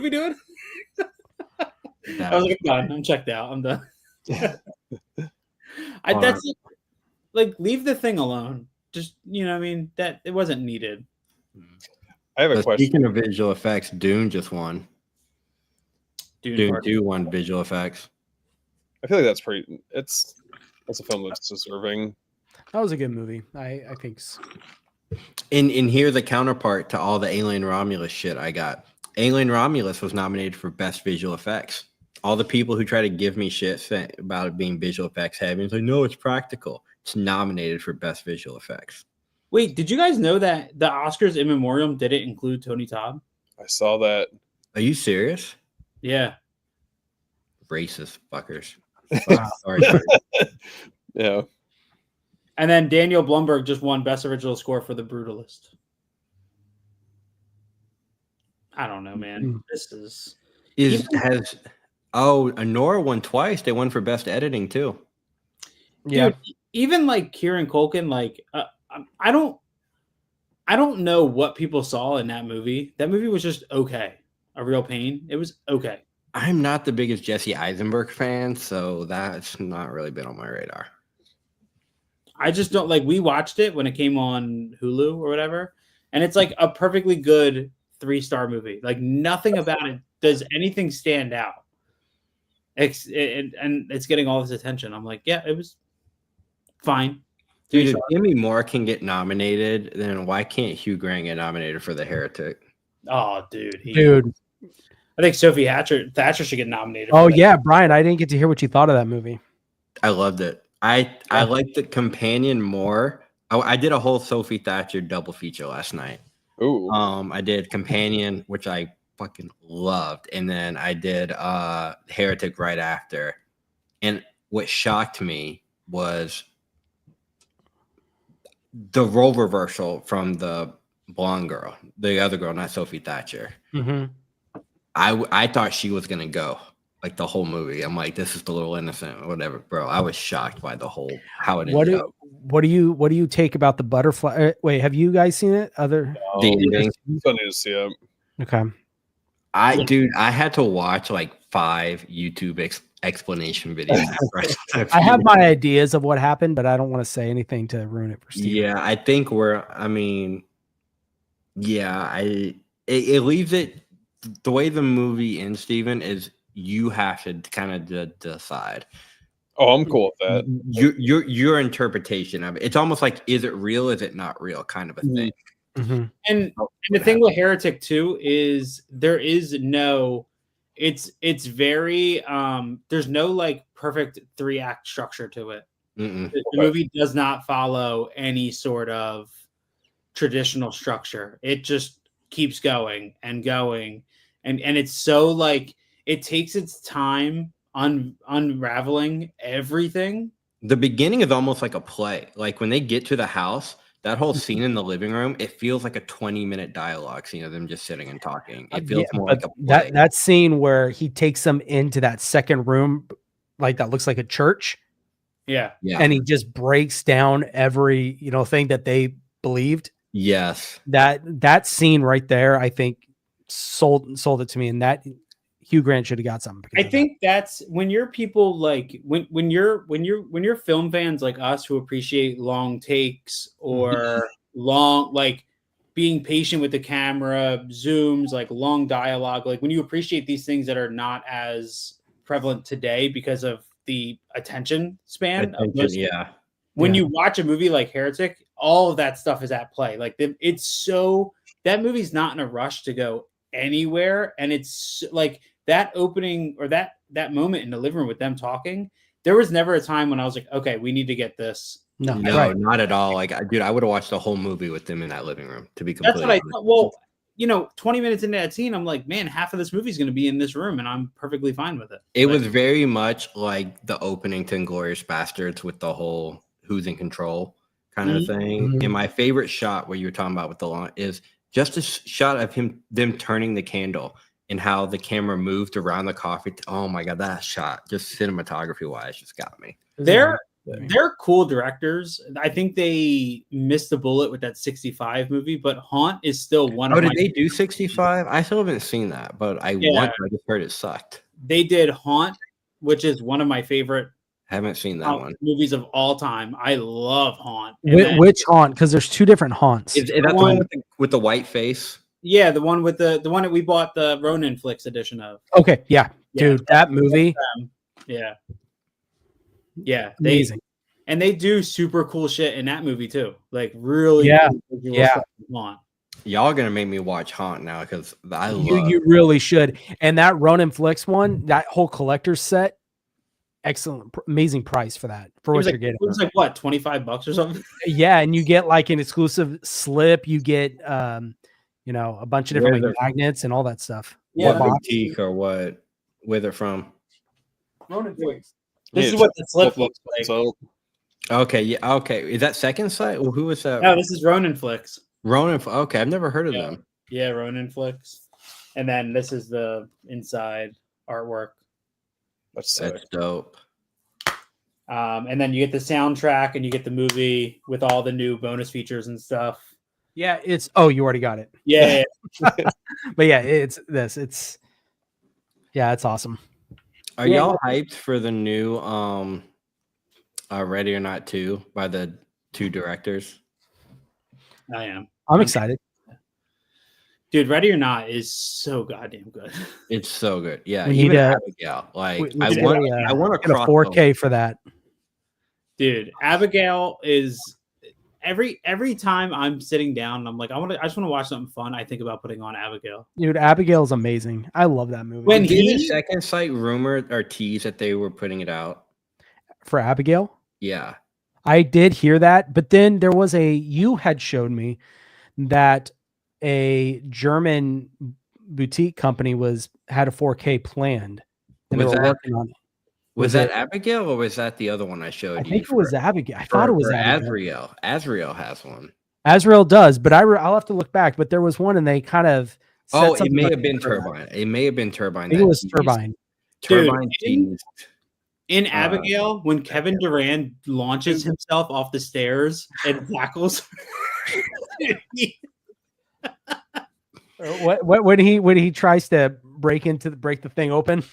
doing? I was like, I'm done. I'm checked out. I'm done. That's like, leave the thing alone. Just, I mean, that it wasn't needed. I have a question. Speaking of visual effects, Dune just won. Dune 2 won visual effects. I feel like that's a film that's deserving. That was a good movie. I think. And here's a counterpart to all the Alien Romulus shit I got. Alien Romulus was nominated for Best Visual Effects. All the people who try to give me shit about it being visual effects heavy, it's like, no, it's practical. It's nominated for Best Visual Effects. Wait, did you guys know that the Oscars in memoriam didn't include Tony Todd? I saw that. Are you serious? Yeah. Racist fuckers. Sorry. Yeah. And then Daniel Blumberg just won Best Original Score for The Brutalist. I don't know, man. This is Nora won twice. They won for Best Editing too. Yeah. Dude, even like Kieran Culkin, like I don't know what people saw in that movie. That movie was just okay. A Real Pain. It was okay. I'm not the biggest Jesse Eisenberg fan, so that's not really been on my radar. I just don't like. We watched it when it came on Hulu or whatever, and it's like a perfectly good 3-star movie. Like, nothing about it does anything stand out. And it's getting all this attention. I'm like, yeah, it was fine. Dude, if Demi Moore can get nominated, then why can't Hugh Grant get nominated for The Heretic? Oh, dude. I think Sophie Thatcher should get nominated. Oh, yeah, Brian, I didn't get to hear what you thought of that movie. I loved it. I liked the companion more. I did a whole Sophie Thatcher double feature last night. Ooh. I did Companion, which I fucking loved, and then I did Heretic right after. And what shocked me was the role reversal from the blonde girl, the other girl, not Sophie Thatcher. Mm-hmm. I thought she was gonna go like the whole movie. I'm like, this is the little innocent or whatever, bro. I was shocked by the whole how it ended up. What do you take about the butterfly? Wait, have you guys seen it? I need to see it. Okay. I had to watch like 5 YouTube explanation videos. I have my ideas of what happened, but I don't want to say anything to ruin it for Steve. Yeah, I think it leaves it the way the movie ends, Steven, is you have to kind of decide. Oh, I'm cool with that. Your interpretation of it. It's almost like, is it real? Is it not real? Kind of a thing. Mm-hmm. And the thing with Heretic too is there is no, it's very there's no like perfect 3-act structure to it. The movie does not follow any sort of traditional structure. It just keeps going and going, and it's so like it takes its time unraveling everything. The beginning is almost like a play. Like when they get to the house, that whole scene in the living room, it feels like a 20-minute dialogue scene of them just sitting and talking. It feels more like a play. That scene where he takes them into that second room, like that looks like a church. Yeah. And he just breaks down every, thing that they believed. Yes. That scene right there, I think sold it to me. And that Hugh Grant should have got something. I think that's when you're people like when you're film fans like us who appreciate long takes or long like being patient with the camera, zooms, like long dialogue, like when you appreciate these things that are not as prevalent today because of the attention span of most, when you watch a movie like Heretic, all of that stuff is at play. Like it's so that movie's not in a rush to go anywhere, and it's like that opening or that moment in the living room with them talking. There was never a time when I was like, okay, we need to get this. No, not at all. Like, dude, I would have watched the whole movie with them in that living room. To be completely honest. Thought. Well, 20 minutes into that scene, I'm like, man, half of this movie is going to be in this room, and I'm perfectly fine with it. It was very much like the opening to Inglourious Bastards with the whole who's in control kind of thing. And my favorite shot, what you were talking about with the lawn, is just a shot of them turning the candle and how the camera moved around the coffee. Oh my god, that shot, just cinematography wise, just got me. They're cool directors. I think they missed the bullet with that 65 movie, but Haunt is still one of did they do 65? I still haven't seen that, but I just heard it sucked. They did Haunt, which is one of my favorite haven't seen that one movies of all time. I love Haunt. Which Haunt? Because there's two different Haunts. Is that the one with the white face? Yeah, the one with the one that we bought the Ronin Flicks edition of. Okay, yeah. Dude, that movie. Yeah, amazing. And they do super cool shit in that movie too. Like really, cool stuff Haunt. Y'all are gonna make me watch Haunt now because I love. You really should. And that Ronin Flicks one, that whole collector's set, excellent, amazing price for that. For what you're getting. It was like what, $25 or something? Yeah, and you get like an exclusive slip. You get a bunch of different magnets and all that stuff. Yeah, what boutique or what? Where they're from? Ronin Flicks. This is what the slip looks like. So. Okay, yeah, okay. Is that second site? Well, who was that? No, this is Ronin Flicks. Ronin. Okay, I've never heard of them. Yeah, Ronin Flicks. And then this is the inside artwork. That's dope. And then you get the soundtrack and you get the movie with all the new bonus features and stuff. Yeah, it's you already got it. Yeah. But yeah, it's awesome. Are y'all hyped for the new Ready or Not 2 by the two directors? I am. I'm excited. Dude, Ready or Not is so goddamn good. It's so good. Yeah, we even need Abigail. Like I want a 4K for that. Dude, Abigail is every time I'm sitting down and I'm like, I just want to watch something fun, I think about putting on Abigail. Dude, Abigail's amazing. I love that movie. When the second site rumored or teased that they were putting it out for Abigail? Yeah. I did hear that, but then there was you had showed me that a German boutique company had a 4K planned and they were working on it. Was that Abigail or was that the other one I showed you? I think it was Abigail. I thought it was Azrael. Azrael has one. Azrael does, but I'll have to look back. But there was one, and they kind of it may have been Turbine. It may have been Turbine. It was Turbine. Turbine teased. In Abigail, when Kevin Durant launches himself off the stairs and tackles, when he tries to break the thing open.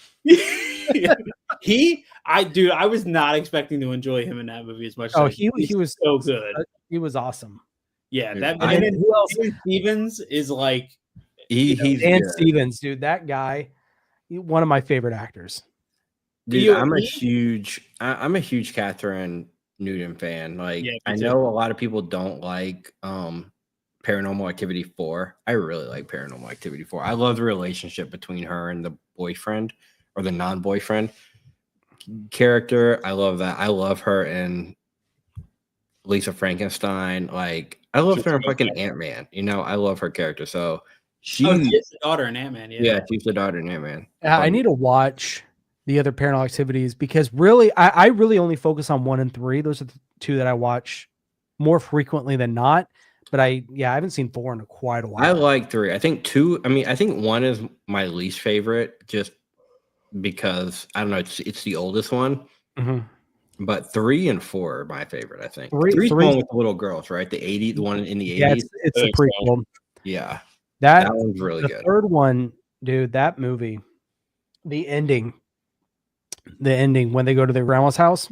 I was not expecting to enjoy him in that movie as much. He was so good. He was awesome. Yeah, who else? Stevens is like he's Dan Stevens, dude. That guy, one of my favorite actors. Dude, I'm a huge Catherine Newton fan. Like, I know a lot of people don't like Paranormal Activity 4. I really like Paranormal Activity 4. I love the relationship between her and the boyfriend or the non-boyfriend character. I love that. I love her and Lisa Frankenstein. Like, I love her in fucking Ant-Man. I love her character. So she's the daughter in Ant-Man. Yeah, she's the daughter in Ant-Man. I need to watch the other Paranormal Activities because really, I really only focus on 1 and 3. Those are the two that I watch more frequently than not. But I haven't seen 4 in quite a while. I like 3. I think 2. I mean, I think 1 is my least favorite, just because I don't know. It's the oldest one. Mm-hmm. But 3 and 4 are my favorite. I think 3's the one with the little girls, right? The one in the 80s. Yeah, it's a prequel. Yeah, that one's really good. The third one, dude. That movie. The ending when they go to their grandma's house.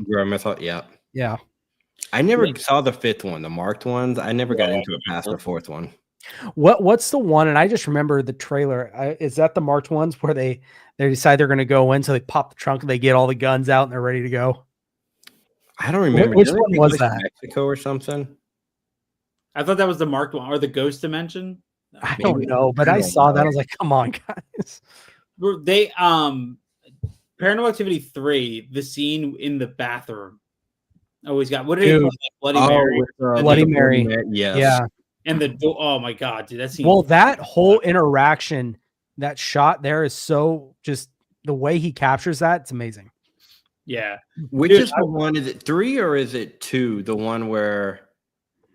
Yeah. Yeah. I never saw the fifth one, the marked ones. I never got into it past the fourth one. What's the one? And I just remember the trailer. Is that the marked ones where they decide they're going to go in, so they pop the trunk and they get all the guns out and they're ready to go? I don't remember. Which one was that? Mexico or something? I thought that was the marked one or the ghost dimension. I don't know, but I saw that. I was like, come on, guys. They Paranormal Activity 3, the scene in the bathroom. Always got what did it call it? Bloody Mary. Bloody Mary. Yes. Yeah. And the door. Oh my god, dude, that scene. Well, that whole interaction, that shot there is so just the way he captures that, it's amazing. Yeah. Which is the one? Is it 3 or is it 2? The one where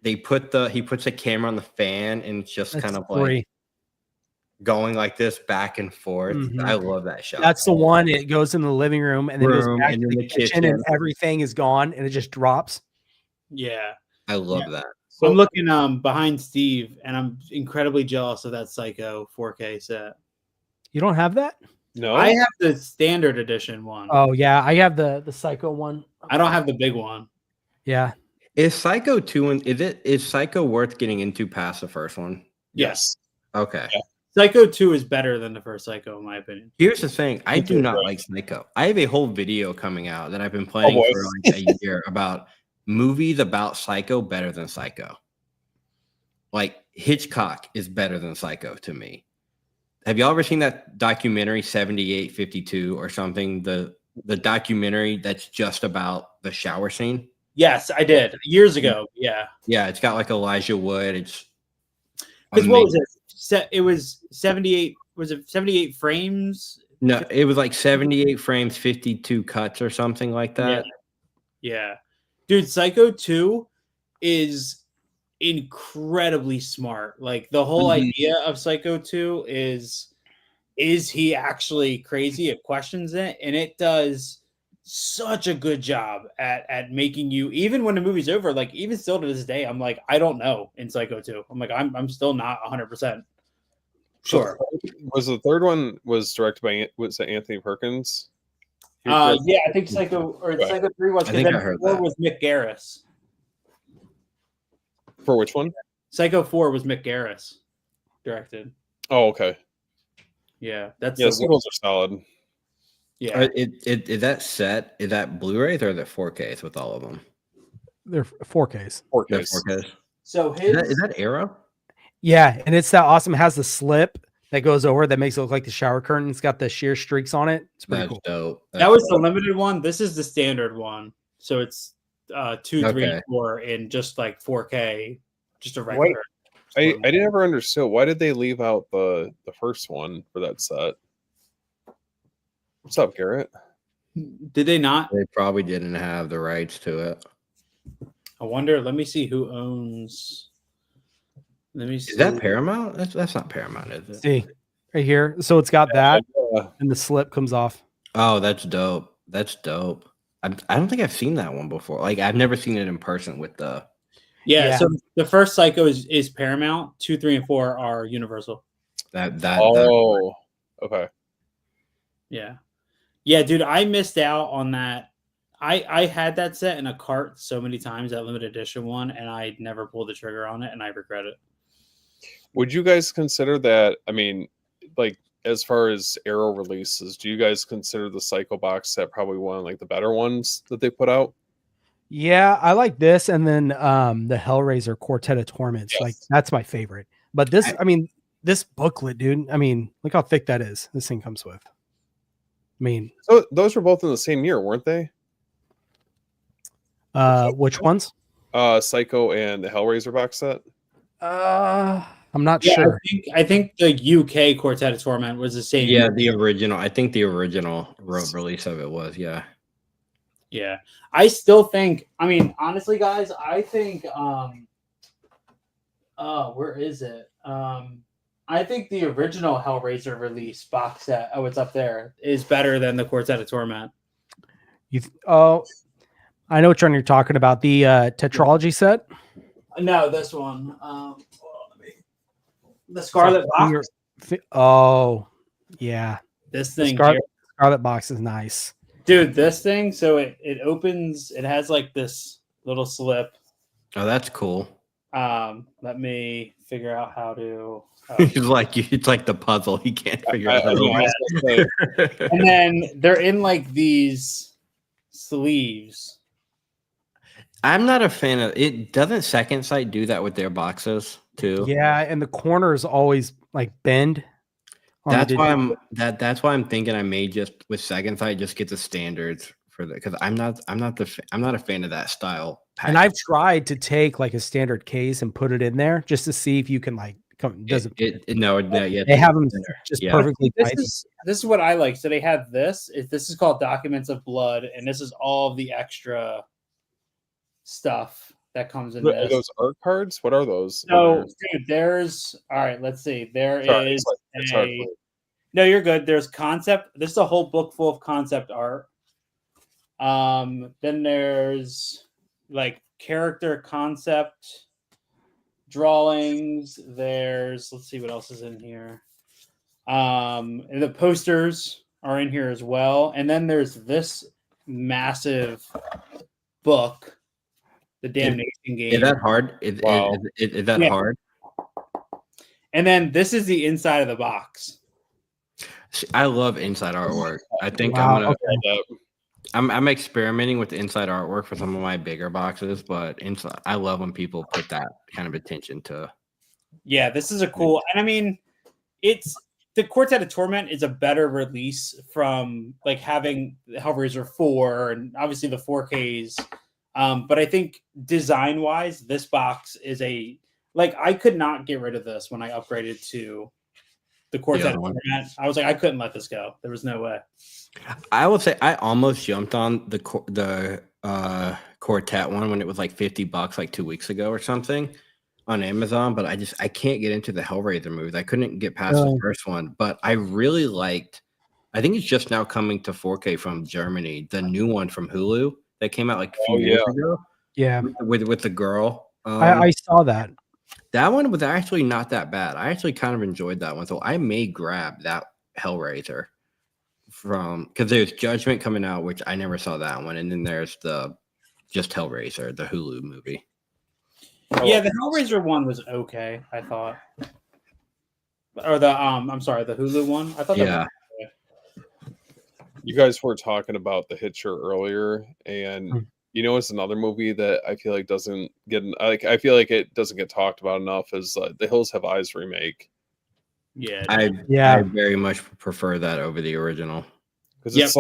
he puts the camera on the fan and it's just kind of 3. like going like this back and forth. Mhm. I love that shot. That's the one. It goes in the living room and then goes back to the kitchen and everything is gone and it just drops. Yeah. I love that. So I'm looking behind Steve and I'm incredibly jealous of that Psycho 4K set. You don't have that? No, I have the standard edition one. Oh yeah, I have the Psycho one. I don't have the big one. Yeah. Is Psycho 2 and is Psycho worth getting into past the first one? Yes. Okay. Yeah. Psycho 2 is better than the first Psycho, in my opinion. Here's the thing. I do not like Psycho. I have a whole video coming out that I've been planning for like a year about movies about Psycho better than Psycho. Like Hitchcock is better than Psycho to me. Have y'all ever seen that documentary 7852 or something? The documentary that's just about the shower scene? Yes, I did. Years ago. Yeah. Yeah, it's got like Elijah Wood. It's because what was it? It was 78. Was it 78 frames? No, it was like 78 frames, 52 cuts or something like that. Yeah. Dude, Psycho 2 is incredibly smart. Like the whole idea of Psycho 2 is he actually crazy? It questions it, and it does such a good job at making you, even when the movie's over, like even still to this day, I'm like, I don't know in Psycho 2. I'm like, I'm still not 100% sure. Was the third one was directed by Anthony Perkins? Yeah, I think Psycho 3 was, because then 4 was Mick Garris. For which one? Psycho 4 was Mick Garris directed. Oh, okay. Yeah, that's sequels are solid. Yeah. Is that set? Is that Blu-rays or is it 4Ks with all of them? They're 4Ks. 4Ks. So is that Arrow? Yeah, and it's that awesome. It has the slip that goes over that makes it look like the shower curtain. It's got the sheer streaks on it. It's pretty cool. Dope. That was the limited one. This is the standard one. So it's 2, 3, 4 in just like 4K, just a regular. I never understood, why did they leave out the first one for that set? What's up, Garrett? Did they not? They probably didn't have the rights to it. I wonder. Let me see who owns. Let me see. Is that Paramount? That's not Paramount, is it? See, right here. So it's got that, and the slip comes off. Oh, that's dope. That's dope. I don't think I've seen that one before. Like I've never seen it in person with the. Yeah. So the first Psycho is Paramount. 2, 3, and 4 are Universal. Okay. Yeah. Yeah, dude, I missed out on that. I had that set in a cart so many times, that limited edition one, and I never pulled the trigger on it, and I regret it. Would you guys consider that? I mean, like as far as Arrow releases, do you guys consider the Psycho box set probably one of like the better ones that they put out? Yeah, I like this, and then the Hellraiser Quartet of Torments. Yes. Like that's my favorite. But this, I mean, this booklet, dude. I mean, look how thick that is. This thing comes with. I mean, so those were both in the same year, weren't they? Which ones? Psycho and the Hellraiser box set. I'm not sure. I think the UK Quartet of Torment was the same. Yeah, the original. I think the original release of it was. Yeah. Yeah, I still think. I mean, honestly, guys, I think. Where is it? I think the original Hellraiser release box set. Oh, it's up there. Is better than the Quartet of Torment. I know which one you're talking about. The tetralogy set. No, this one. The Scarlet Box. Oh, yeah. This thing. Scarlet Scarlet box is nice. Dude, this thing, so it opens, it has like this little slip. Oh, that's cool. Let me figure out how to. It's like the puzzle. He can't figure out. I was gonna say, And then they're in like these sleeves. I'm not a fan of it. Doesn't Second Sight do that with their boxes too? Yeah, and the corners always like bend. on the That's why digital. that's why I'm thinking I may just with Second Sight just get the standards for the because I'm not a fan of that style. And I've tried to take like a standard case and put it in there just to see if you can like come. Doesn't yeah, they have them just Yeah. perfectly This tight? is what I like. So they have this. This is called Documents of Blood, and this is all of the extra stuff that comes in are this. those art cards? What are those? So, dude, there's all right. Let's see. There Sorry, is it's hard a. for me. No, you're good. There's concept. This is a whole book full of concept art. Then there's like character concept drawings. Let's see what else is in here. And the posters are in here as well. And then there's this massive book, The Damnation Game. Is that hard? Wow. Is that Yeah. hard? And then this is the inside of the box. I love inside artwork. I think Wow, Yeah, I'm experimenting with the inside artwork for some of my bigger boxes, but inside I love when people put that kind of attention to. Yeah, this is a cool, and I mean, it's the Quartet of Torment is a better release from like having Hellraiser 4 and obviously the 4Ks. But I think design wise, this box is I could not get rid of this when I upgraded to the Quartet of Torment. I was like, I couldn't let this go. There was no way. I would say I almost jumped on the Quartet one when it was like $50 like 2 weeks ago or something on Amazon, but I can't get into the Hellraiser movies. I couldn't get past the first one, but I really liked. I think it's just now coming to 4K from Germany. The new one from Hulu that came out like a few years ago. Yeah, with the girl. I saw that. That one was actually not that bad. I actually kind of enjoyed that one, so I may grab that Hellraiser because there's Judgment coming out, which I never saw that one, and then there's the just Hellraiser, the Hulu movie. Yeah, the Hellraiser one was okay, I thought. Or the I'm sorry, the Hulu one. I thought that was okay. You guys were talking about The Hitcher earlier, and you know it's another movie that I feel like doesn't get I feel like it doesn't get talked about enough is The Hills Have Eyes remake. Yeah. I very much prefer that over the original. Because it's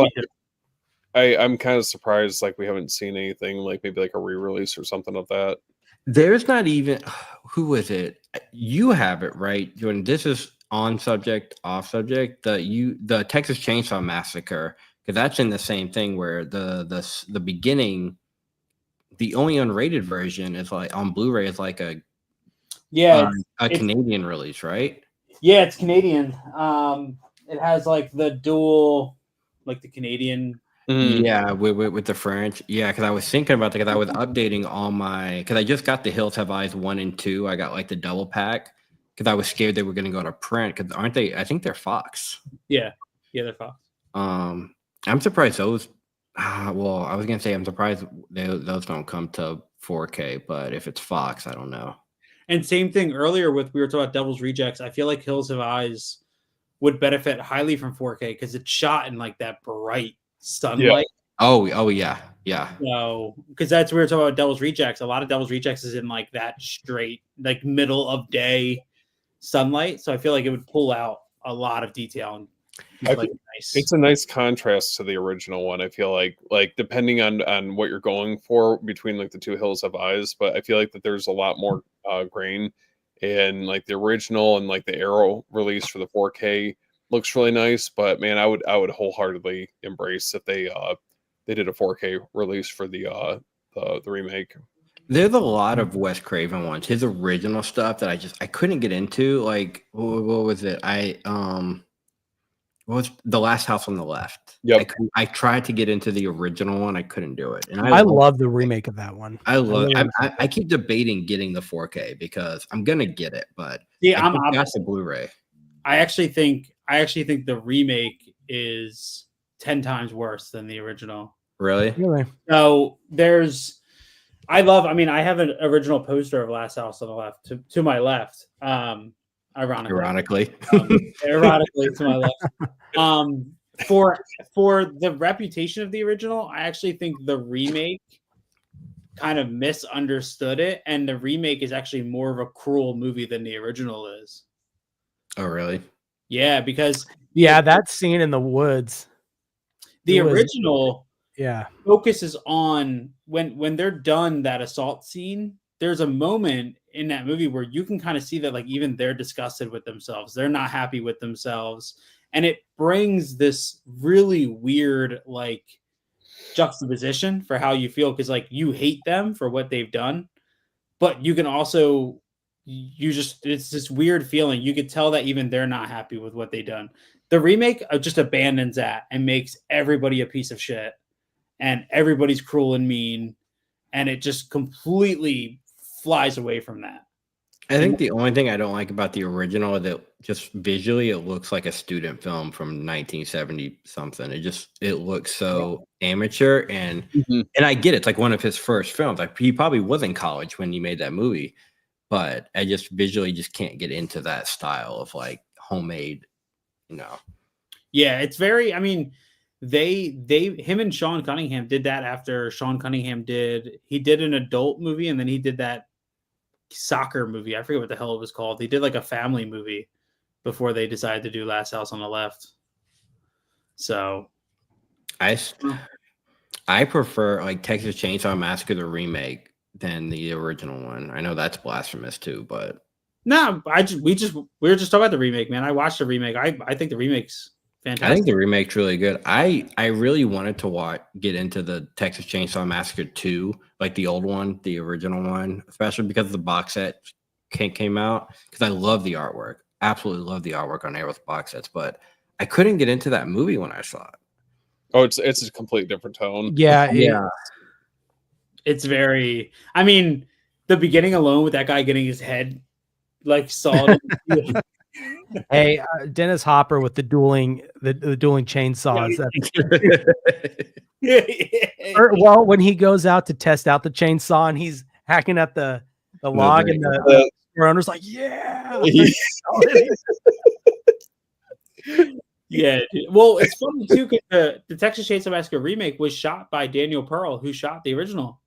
I'm kind of surprised like we haven't seen anything like maybe like a re-release or something of that. There's not even who was it? You have it right, Jordan. This is on subject, off subject. The Texas Chainsaw Massacre, because that's in the same thing where the beginning, the only unrated version is like on Blu-ray is like a Canadian release, right? Yeah, it's Canadian. It has like the dual, like the Canadian. Yeah, with the French. Yeah, because I was thinking about that because I was updating all my because I just got the Hills Have Eyes 1 and 2. I got like the double pack because I was scared they were going to go to print because aren't they? I think they're Fox. Yeah, they're Fox. I'm surprised those. Well, I was gonna say I'm surprised those don't come to 4K, but if it's Fox, I don't know. And same thing earlier with we were talking about Devil's Rejects. I feel like Hills Have Eyes would benefit highly from 4K because it's shot in like that bright sunlight. Yeah. Oh yeah. So because that's we were talking about Devil's Rejects. A lot of Devil's Rejects is in like that straight, like middle of day sunlight. So I feel like it would pull out a lot of detail and nice. It's a nice contrast to the original one. I feel like depending on what you're going for between like the two Hills Have Eyes, but I feel like that there's a lot more grain in like the original and like the Arrow release for the 4K looks really nice. But man, I would wholeheartedly embrace if they did a 4K release for the remake. There's a lot of Wes Craven ones. His original stuff that I couldn't get into. Like what was it? What was The Last House on the Left? Yep. I tried to get into the original one. I couldn't do it. And I love the remake of that one. I keep debating getting the 4K because I'm gonna get it, but I'm got the Blu-ray. I actually think the remake is 10 times worse than the original. Really? Really? So I mean, I have an original poster of Last House on the Left to my left. Ironically. Ironically to my left. For the reputation of the original, I actually think the remake kind of misunderstood it, and the remake is actually more of a cruel movie than the original is. Oh, really? Yeah, because that scene in the woods. the original Yeah. focuses on when they're done that assault scene. There's a moment in that movie where you can kind of see that like even they're disgusted with themselves. They're not happy with themselves. And it brings this really weird like juxtaposition for how you feel, because like you hate them for what they've done, but you can also it's this weird feeling. You could tell that even they're not happy with what they've done. The remake just abandons that and makes everybody a piece of shit, and everybody's cruel and mean, and it just completely flies away from that. I think the only thing I don't like about the original is that just visually it looks like a student film from 1970 something. It looks so amateur, and I get it. It's like one of his first films. Like he probably was in college when he made that movie, but I just visually just can't get into that style of like homemade, Yeah, it's very, I mean, him and Sean Cunningham did that after Sean Cunningham did an adult movie, and then he did that soccer movie. I forget what the hell it was called. He did like a family movie before they decided to do Last House on the Left. So I prefer like Texas Chainsaw Massacre the remake than the original one. I know that's blasphemous too, but no, we were just talking about the remake, man. I watched the remake. I think the remake's fantastic. I think the remake's really good. I really wanted to get into the Texas Chainsaw Massacre 2, like the old one, the original one, especially because the box set came out. Because I love the artwork, absolutely love the artwork on Arrow's box sets, but I couldn't get into that movie when I saw it. Oh, it's a complete different tone. Yeah. It's very. I mean, the beginning alone with that guy getting his head like sawed. Hey, Dennis Hopper with the dueling chainsaws. Well, when he goes out to test out the chainsaw and he's hacking at the log, and the owner's like, yeah. Yeah. Well, it's funny too because the Texas Chainsaw Massacre remake was shot by Daniel Pearl, who shot the original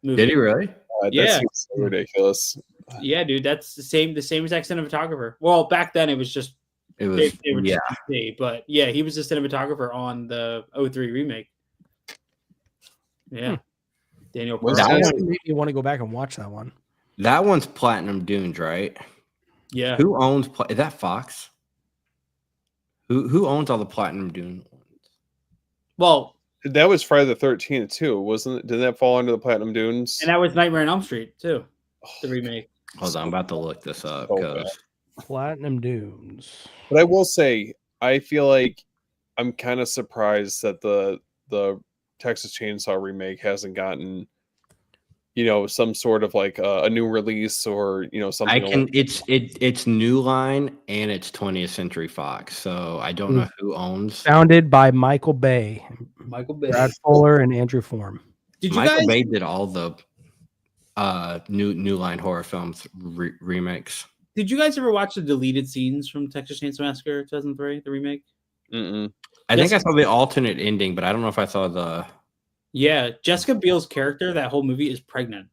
movie. Did he really? That seems so ridiculous. Yeah, dude, that's the same exact cinematographer. Well, back then it was just they were just DC, but yeah, he was the cinematographer on the 03 remake. Yeah. Daniel Pearl. That one made me want to go back and watch that one. That one's Platinum Dunes, right? Yeah. Who owns is that Fox? Who owns all the Platinum Dune ones? Well, that was Friday the 13th too, wasn't it? Didn't that fall under the Platinum Dunes? And that was Nightmare on Elm Street too. The remake. Hold on, I'm about to look this up. Platinum Dunes. But I will say, I feel like I'm kind of surprised that the Texas Chainsaw remake hasn't gotten, some sort of like a new release or something. It's New Line and it's 20th Century Fox, so I don't know who owns. Founded by Michael Bay, Brad Fuller, and Andrew Form. Michael Bay did all the New Line horror films remakes. Did you guys ever watch the deleted scenes from Texas Chainsaw Massacre 2003, the remake? I think I saw the alternate ending, but I don't know if I saw the. Yeah, Jessica Biel's character, that whole movie, is pregnant.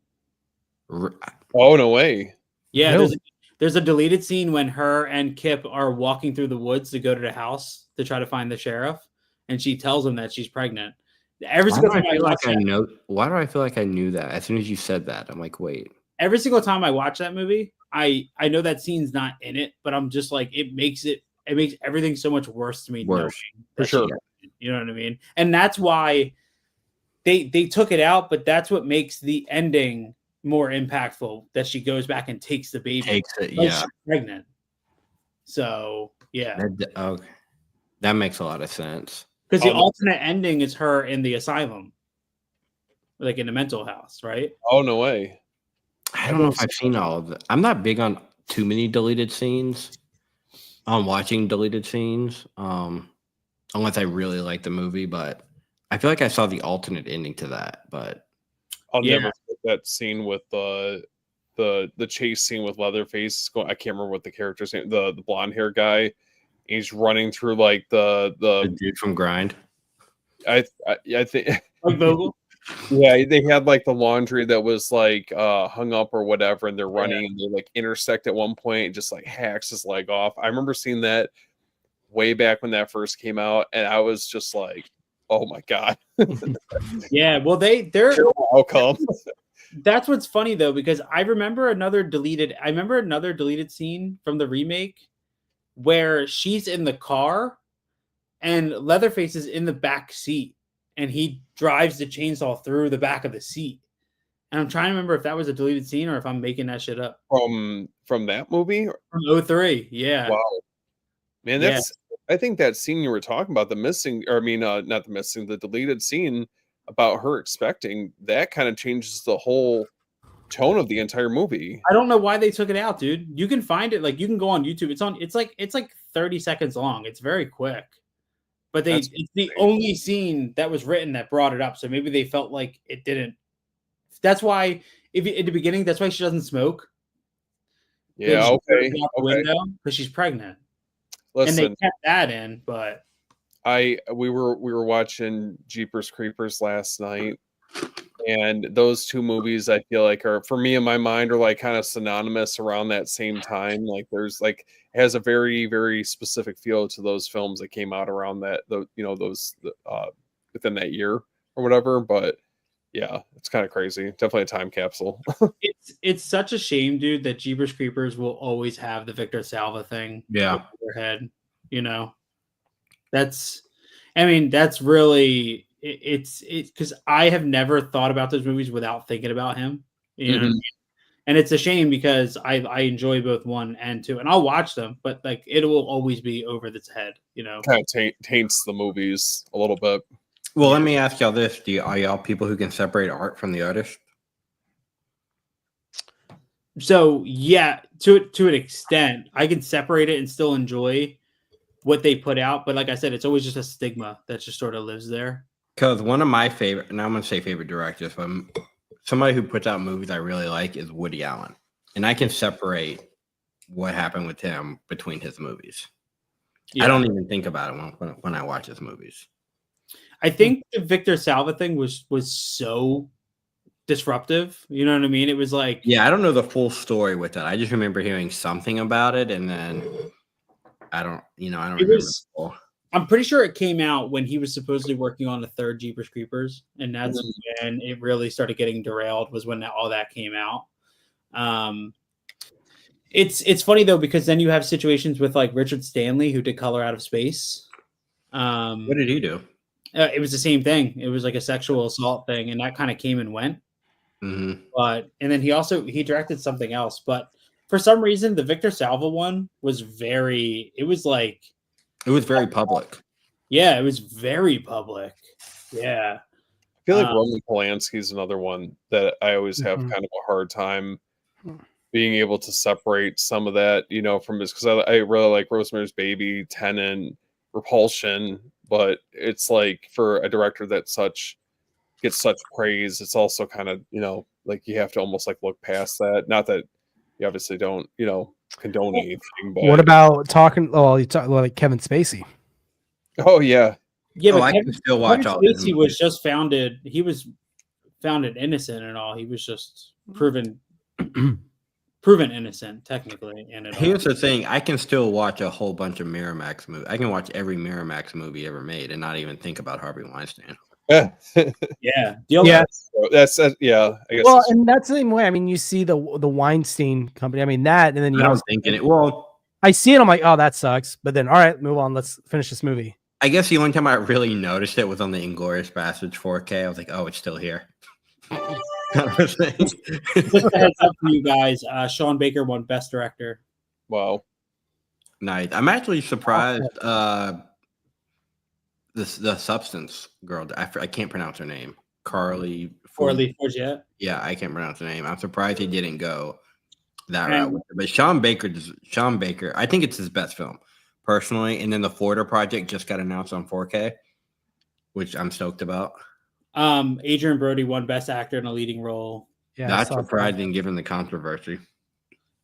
Oh, no way. Yeah, really? There's a deleted scene when her and Kip are walking through the woods to go to the house to try to find the sheriff, and she tells him that she's pregnant. Every single time I watch that, why do I feel like I knew that? As soon as you said that, I'm like, wait. Every single time I watch that movie, I know that scene's not in it, but I'm just like, it makes everything so much worse to me. Worse, for sure. You know what I mean? And that's why they took it out, but that's what makes the ending more impactful, that she goes back and takes the baby. Takes it, like yeah. She's pregnant. So, yeah. That makes a lot of sense. Because the alternate ending is her in the asylum, like in the mental house, right? Oh, no way. I don't know if I've seen all of it. I'm not big on too many deleted scenes. On watching deleted scenes. unless I really like the movie. But I feel like I saw the alternate ending to that. But I'll Yeah. never forget that scene with the chase scene with Leatherface. I can't remember what the character's name. The blonde hair guy. He's running through like the the dude from Grind. I think Like Vogel. yeah, they had like the laundry that was like hung up or whatever, and they're running and they like intersect at one point and just like hacks his leg off. I remember seeing that way back when that first came out, and I was just like, oh my god. Yeah, well, they're Terrible outcome. that's what's funny though, because I remember another deleted scene from the remake where she's in the car and Leatherface is in the back seat and he drives the chainsaw through the back of the seat. And I'm trying to remember if that was a deleted scene or if I'm making that shit up. From that movie? From 03. Yeah. Wow. Man, Yeah. that's I think that scene you were talking about, the missing, or I mean, not the missing, the deleted scene about her expecting, that kind of changes the whole tone of the entire movie. I don't know why they took it out, dude. You can find it, like you can go on YouTube. It's like 30 seconds long. It's very quick. But it's the only scene that was written that brought it up. So maybe they felt like it didn't. That's why at the beginning, that's why she doesn't smoke. Yeah, okay. Window because she's pregnant. Listen, and they kept that in, but we were watching Jeepers Creepers last night, and those two movies I feel like are, for me in my mind, are like kind of synonymous around that same time. Like there's like has a very, very specific feel to those films that came out around that, those within that year or whatever. But yeah, it's kind of crazy. Definitely a time capsule. it's such a shame, dude, that Jeepers Creepers will always have the Victor Salva thing. Yeah, over their head. You know, that's really it's because I have never thought about those movies without thinking about him. You know, what I mean? And it's a shame because I enjoy both 1 and 2, and I'll watch them, but like it will always be over its head. You know, Kind of taints the movies a little bit. Well, let me ask y'all this: are y'all people who can separate art from the artist? So yeah, to an extent, I can separate it and still enjoy what they put out, but like I said, it's always just a stigma that just sort of lives there. Because one of my favorite, and I'm going to say favorite directors, but somebody who puts out movies I really like is Woody Allen, and I can separate what happened with him between his movies. Yeah. I don't even think about it when I watch his movies. I think the Victor Salva thing was so disruptive. You know what I mean? It was like, yeah, I don't know the full story with that. I just remember hearing something about it, and then I don't remember. I'm pretty sure it came out when he was supposedly working on the 3rd Jeepers Creepers, and that's when it really started getting derailed. Was when all that came out. It's funny though, because then you have situations with like Richard Stanley, who did Color Out of Space. What did he do? It was the same thing. It was like a sexual assault thing, and that kind of came and went. But and then he directed something else, but for some reason the Victor Salva one was very very public. Yeah, it was very public. Yeah. I feel like Roman Polanski's another one that I always have kind of a hard time being able to separate some of that, from his, because I really like Rosemary's Baby, Tenet, Repulsion, but it's like for a director that gets such praise, it's also kind of, like you have to almost like look past that. Not that you obviously don't, condone anything. But what about you talk like Kevin Spacey? Oh yeah. Yeah, but I can still watch all this. He was just founded innocent and all. He was just proven innocent technically. And here's the thing: I can still watch a whole bunch of Miramax movies. I can watch every Miramax movie ever made and not even think about Harvey Weinstein. Yeah. That's yeah. I guess. Well, and that's the same way. I mean, you see the Weinstein company. I mean that, and then you don't thinking it. Well, I see it. I'm like, oh, that sucks. But then, all right, move on. Let's finish this movie. I guess the only time I really noticed it was on the Inglourious Basterds 4K. I was like, oh, it's still here. Just a heads up for you guys. Sean Baker won Best Director. Wow. Nice. I'm actually surprised. The Substance girl, I can't pronounce her name. Carly Forget. Yeah, I can't pronounce her name. I'm surprised he didn't go that route with her. But Sean Baker, I think it's his best film. personally. And then the Florida project just got announced on 4K, which I'm stoked about. Adrian Brody won Best Actor in a Leading Role. Yeah, That's surprising given the controversy.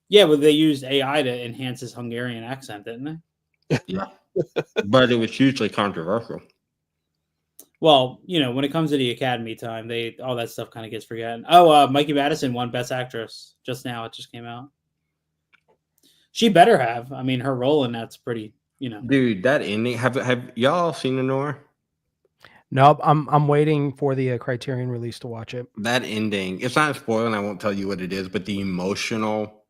Yeah, well, they used AI to enhance his Hungarian accent, didn't they? Yeah. But it was hugely controversial. Well, when it comes to the Academy time, all that stuff kind of gets forgotten. Oh, Mikey Madison won Best Actress just now. It just came out. She better have. I mean, her role in that's pretty, Dude, that ending. Have y'all seen Lenore? Nope, I'm waiting for the Criterion release to watch it. That ending, it's not a spoiler, and I won't tell you what it is, but the emotional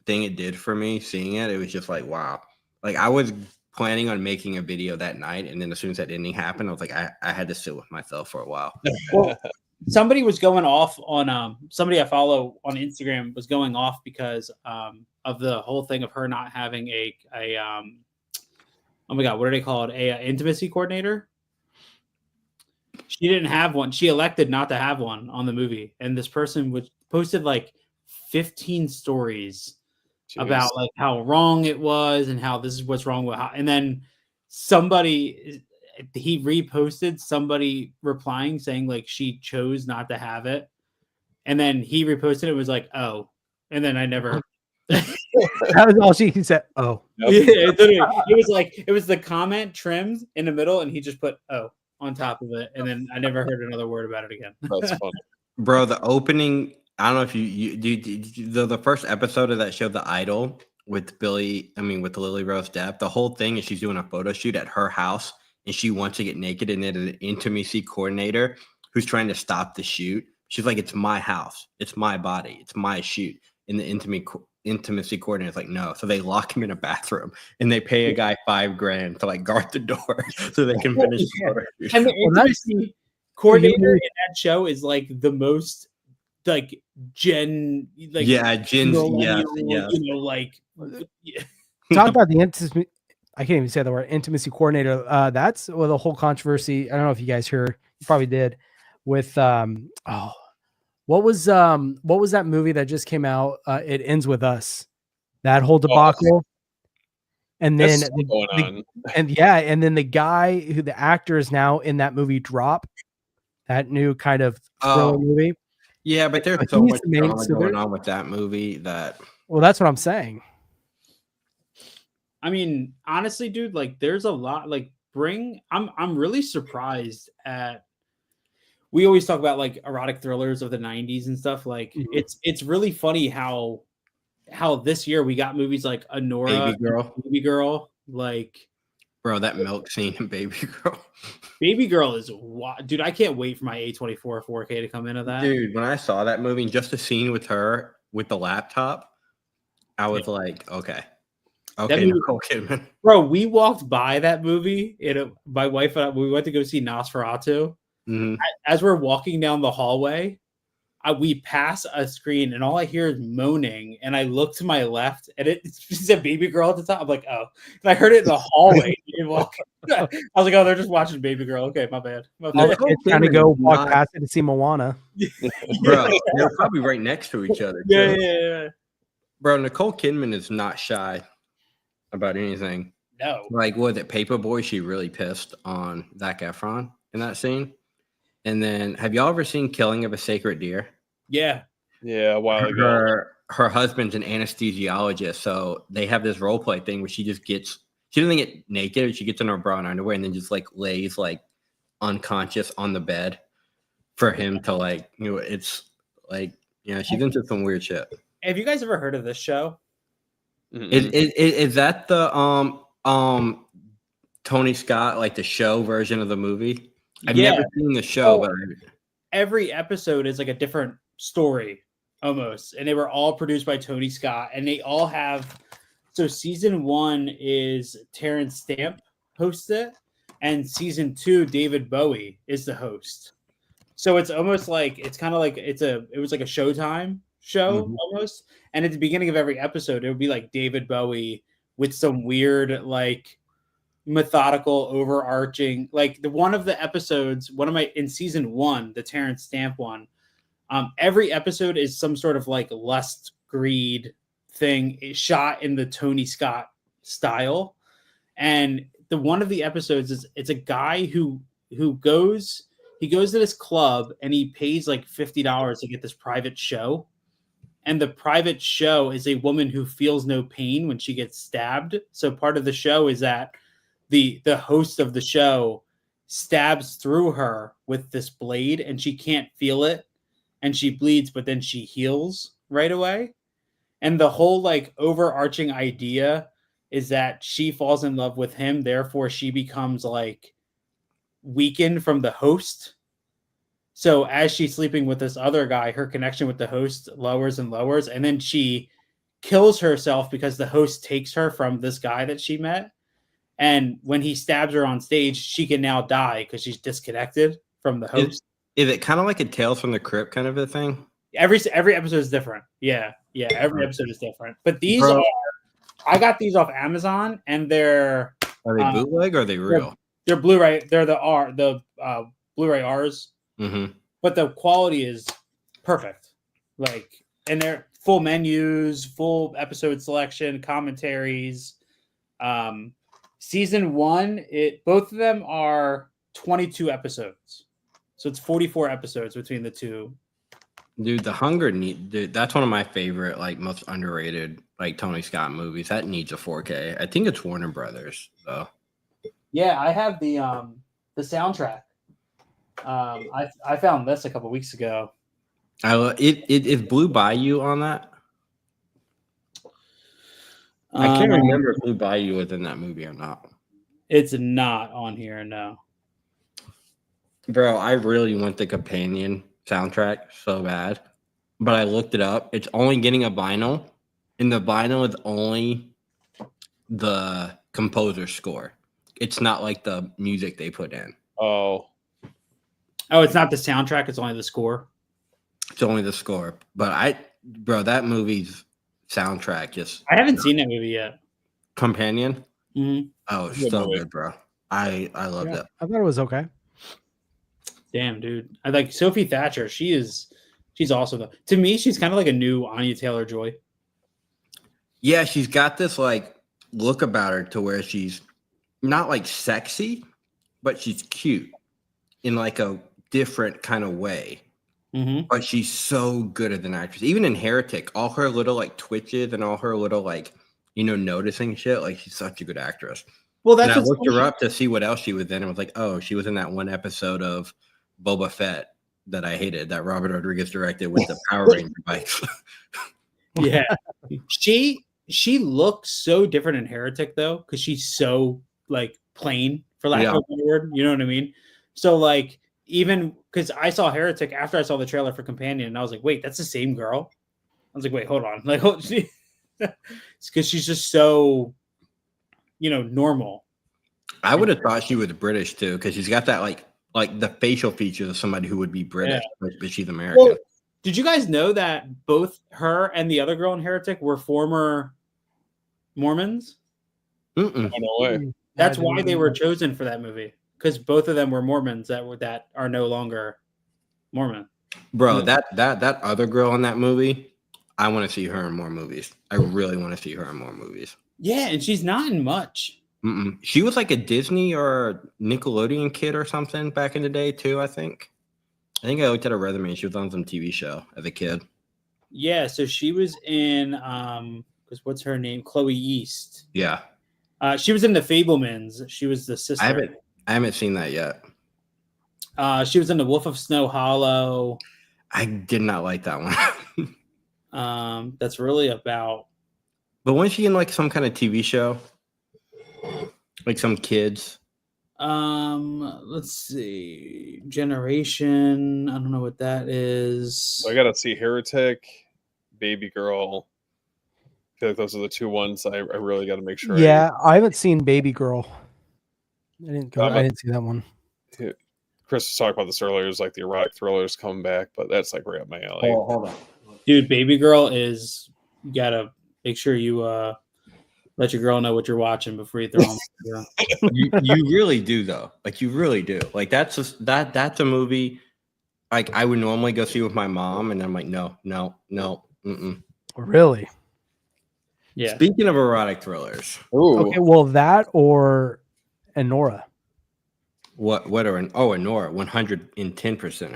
thing it did for me seeing it was just like, wow. Like, I was planning on making a video that night, and then as soon as that ending happened, I was like, I had to sit with myself for a while. Well, somebody was going off on somebody I follow on Instagram was going off because of the whole thing of her not having a oh my god, what do they call it? A intimacy coordinator. She didn't have one. She elected not to have one on the movie, and this person posted like 15 stories about like how wrong it was and how this is what's wrong with how, and then he reposted somebody replying saying like she chose not to have it, and then he reposted it, was like, oh, and then I never That was all she said. Oh, yeah, it was the comment trimmed in the middle, and he just put oh on top of it, and then I never heard another word about it again. That's funny. Bro, the opening, I don't know if the first episode of that show, The Idol, with with Lily Rose Depp, the whole thing is she's doing a photo shoot at her house and she wants to get naked, and then an intimacy coordinator who's trying to stop the shoot. She's like, it's my house, it's my body, it's my shoot. And the intimacy coordinator is like, no. So they lock him in a bathroom and they pay a guy $5,000 to like guard the door so they can finish the photo shoot. And the intimacy coordinator in that show is like the most like Gen Z, like talk about the intimacy. I can't even say the word intimacy coordinator. That's the whole controversy. I don't know if you guys heard. You probably did. With what was that movie that just came out? It Ends With Us. That whole debacle. And then and then the guy who the actor is now in that movie Drop, that new kind of thriller movie. Yeah, but there's so much drama going on with that movie that. Well, that's what I'm saying. I mean, honestly, dude, like there's a lot. Like I'm really surprised at. We always talk about like erotic thrillers of the 90s and stuff. Like it's really funny how this year we got movies like Anora, Baby Girl, like bro, that milk scene in Baby Girl. Baby Girl is dude, I can't wait for my A24 4K to come into that. Dude, when I saw that movie and just the scene with her with the laptop, I was like, okay, Nicole Kidman. Bro, we walked by that movie. My wife and I, we went to go see Nosferatu. Mm-hmm. As we're walking down the hallway, we pass a screen and all I hear is moaning. And I look to my left and it said Baby Girl at the top. I'm like, oh. And I heard it in the hallway. I was like, oh, they're just watching Baby Girl. Okay, my bad. It's trying to go walk past it to see Moana. Bro, they're probably right next to each other. Yeah. Bro, Nicole Kidman is not shy about anything. No. Like, was it Paperboy? She really pissed on Zac Efron in that scene. And then, have y'all ever seen Killing of a Sacred Deer? Yeah. Yeah, a while ago. Her husband's an anesthesiologist, so they have this role play thing where she doesn't get naked. She gets in her bra and underwear and then just like lays like unconscious on the bed for him to like, it's like, she's into some weird shit. Have you guys ever heard of this show? Is that the Tony Scott, like the show version of the movie? I've never seen the show, but every episode is like a different story almost, and they were all produced by Tony Scott, and they all have. So season 1 is Terrence Stamp hosts it, and season 2 David Bowie is the host. So it's almost like it was like a Showtime show almost, and at the beginning of every episode it would be like David Bowie with some weird like methodical overarching like one of the episodes in season 1, the Terrence Stamp one, every episode is some sort of like lust greed thing shot in the Tony Scott style, And the one of the episodes is it's a guy who goes to this club and he pays like $50 to get this private show. And the private show is a woman who feels no pain when she gets stabbed. So part of the show is that the host of the show stabs through her with this blade and she can't feel it and she bleeds, but then she heals right away. And the whole like overarching idea is that she falls in love with him, therefore she becomes like weakened from the host. So as she's sleeping with this other guy, her connection with the host lowers and lowers, and then she kills herself because the host takes her from this guy that she met. And when he stabs her on stage, she can now die because she's disconnected from the host. Is it kind of like a Tales from the Crypt kind of a thing? Every episode is different. Yeah. Every episode is different. But these Bro, I got these off Amazon, and they're are they bootleg or are they real? They're Blu-ray. They're the Blu-ray R's. Mm-hmm. But the quality is perfect. Like, and they're full menus, full episode selection, commentaries. Season 1, both of them are 22 episodes. So it's 44 episodes between the two. Dude, dude, that's one of my favorite, like most underrated, like Tony Scott movies. That needs a 4K. I think it's Warner Brothers, though. Yeah, I have the soundtrack. I found this a couple weeks ago. It blew by you on that. I can't remember if Blue Bayou was in that movie or not. It's not on here, no. Bro, I really want the companion soundtrack so bad, but I looked it up. It's only getting a vinyl, and the vinyl is only the composer's score. It's not like the music they put in. Oh, it's not the soundtrack. It's only the score. It's only the score. But that movie's soundtrack just. I haven't seen that movie yet. Companion. Mm-hmm. Oh, it's so good, bro. I loved it. I thought it was okay. Damn, dude. I like Sophie Thatcher. She's awesome. To me, she's kind of like a new Anya Taylor-Joy. Yeah, she's got this like look about her to where she's not like sexy, but she's cute in like a different kind of way. Mm-hmm. But she's so good as an actress. Even in Heretic, all her little like twitches and all her little like, noticing shit, like she's such a good actress. Well, that's I looked her up to see what else she was in and was like, oh, she was in that one episode of Boba Fett that I hated, that Robert Rodriguez directed with the Power Ranger bikes. Yeah. She looks so different in Heretic though, because she's so like plain, for lack of a better word. You know what I mean? So like, even because I saw Heretic after I saw the trailer for Companion, and I was like, wait, that's the same girl? I was like, wait, hold on. Like, it's because she's just so, normal. I would have thought she was British too, because she's got that like the facial features of somebody who would be British, but she's American. Well, did you guys know that both her and the other girl in Heretic were former Mormons? Mm-mm. no way. That's why they were chosen for that movie, because both of them were Mormons that are no longer Mormon. Bro, that other girl in that movie, I want to see her in more movies. I really want to see her in more movies. Yeah, and she's not in much. Mm-mm. She was like a Disney or Nickelodeon kid or something back in the day too, I think. I looked at her resume. She was on some TV show as a kid. Yeah, so she was in because what's her name? Chloe East. Yeah. She was in The Fablemans. She was the sister. I haven't seen that yet. She was in The Wolf of Snow Hollow. I did not like that one. That's really about. But wasn't she in like some kind of TV show? Like some kids? Let's see. Generation. I don't know what that is. So I gotta see Heretic, Baby Girl. I feel like those are the two ones I really got to make sure. Yeah, I haven't seen Baby Girl. I didn't see that one. Chris was talking about this earlier. It's like the erotic thrillers coming back, but that's like right up my alley. Hold on. Dude, Baby Girl is, you gotta make sure you let your girl know what you're watching before you throw them. You really do though. Like you really do. Like that's a movie like I would normally go see with my mom, and I'm like, no. Mm-mm. Really? Yeah. Speaking of erotic thrillers, Ooh. Okay, well, that or Enora. what are Anora? 110% Like,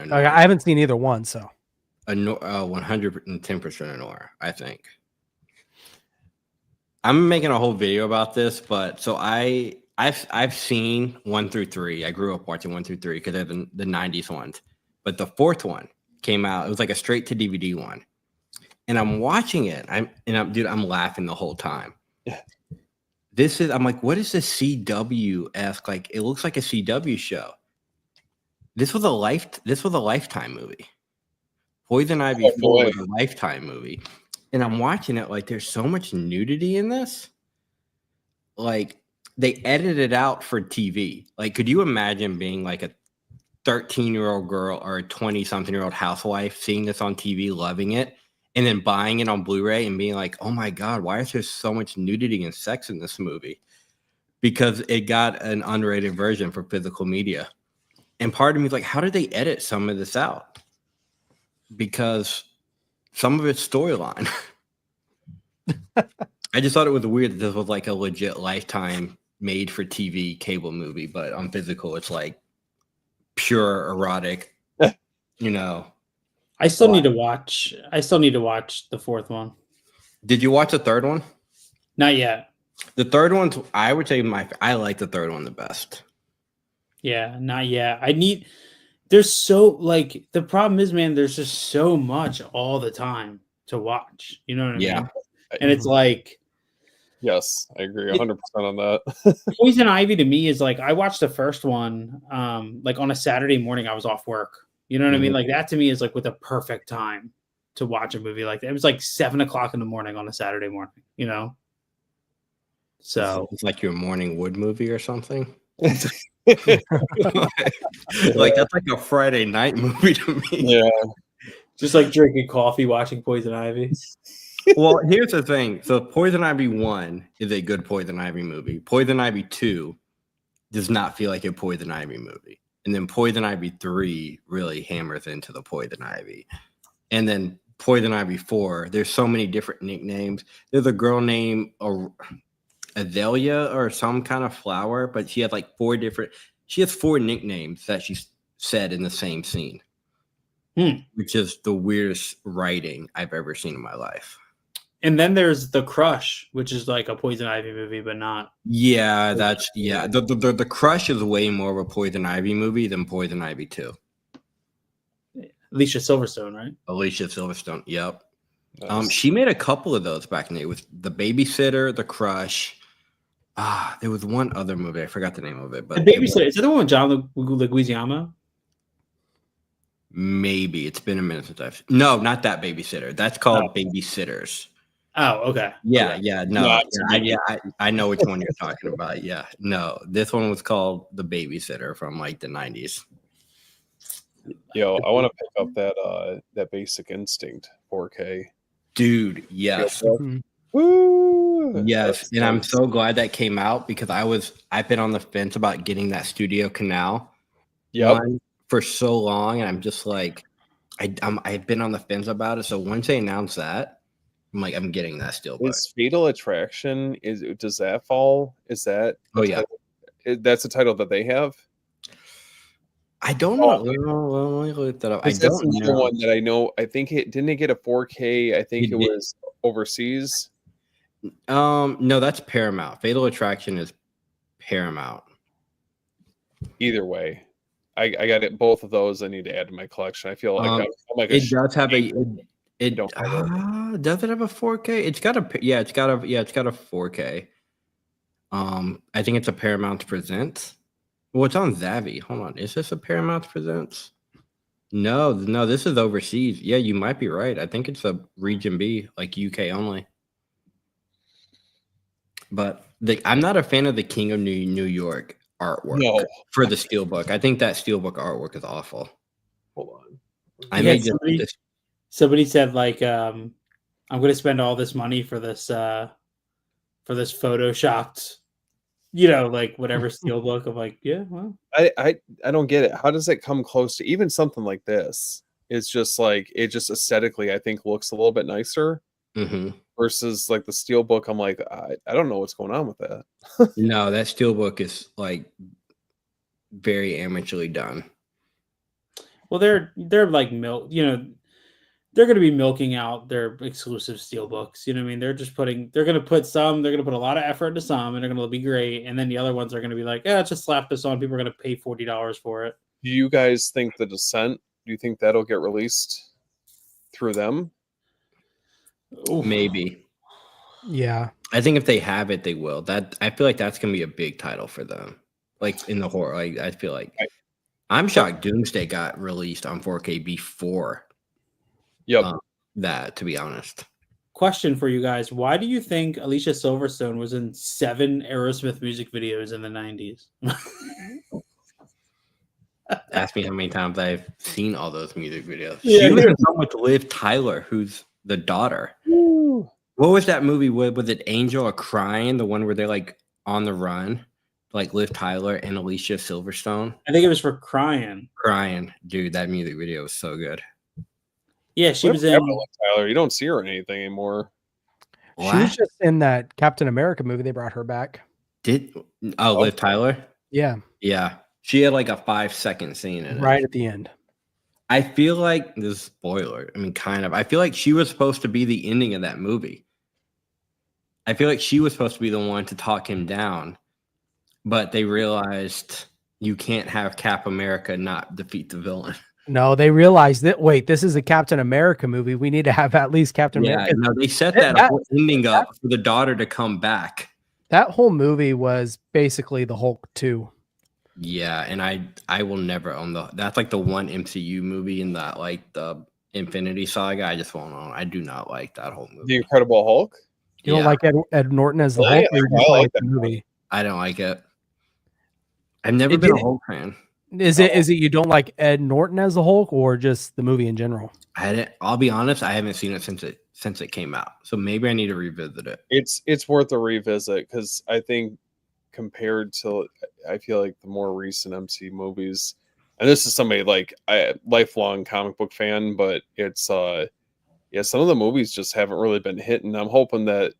Anora. I haven't seen either one, so 110% Anora, I think. I'm making a whole video about this, but so I've seen 1 through 3. I grew up watching 1 through 3 because they're the 90s ones. But the fourth one came out. It was like a straight to DVD one. And I'm watching it. I'm laughing the whole time. I'm like, what is this CW-esque? Like, it looks like a CW show. This was a Lifetime movie. Poison Ivy 4 was a Lifetime movie. And I'm watching it like there's so much nudity in this. Like, they edited it out for TV. Like, could you imagine being like a 13-year-old girl or a 20-something-year-old housewife seeing this on TV, loving it, and then buying it on Blu-ray and being like, oh my God, why is there so much nudity and sex in this movie? Because it got an unrated version for physical media. And part of me is like, how did they edit some of this out? Because some of it's storyline. I just thought it was weird that this was like a legit Lifetime made for TV cable movie, but on physical, it's like pure erotic, you know. I still need to watch the fourth one. Did you watch the third one? Not yet. The third one's, I would say I like the third one the best. Yeah, not yet. There's so, like, the problem is, man, there's just so much all the time to watch. You know what I mean? And it's like, yes, I agree 100% on that. Poison Ivy to me is like, I watched the first one like on a Saturday morning. I was off work. You know what I mean? Like, that to me is like with the perfect time to watch a movie like that. It was like 7 o'clock in the morning on a Saturday morning, you know? So it's like your morning wood movie or something. Like that's like a Friday night movie to me. Yeah. Just like drinking coffee, watching Poison Ivy. Well, here's the thing. So Poison Ivy 1 is a good Poison Ivy movie. Poison Ivy 2 does not feel like a Poison Ivy movie. And then Poison Ivy 3 really hammers into the Poison Ivy. And then Poison Ivy 4, there's so many different nicknames. There's a girl named Azalea or some kind of flower, but she has like 4 nicknames that she said in the same scene. Which is the weirdest writing I've ever seen in my life. And then there's The Crush, which is like a Poison Ivy movie, but not. Yeah, The Crush is way more of a Poison Ivy movie than Poison Ivy 2. Alicia Silverstone, right? Alicia Silverstone, yep. Nice. She made a couple of those back in the day with The Babysitter, The Crush. There was one other movie. I forgot the name of it. But The Babysitter. Is that the one with John Leguizamo? Maybe. It's been a minute since I've... No, not that Babysitter. That's called Babysitters. Oh, okay. Yeah, okay. yeah, no. I know which one you're talking about. Yeah, no. This one was called The Babysitter from like the 90s. Yo, I want to pick up that Basic Instinct 4K. Dude, yes. Woo! Yes, and I'm so glad that came out because I've been on the fence about getting that Studio Canal one for so long, and I'm just like, I've been on the fence about it. So once they announce that, I'm like, I'm getting that steelbook. Is Fatal Attraction? Does that fall? Is that? Oh yeah, that's the title that they have. I don't know. Let me look that up. I don't know. One that I know. I think didn't it get a 4K? I think it was overseas. No, that's Paramount. Fatal Attraction is Paramount. Either way, I got it. Both of those I need to add to my collection. I feel like I'm like it does have a. Does it have a 4K? It's got a 4K. I think it's a Paramount Presents. Well, it's on Zavi. Hold on, is this a Paramount Presents? No, this is overseas. Yeah, you might be right. I think it's a Region B, like UK only. But I'm not a fan of the King of New York artwork for the steelbook. I think that steelbook artwork is awful. Hold on. Somebody said like, I'm going to spend all this money for this photoshopped, like whatever steelbook. I'm like, yeah, well, I don't get it. How does it come close to even something like this? It's just like it just aesthetically, I think, looks a little bit nicer. versus like the Steelbook. I'm like, I don't know what's going on with that. No, that Steelbook is like very amateurly done. Well, they're like they're going to be milking out their exclusive Steelbooks. You know what I mean? They're going to put a lot of effort into some, and they're going to be great. And then the other ones are going to be like, just slap this on. People are going to pay $40 for it. Do you guys think The Descent? Do you think that'll get released through them? Oof. Maybe. Yeah. I think if they have it, they will. I feel like that's gonna be a big title for them. Like in the horror, like I feel like I'm shocked Doomsday got released on 4K before. That, to be honest. Question for you guys: why do you think Alicia Silverstone was in 7 Aerosmith music videos in the 90s? Ask me how many times I've seen all those music videos. Yeah, She was in some with Liv Tyler, who's the daughter. Ooh. What was that movie? Was it Angel or Crying? The one where they're like on the run, like Liv Tyler and Alicia Silverstone. I think it was for Crying. Crying, dude. That music video was so good. Yeah, she was in. Tyler, you don't see her or anything anymore. She was just in that Captain America movie. They brought her back. Liv Tyler? Yeah. Yeah. She had like a 5-second scene in it. Right at the end. I feel like this is spoiler. I mean, kind of. I feel like she was supposed to be the ending of that movie. I feel like she was supposed to be the one to talk him down, but they realized you can't have Cap America not defeat the villain. No, they realized that, wait, this is a Captain America movie. We need to have at least Captain America. No, they set that whole ending up for the daughter to come back. That whole movie was basically the Hulk 2. Yeah, and I will never own that's like the one MCU movie in that like the Infinity Saga. I just won't own. I do not like that whole movie. The Incredible Hulk? You don't like Ed Norton as the Hulk? Or you just like the movie? I don't like it. I've never been a Hulk fan. Is it you don't like Ed Norton as the Hulk or just the movie in general? I'll be honest, I haven't seen it since it came out. So maybe I need to revisit it. It's worth a revisit because I think compared to, I feel like the more recent MCU movies, and this is somebody like a lifelong comic book fan, but it's some of the movies just haven't really been hitting. I'm hoping that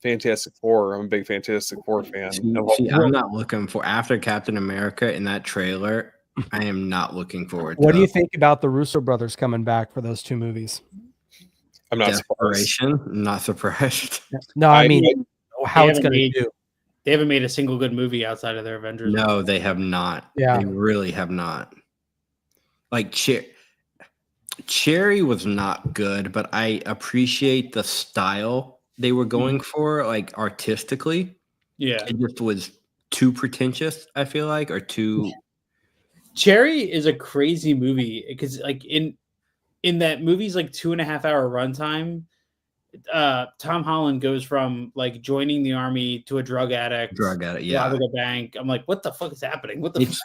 Fantastic Four. I'm a big Fantastic Four fan. See, I'm not looking for after Captain America in that trailer. I am not looking forward. What do you think about the Russo brothers coming back for those 2 movies? I'm not surprised. I'm not surprised. No, I mean how it's going to do. They haven't made a single good movie outside of their Avengers. No, they have not. Yeah, they really have not. Like Cherry was not good, but I appreciate the style they were going for, like artistically. Yeah, it just was too pretentious. I feel like, or too. Cherry is a crazy movie because, like in that movie's like 2.5-hour runtime, Tom Holland goes from like joining the army to a drug addict, yeah, robbing a bank. I'm like, what the fuck is happening? It's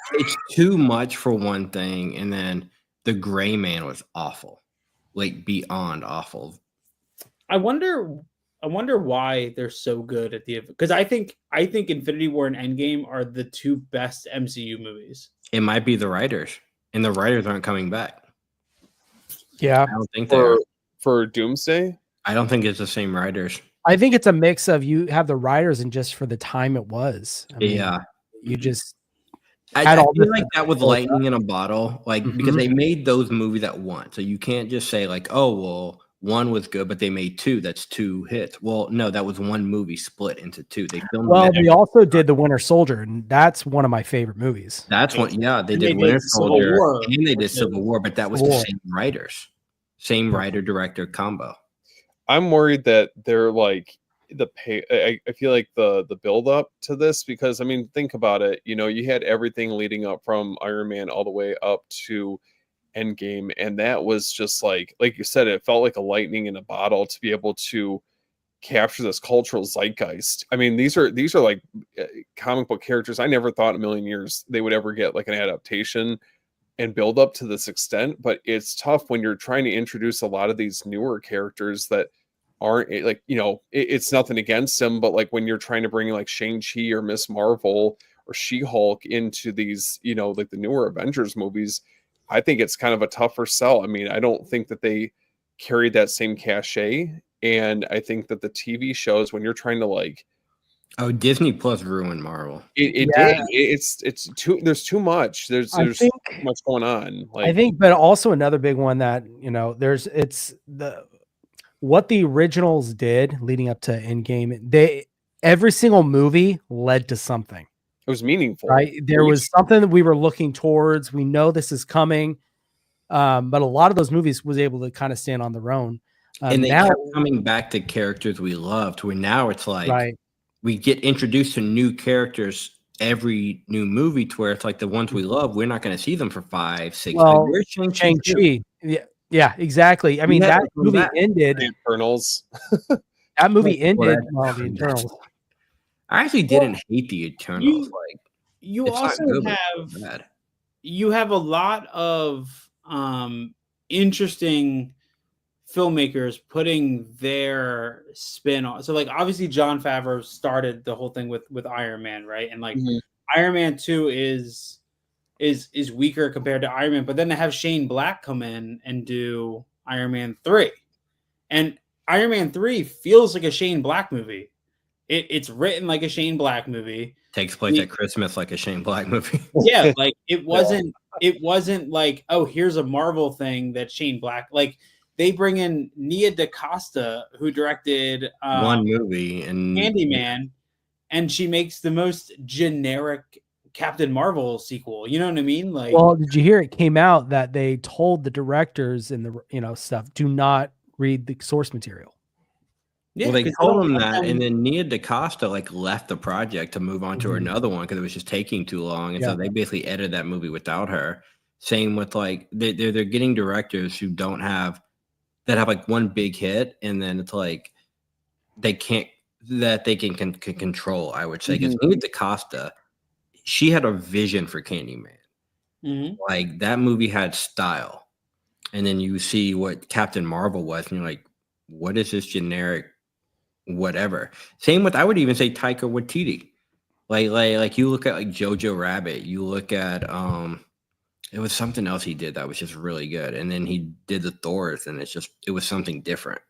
too much for one thing, and then the Gray Man was awful, like beyond awful. I wonder why they're so good at because I think Infinity War and Endgame are the 2 best MCU movies. It might be the writers, and the writers aren't coming back. Yeah, I don't think for Doomsday. I don't think it's the same writers. I think it's a mix of you have the writers and just for the time it was. I mean, you just. I feel like that with lightning in a bottle, like because they made those movies at once, so you can't just say like, oh well, 1 was good, but they made 2. That's 2 hits. Well, no, that was 1 movie split into 2. They filmed. Well, they also did The Winter Soldier, and that's one of my favorite movies. That's one. Yeah, they did Winter Soldier and they did Civil War, but that was the same writers, same writer director combo. I'm worried that they're like I feel like the build up to this, because I mean, think about it. You know, you had everything leading up from Iron Man all the way up to Endgame, and that was just like you said, it felt like a lightning in a bottle to be able to capture this cultural zeitgeist. I mean, these are like comic book characters. I never thought in a million years they would ever get like an adaptation and build up to this extent, but it's tough when you're trying to introduce a lot of these newer characters that aren't like, you know, it's nothing against them, but like when you're trying to bring like Shang-Chi or Miss Marvel or She-Hulk into these, you know, like the newer Avengers movies, I think it's kind of a tougher sell. I mean, I don't think that they carried that same cachet And I think that the TV shows, when you're trying to like, Oh, Disney Plus ruined Marvel. it Yeah. did. It's too. There's too much. There's I too think much going on. I Like, think, but also another big one that, it's what the originals did leading up to Endgame. Every single movie led to something, it was meaningful. right? There was something that we were looking towards. We know this is coming. But a lot of those movies was able to kind of stand on their own. And they Now, kept coming back to characters we loved, where now it's like right. we get introduced to new characters every new movie, to where it's like the ones we love, we're not going to see them for 5, 6. Well, Where's Shang-Chi too? Shang-Chi. Yeah, exactly. I mean, Yeah, that movie that- ended. The Eternals. That movie ended. that's- Well, the Eternals. I actually didn't hate the Eternals. Like, You it's not also good, but have it's not bad. you have a lot of interesting filmmakers putting their spin on. So like obviously Jon Favreau started the whole thing with Iron Man, right? And like Iron Man 2 is weaker compared to Iron Man, but then to have Shane Black come in and do Iron Man 3. And Iron Man 3 feels like a Shane Black movie. It's written like a Shane Black movie. Takes place at Christmas, like a Shane Black movie. Yeah, like it wasn't like, oh, here's a Marvel thing that Shane Black, like they bring in Nia DaCosta, who directed one movie and Candyman, and she makes the most generic Captain Marvel sequel. You know what I mean? Like, Well, did you hear it came out that they told the directors and the stuff, do not read the source material. yeah, well, they 'cause told don't him want that, them- and then Nia DaCosta like left the project to move on to Mhm. another one because it was just taking too long, and Yeah. so they basically edited that movie without her. Same with like they're getting directors who don't have that have like one big hit, and then it's like they can't that they can control. I would say because Nia DaCosta, she had a vision for Candyman. Mhm. Like that movie had style, and then you see what Captain Marvel was, and you're like, what is this generic whatever? Same with, I would even say, Taika Waititi. Like you look at like Jojo Rabbit, you look at it was something else he did that was just really good, and then he did the Thors, and it was something different.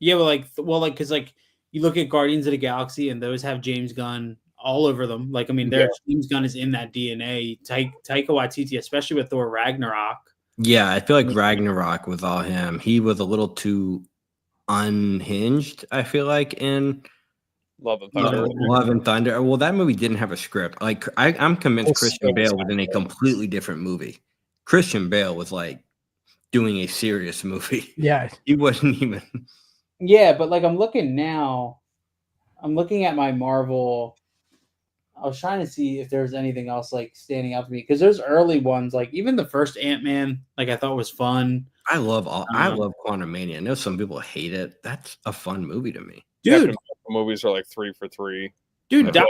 Yeah, but because like you look at Guardians of the Galaxy, and those have James Gunn all over them. Like, I mean, James Gunn is in that DNA. Taika Waititi, especially with Thor Ragnarok. Yeah, I feel like Ragnarok was all him. He was a little too unhinged, I feel like, in Love and Thunder. Love and Thunder. Well, that movie didn't have a script. Like I'm convinced Christian Bale was in a completely different movie. Christian Bale was like doing a serious movie. Yeah. He wasn't even. Yeah, but like I'm looking now, I'm looking at my Marvel. I was trying to see if there's anything else like standing out to me, because there's early ones, like even the first Ant-Man, like I thought was fun. I love Quantumania. I know some people hate it. That's a fun movie to me. Dude, Captain Marvel movies are like 3 for 3. dude, I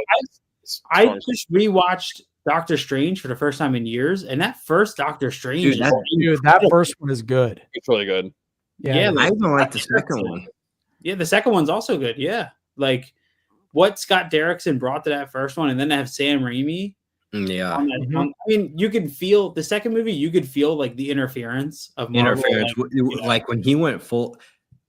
Strong. just rewatched Doctor Strange for the first time in years, and that first Doctor Strange, Dude, is That first one is good. It's really good. Yeah, I like, even like the second one. yeah, the second one's also good. Yeah, like what Scott Derrickson brought to that first one, and then to have Sam Raimi. Yeah, On that, I mean, you could feel the second movie. You could feel like the interference of Marvel. Like when he went full.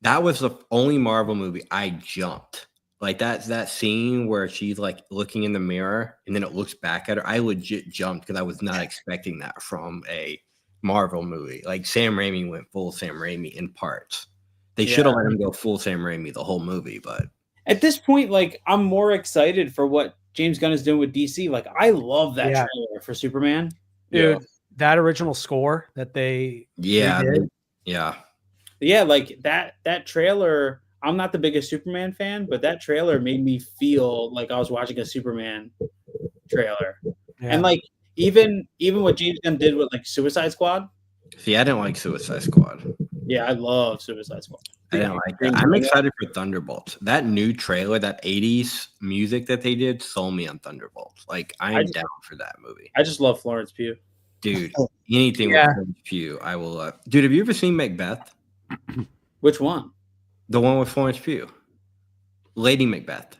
That was the only Marvel movie I jumped. Like that scene where she's like looking in the mirror and then it looks back at her. I legit jumped because I was not expecting that from a Marvel movie. Like Sam Raimi went full Sam Raimi in parts. They should have let him go full Sam Raimi the whole movie, but at this point, like I'm more excited for what James Gunn is doing with DC. Like I love that trailer for Superman. Dude, that original score that they did. Yeah, like that trailer. I'm not the biggest Superman fan, but that trailer made me feel like I was watching a Superman trailer. Yeah. And like even what James Gunn did with like Suicide Squad. See, I didn't like Suicide Squad. Yeah, I love Suicide Squad. I didn't like that. I'm excited for Thunderbolts. That new trailer, that 80s music that they did, sold me on Thunderbolts. Like I'm down for that movie. I just love Florence Pugh. Dude, anything with Florence Pugh, I will love. Dude, have you ever seen Macbeth? Which one? The one with Florence Pugh. Lady Macbeth.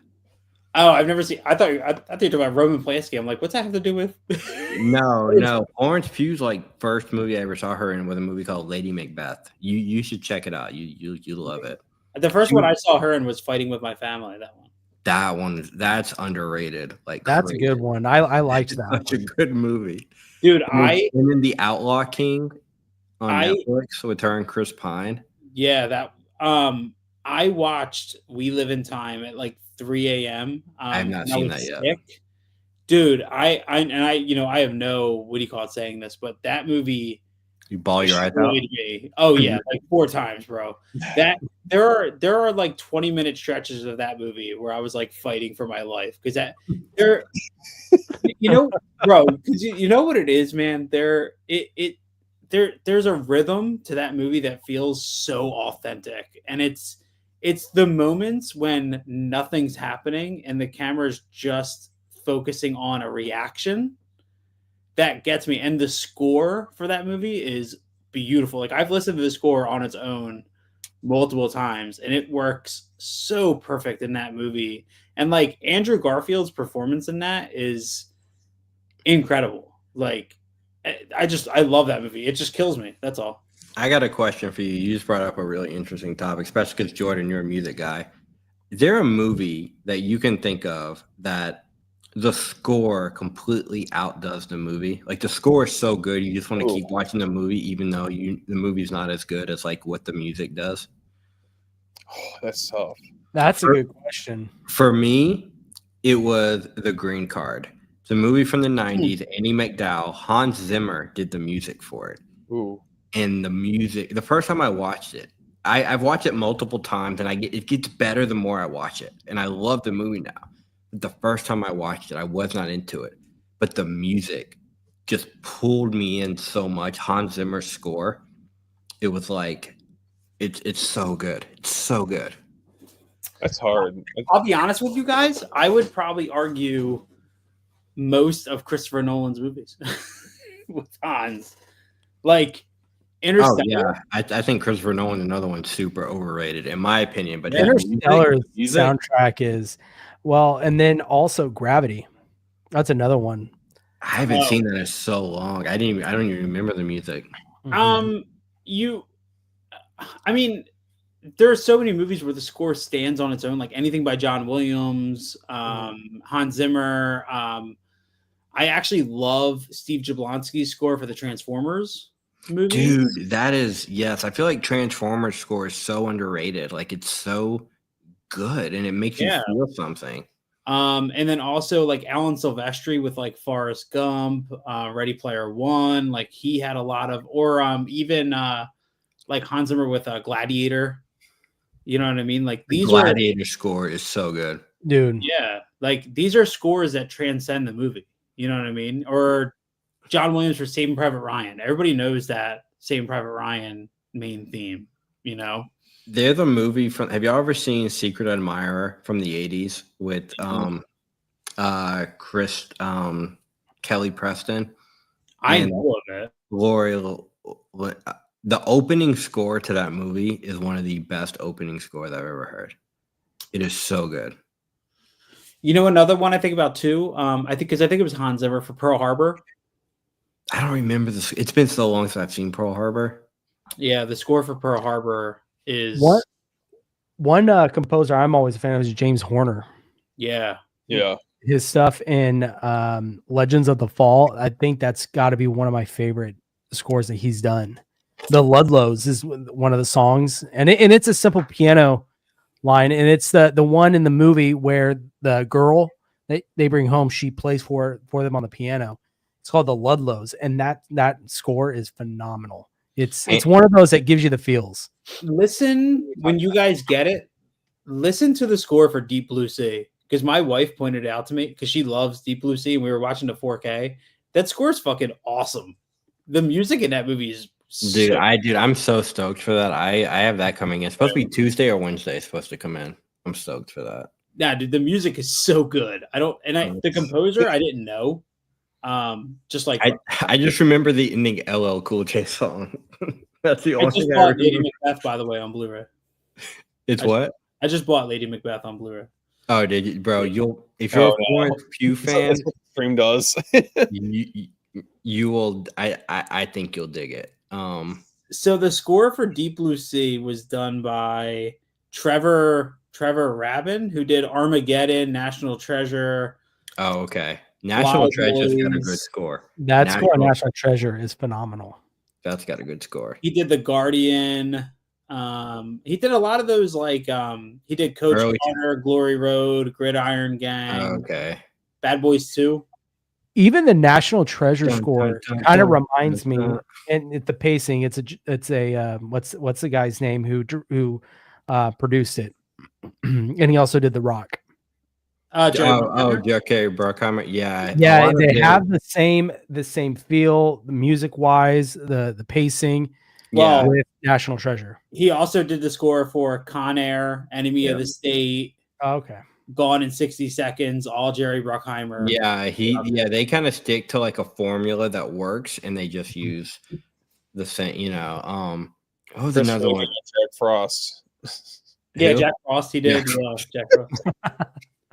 Oh, I've never seen. I thought you were talking about Roman Polanski. I'm like, what's that have to do with? No. Florence Pugh's like first movie I ever saw her in was a movie called Lady Macbeth. You should check it out. You love it. The first one I saw her in was Fighting with My Family. That one. That's underrated. Like That's a crazy. good one. I liked It's that such a one. good movie. Dude, And then The Outlaw King on I Netflix with her and Chris Pine. yeah, that I watched We Live in Time at like 3 a.m. I have not and I seen was that yet. sick. Dude, I have no, what do you call it, saying this, but that movie You ball your eyes out. destroyed me. Oh yeah, like 4 times, bro. That there are like 20-minute stretches of that movie where I was like fighting for my life because that there, bro, because you know what it is, man. There's a rhythm to that movie that feels so authentic, and it's the moments when nothing's happening and the camera's just focusing on a reaction that gets me. And the score for that movie is beautiful. Like I've listened to the score on its own multiple times and it works so perfect in that movie. And like Andrew Garfield's performance in that is incredible. Like I love that movie. It just kills me. That's all. I got a question for you. You just brought up a really interesting topic, especially because Jordan, you're a music guy. Is there a movie that you can think of that the score completely outdoes the movie? Like the score is so good, you just want to keep watching the movie, even though the movie's not as good as like what the music does. Oh, that's tough. That's a good question. For me, it was The Green Card. It's a movie from the 90s. Annie McDowell, Hans Zimmer did the music for it. Ooh. And the music, the first time I watched it, I've watched it multiple times, and it gets better the more I watch it. And I love the movie now. But the first time I watched it, I was not into it. But the music just pulled me in so much. Hans Zimmer's score, it was like, it's so good. It's so good. That's hard. I'll be honest with you guys. I would probably argue most of Christopher Nolan's movies with Hans. Like Interstellar. Oh yeah, I think Christopher Nolan, another one, super overrated in my opinion. But Interstellar's soundtrack is well, and then also Gravity. That's another one. I haven't seen that in so long. I don't even remember the music. I mean, there are so many movies where the score stands on its own, like anything by John Williams, Hans Zimmer. I actually love Steve Jablonsky's score for the Transformers movie. Dude, that is, yes. I feel like Transformers score is so underrated. Like it's so good and it makes you feel something. And then also like Alan Silvestri with like Forrest Gump, Ready Player One, like he had a lot of, or even like Hans Zimmer with Gladiator. You know what I mean? Like these Gladiator score is so good, dude. Yeah, like these are scores that transcend the movie. You know what I mean? Or John Williams for Saving Private Ryan. Everybody knows that Saving Private Ryan main theme. You know, there's a movie from. Have y'all ever seen Secret Admirer from the '80s with Chris Kelly Preston? I know of it. Lori. The opening score to that movie is one of the best opening scores I've ever heard. It is so good. You know, another one I think about too. I think it was Hans Zimmer for Pearl Harbor. I don't remember this. It's been so long since I've seen Pearl Harbor. Yeah, the score for Pearl Harbor is one composer I'm always a fan of is James Horner. Yeah. His stuff in Legends of the Fall. I think that's got to be one of my favorite scores that he's done. The Ludlows is one of the songs, and it's a simple piano line, and it's the one in the movie where the girl they bring home, she plays for them on the piano. It's called the Ludlows, and that score is phenomenal. It's one of those that gives you the feels. Listen, when you guys get it, listen to the score for Deep Blue Sea, because my wife pointed it out to me because she loves Deep Blue Sea, and we were watching the 4K. That score is fucking awesome. The music in that movie is I'm so stoked for that. I have that coming in. It's supposed to be Tuesday or Wednesday. It's supposed to come in. I'm stoked for that. Yeah, dude, the music is so good. The composer I didn't know. Just like I just remember the ending LL Cool J song. That's the only thing I remember. Lady Macbeth, by the way, on Blu-ray. I just bought Lady Macbeth on Blu-ray. Oh, did you, bro? If you're a Florence Pugh fan, that's what the stream does. you will. I think you'll dig it. So the score for Deep Blue Sea was done by Trevor Rabin, who did Armageddon, National Treasure, Oh, okay. National Wild Treasure's got a good Boys. score. That score on National Treasure is phenomenal. That's got a good score. He did The Guardian. He did a lot of those, like he did Coach Carter, Glory Road, Gridiron Gang, Okay. Bad Boys 2. Even the National Treasure score kind of reminds me, and the pacing. It's a what's the guy's name who produced it, and he also did The Rock. J.K. Bruckheimer. Yeah, They have the same feel, music wise, the pacing. Well, with National Treasure. He also did the score for Con Air, Enemy of the State. Oh, okay. Gone in 60 Seconds, all Jerry Bruckheimer. Yeah, they kind of stick to like a formula that works, and they just use the same, what was another one? Jack Frost. Yeah, Jack Frost. He did. Jack Frost.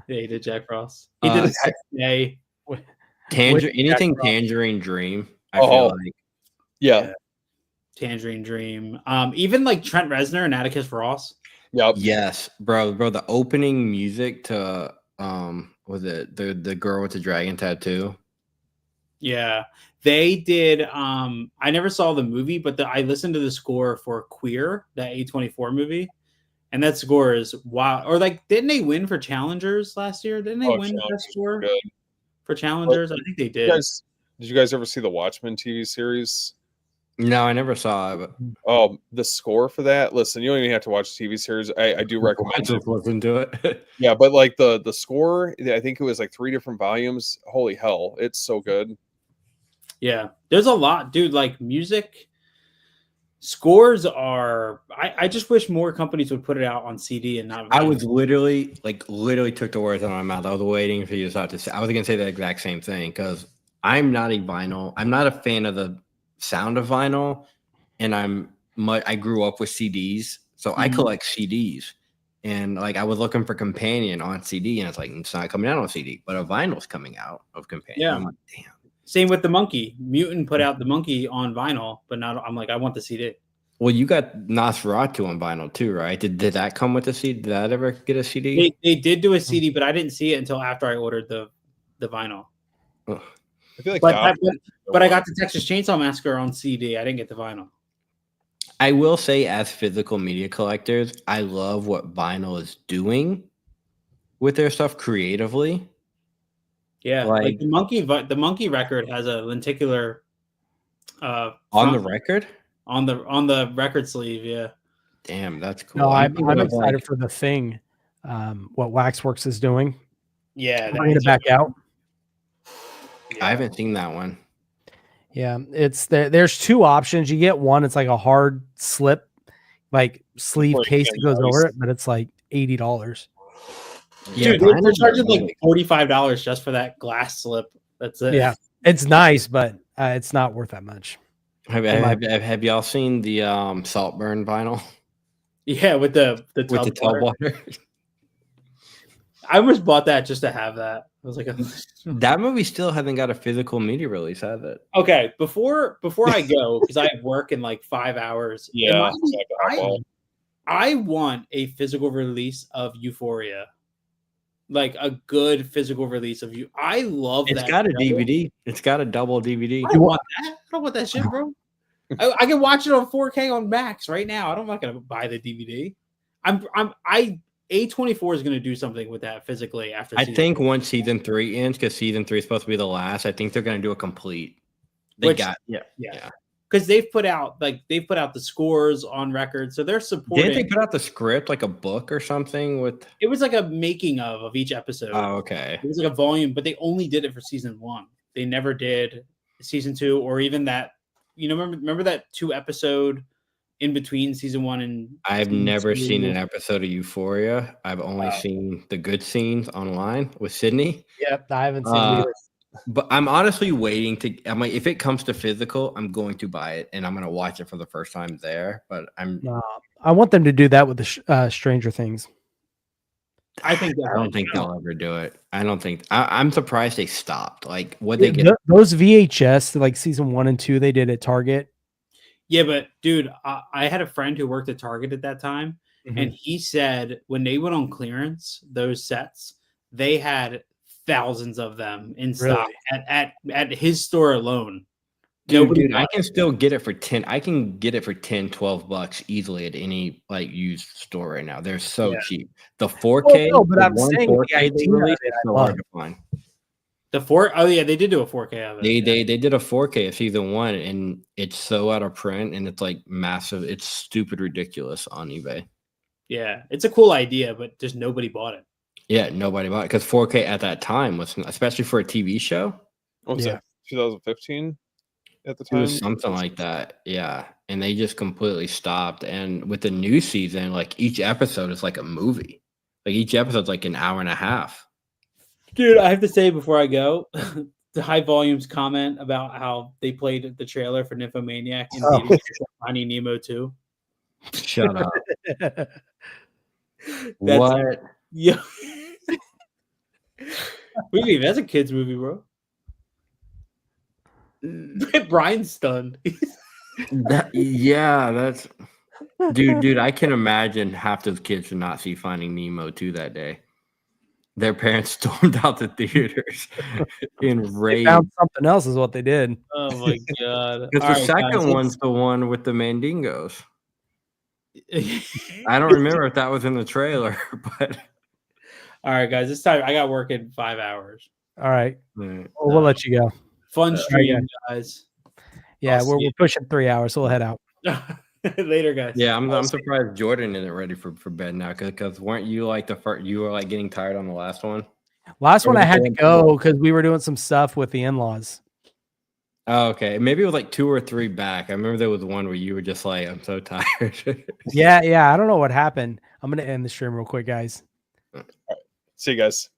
Yeah, he did Jack Frost. He did the anything Tangerine Dream. I feel like. Yeah. Tangerine Dream. Even like Trent Reznor and Atticus Ross. Yep. Yes, bro. The opening music to was it the girl with the dragon tattoo? Yeah. They did I never saw the movie, but I listened to the score for Queer, that A24 movie. And that score is wow. Or like, didn't they win for Challengers last year? Didn't they win that score for Challengers? I think they did. Did you guys ever see the Watchmen TV series? No, I never saw it. But the score for that. Listen, you don't even have to watch the TV series. I do recommend. Just listen to it. Yeah, but like the score, I think it was like 3 different volumes. Holy hell, it's so good. Yeah, there's a lot, dude. Like music scores are. I just wish more companies would put it out on CD and not. I was literally took the words out of my mouth. I was waiting for you to start to say. I was gonna say the exact same thing because I'm not a vinyl. I'm not a fan of the sound of vinyl, and I grew up with CDs, so I collect CDs, and like I was looking for Companion on CD, and it's like it's not coming out on CD, but a vinyl's coming out of Companion. Yeah, I'm like, damn. Same with the Monkey. Mutant put out the Monkey on vinyl, but not. I'm like, I want the CD. Well, you got Nosferatu on vinyl too, right? Did that come with a CD? Did that ever get a CD? They did do a CD, but I didn't see it until after I ordered the vinyl. Ugh. I feel like but I got the Texas Chainsaw Massacre on CD. I didn't get the vinyl. I will say, as physical media collectors, I love what vinyl is doing with their stuff creatively. Yeah, like the Monkey record has a lenticular on the record. On the record sleeve, yeah. Damn, that's cool. No, I'm excited for the Thing. What Waxworks is doing. Yeah, bring it back out. Yeah. I haven't seen that one. Yeah, it's there's 2 options. You get one, it's like a hard slip, like sleeve case that goes over it, but it's like $80. Yeah, dude, they're charging like $45 just for that glass slip. That's it. Yeah, it's nice, but it's not worth that much. Have y'all seen the Saltburn vinyl? Yeah, with the tub water. I almost bought that just to have that. I was like, that movie still hasn't got a physical media release, has it? Okay, before I go, because I work in like 5 hours. Yeah, I want a physical release of Euphoria. Like a good physical release of you. I love that. It's got a DVD. It's got a double DVD. I don't want that. I don't want that shit, bro. I can watch it on 4K on Max right now. I'm not gonna buy the DVD. A24 is gonna do something with that physically after. I think once season 3 ends, because season 3 is supposed to be the last. I think they're gonna do a complete. Because they've put out the scores on record, so they're supporting. Didn't they put out the script like a book or something with? It was like a making of each episode. Oh, okay. It was like a volume, but they only did it for season 1. They never did season 2 or even that. Remember that 2 episode in between season 1 and. I've never seen an episode of Euphoria. I've only seen the good scenes online with Sydney. Yep, I haven't seen it either. But I'm honestly waiting to. I'm like, if it comes to physical, I'm going to buy it and I'm going to watch it for the first time there. But I want them to do that with the Stranger Things. I don't think they'll ever do it. I don't think. I'm surprised they stopped. Like what they get. Those VHS, like season 1 and 2, they did at Target. Yeah, but dude, I had a friend who worked at Target at that time, And he said when they went on clearance, those sets, they had thousands of them in stock Really? at his store alone. Dude, I can still get it for 10. I can get it for 10, 12 bucks easily at any like used store right now. They're so cheap. The 4K, no, but the I'm one saying the 4K they idea of released it, is I so love. hard to find. Oh yeah, they did do a 4K of it. They did a 4K of season 1, and it's so out of print, and it's like massive. It's stupid ridiculous on eBay. Yeah, it's a cool idea, but just nobody bought it. Yeah, nobody bought it because 4K at that time was, especially for a TV show. What was that? 2015 at the time? It was something like that. Yeah. And they just completely stopped. And with the new season, like each episode is like a movie. Like each episode's like an hour and a half. Dude, I have to say before I go, the High Volumes comment about how they played the trailer for Nymphomaniac and Finding Nemo 2. Shut up. What? Yeah. What do you mean? That's a kid's movie, bro. Brian's stunned. That's dude. I can imagine half those kids did not see Finding Nemo 2 that day. Their parents stormed out the theaters enraged. They found something else is what they did. Oh my god! Because the second one's the one with the Mandingos. I don't remember if that was in the trailer, but all right, guys, it's time. I got work in 5 hours. All right, well, we'll let you go. Fun stream, guys. Yeah, we're pushing 3 hours, so we'll head out. Later, guys. Yeah, I'm surprised Jordan isn't ready for bed now because weren't you like the first? You were like getting tired on the last one. Last one I had to go because we were doing some stuff with the in-laws. Oh, okay. Maybe it was like 2 or 3 back. I remember there was one where you were just like, I'm so tired. Yeah. I don't know what happened. I'm gonna end the stream real quick, guys. See you guys.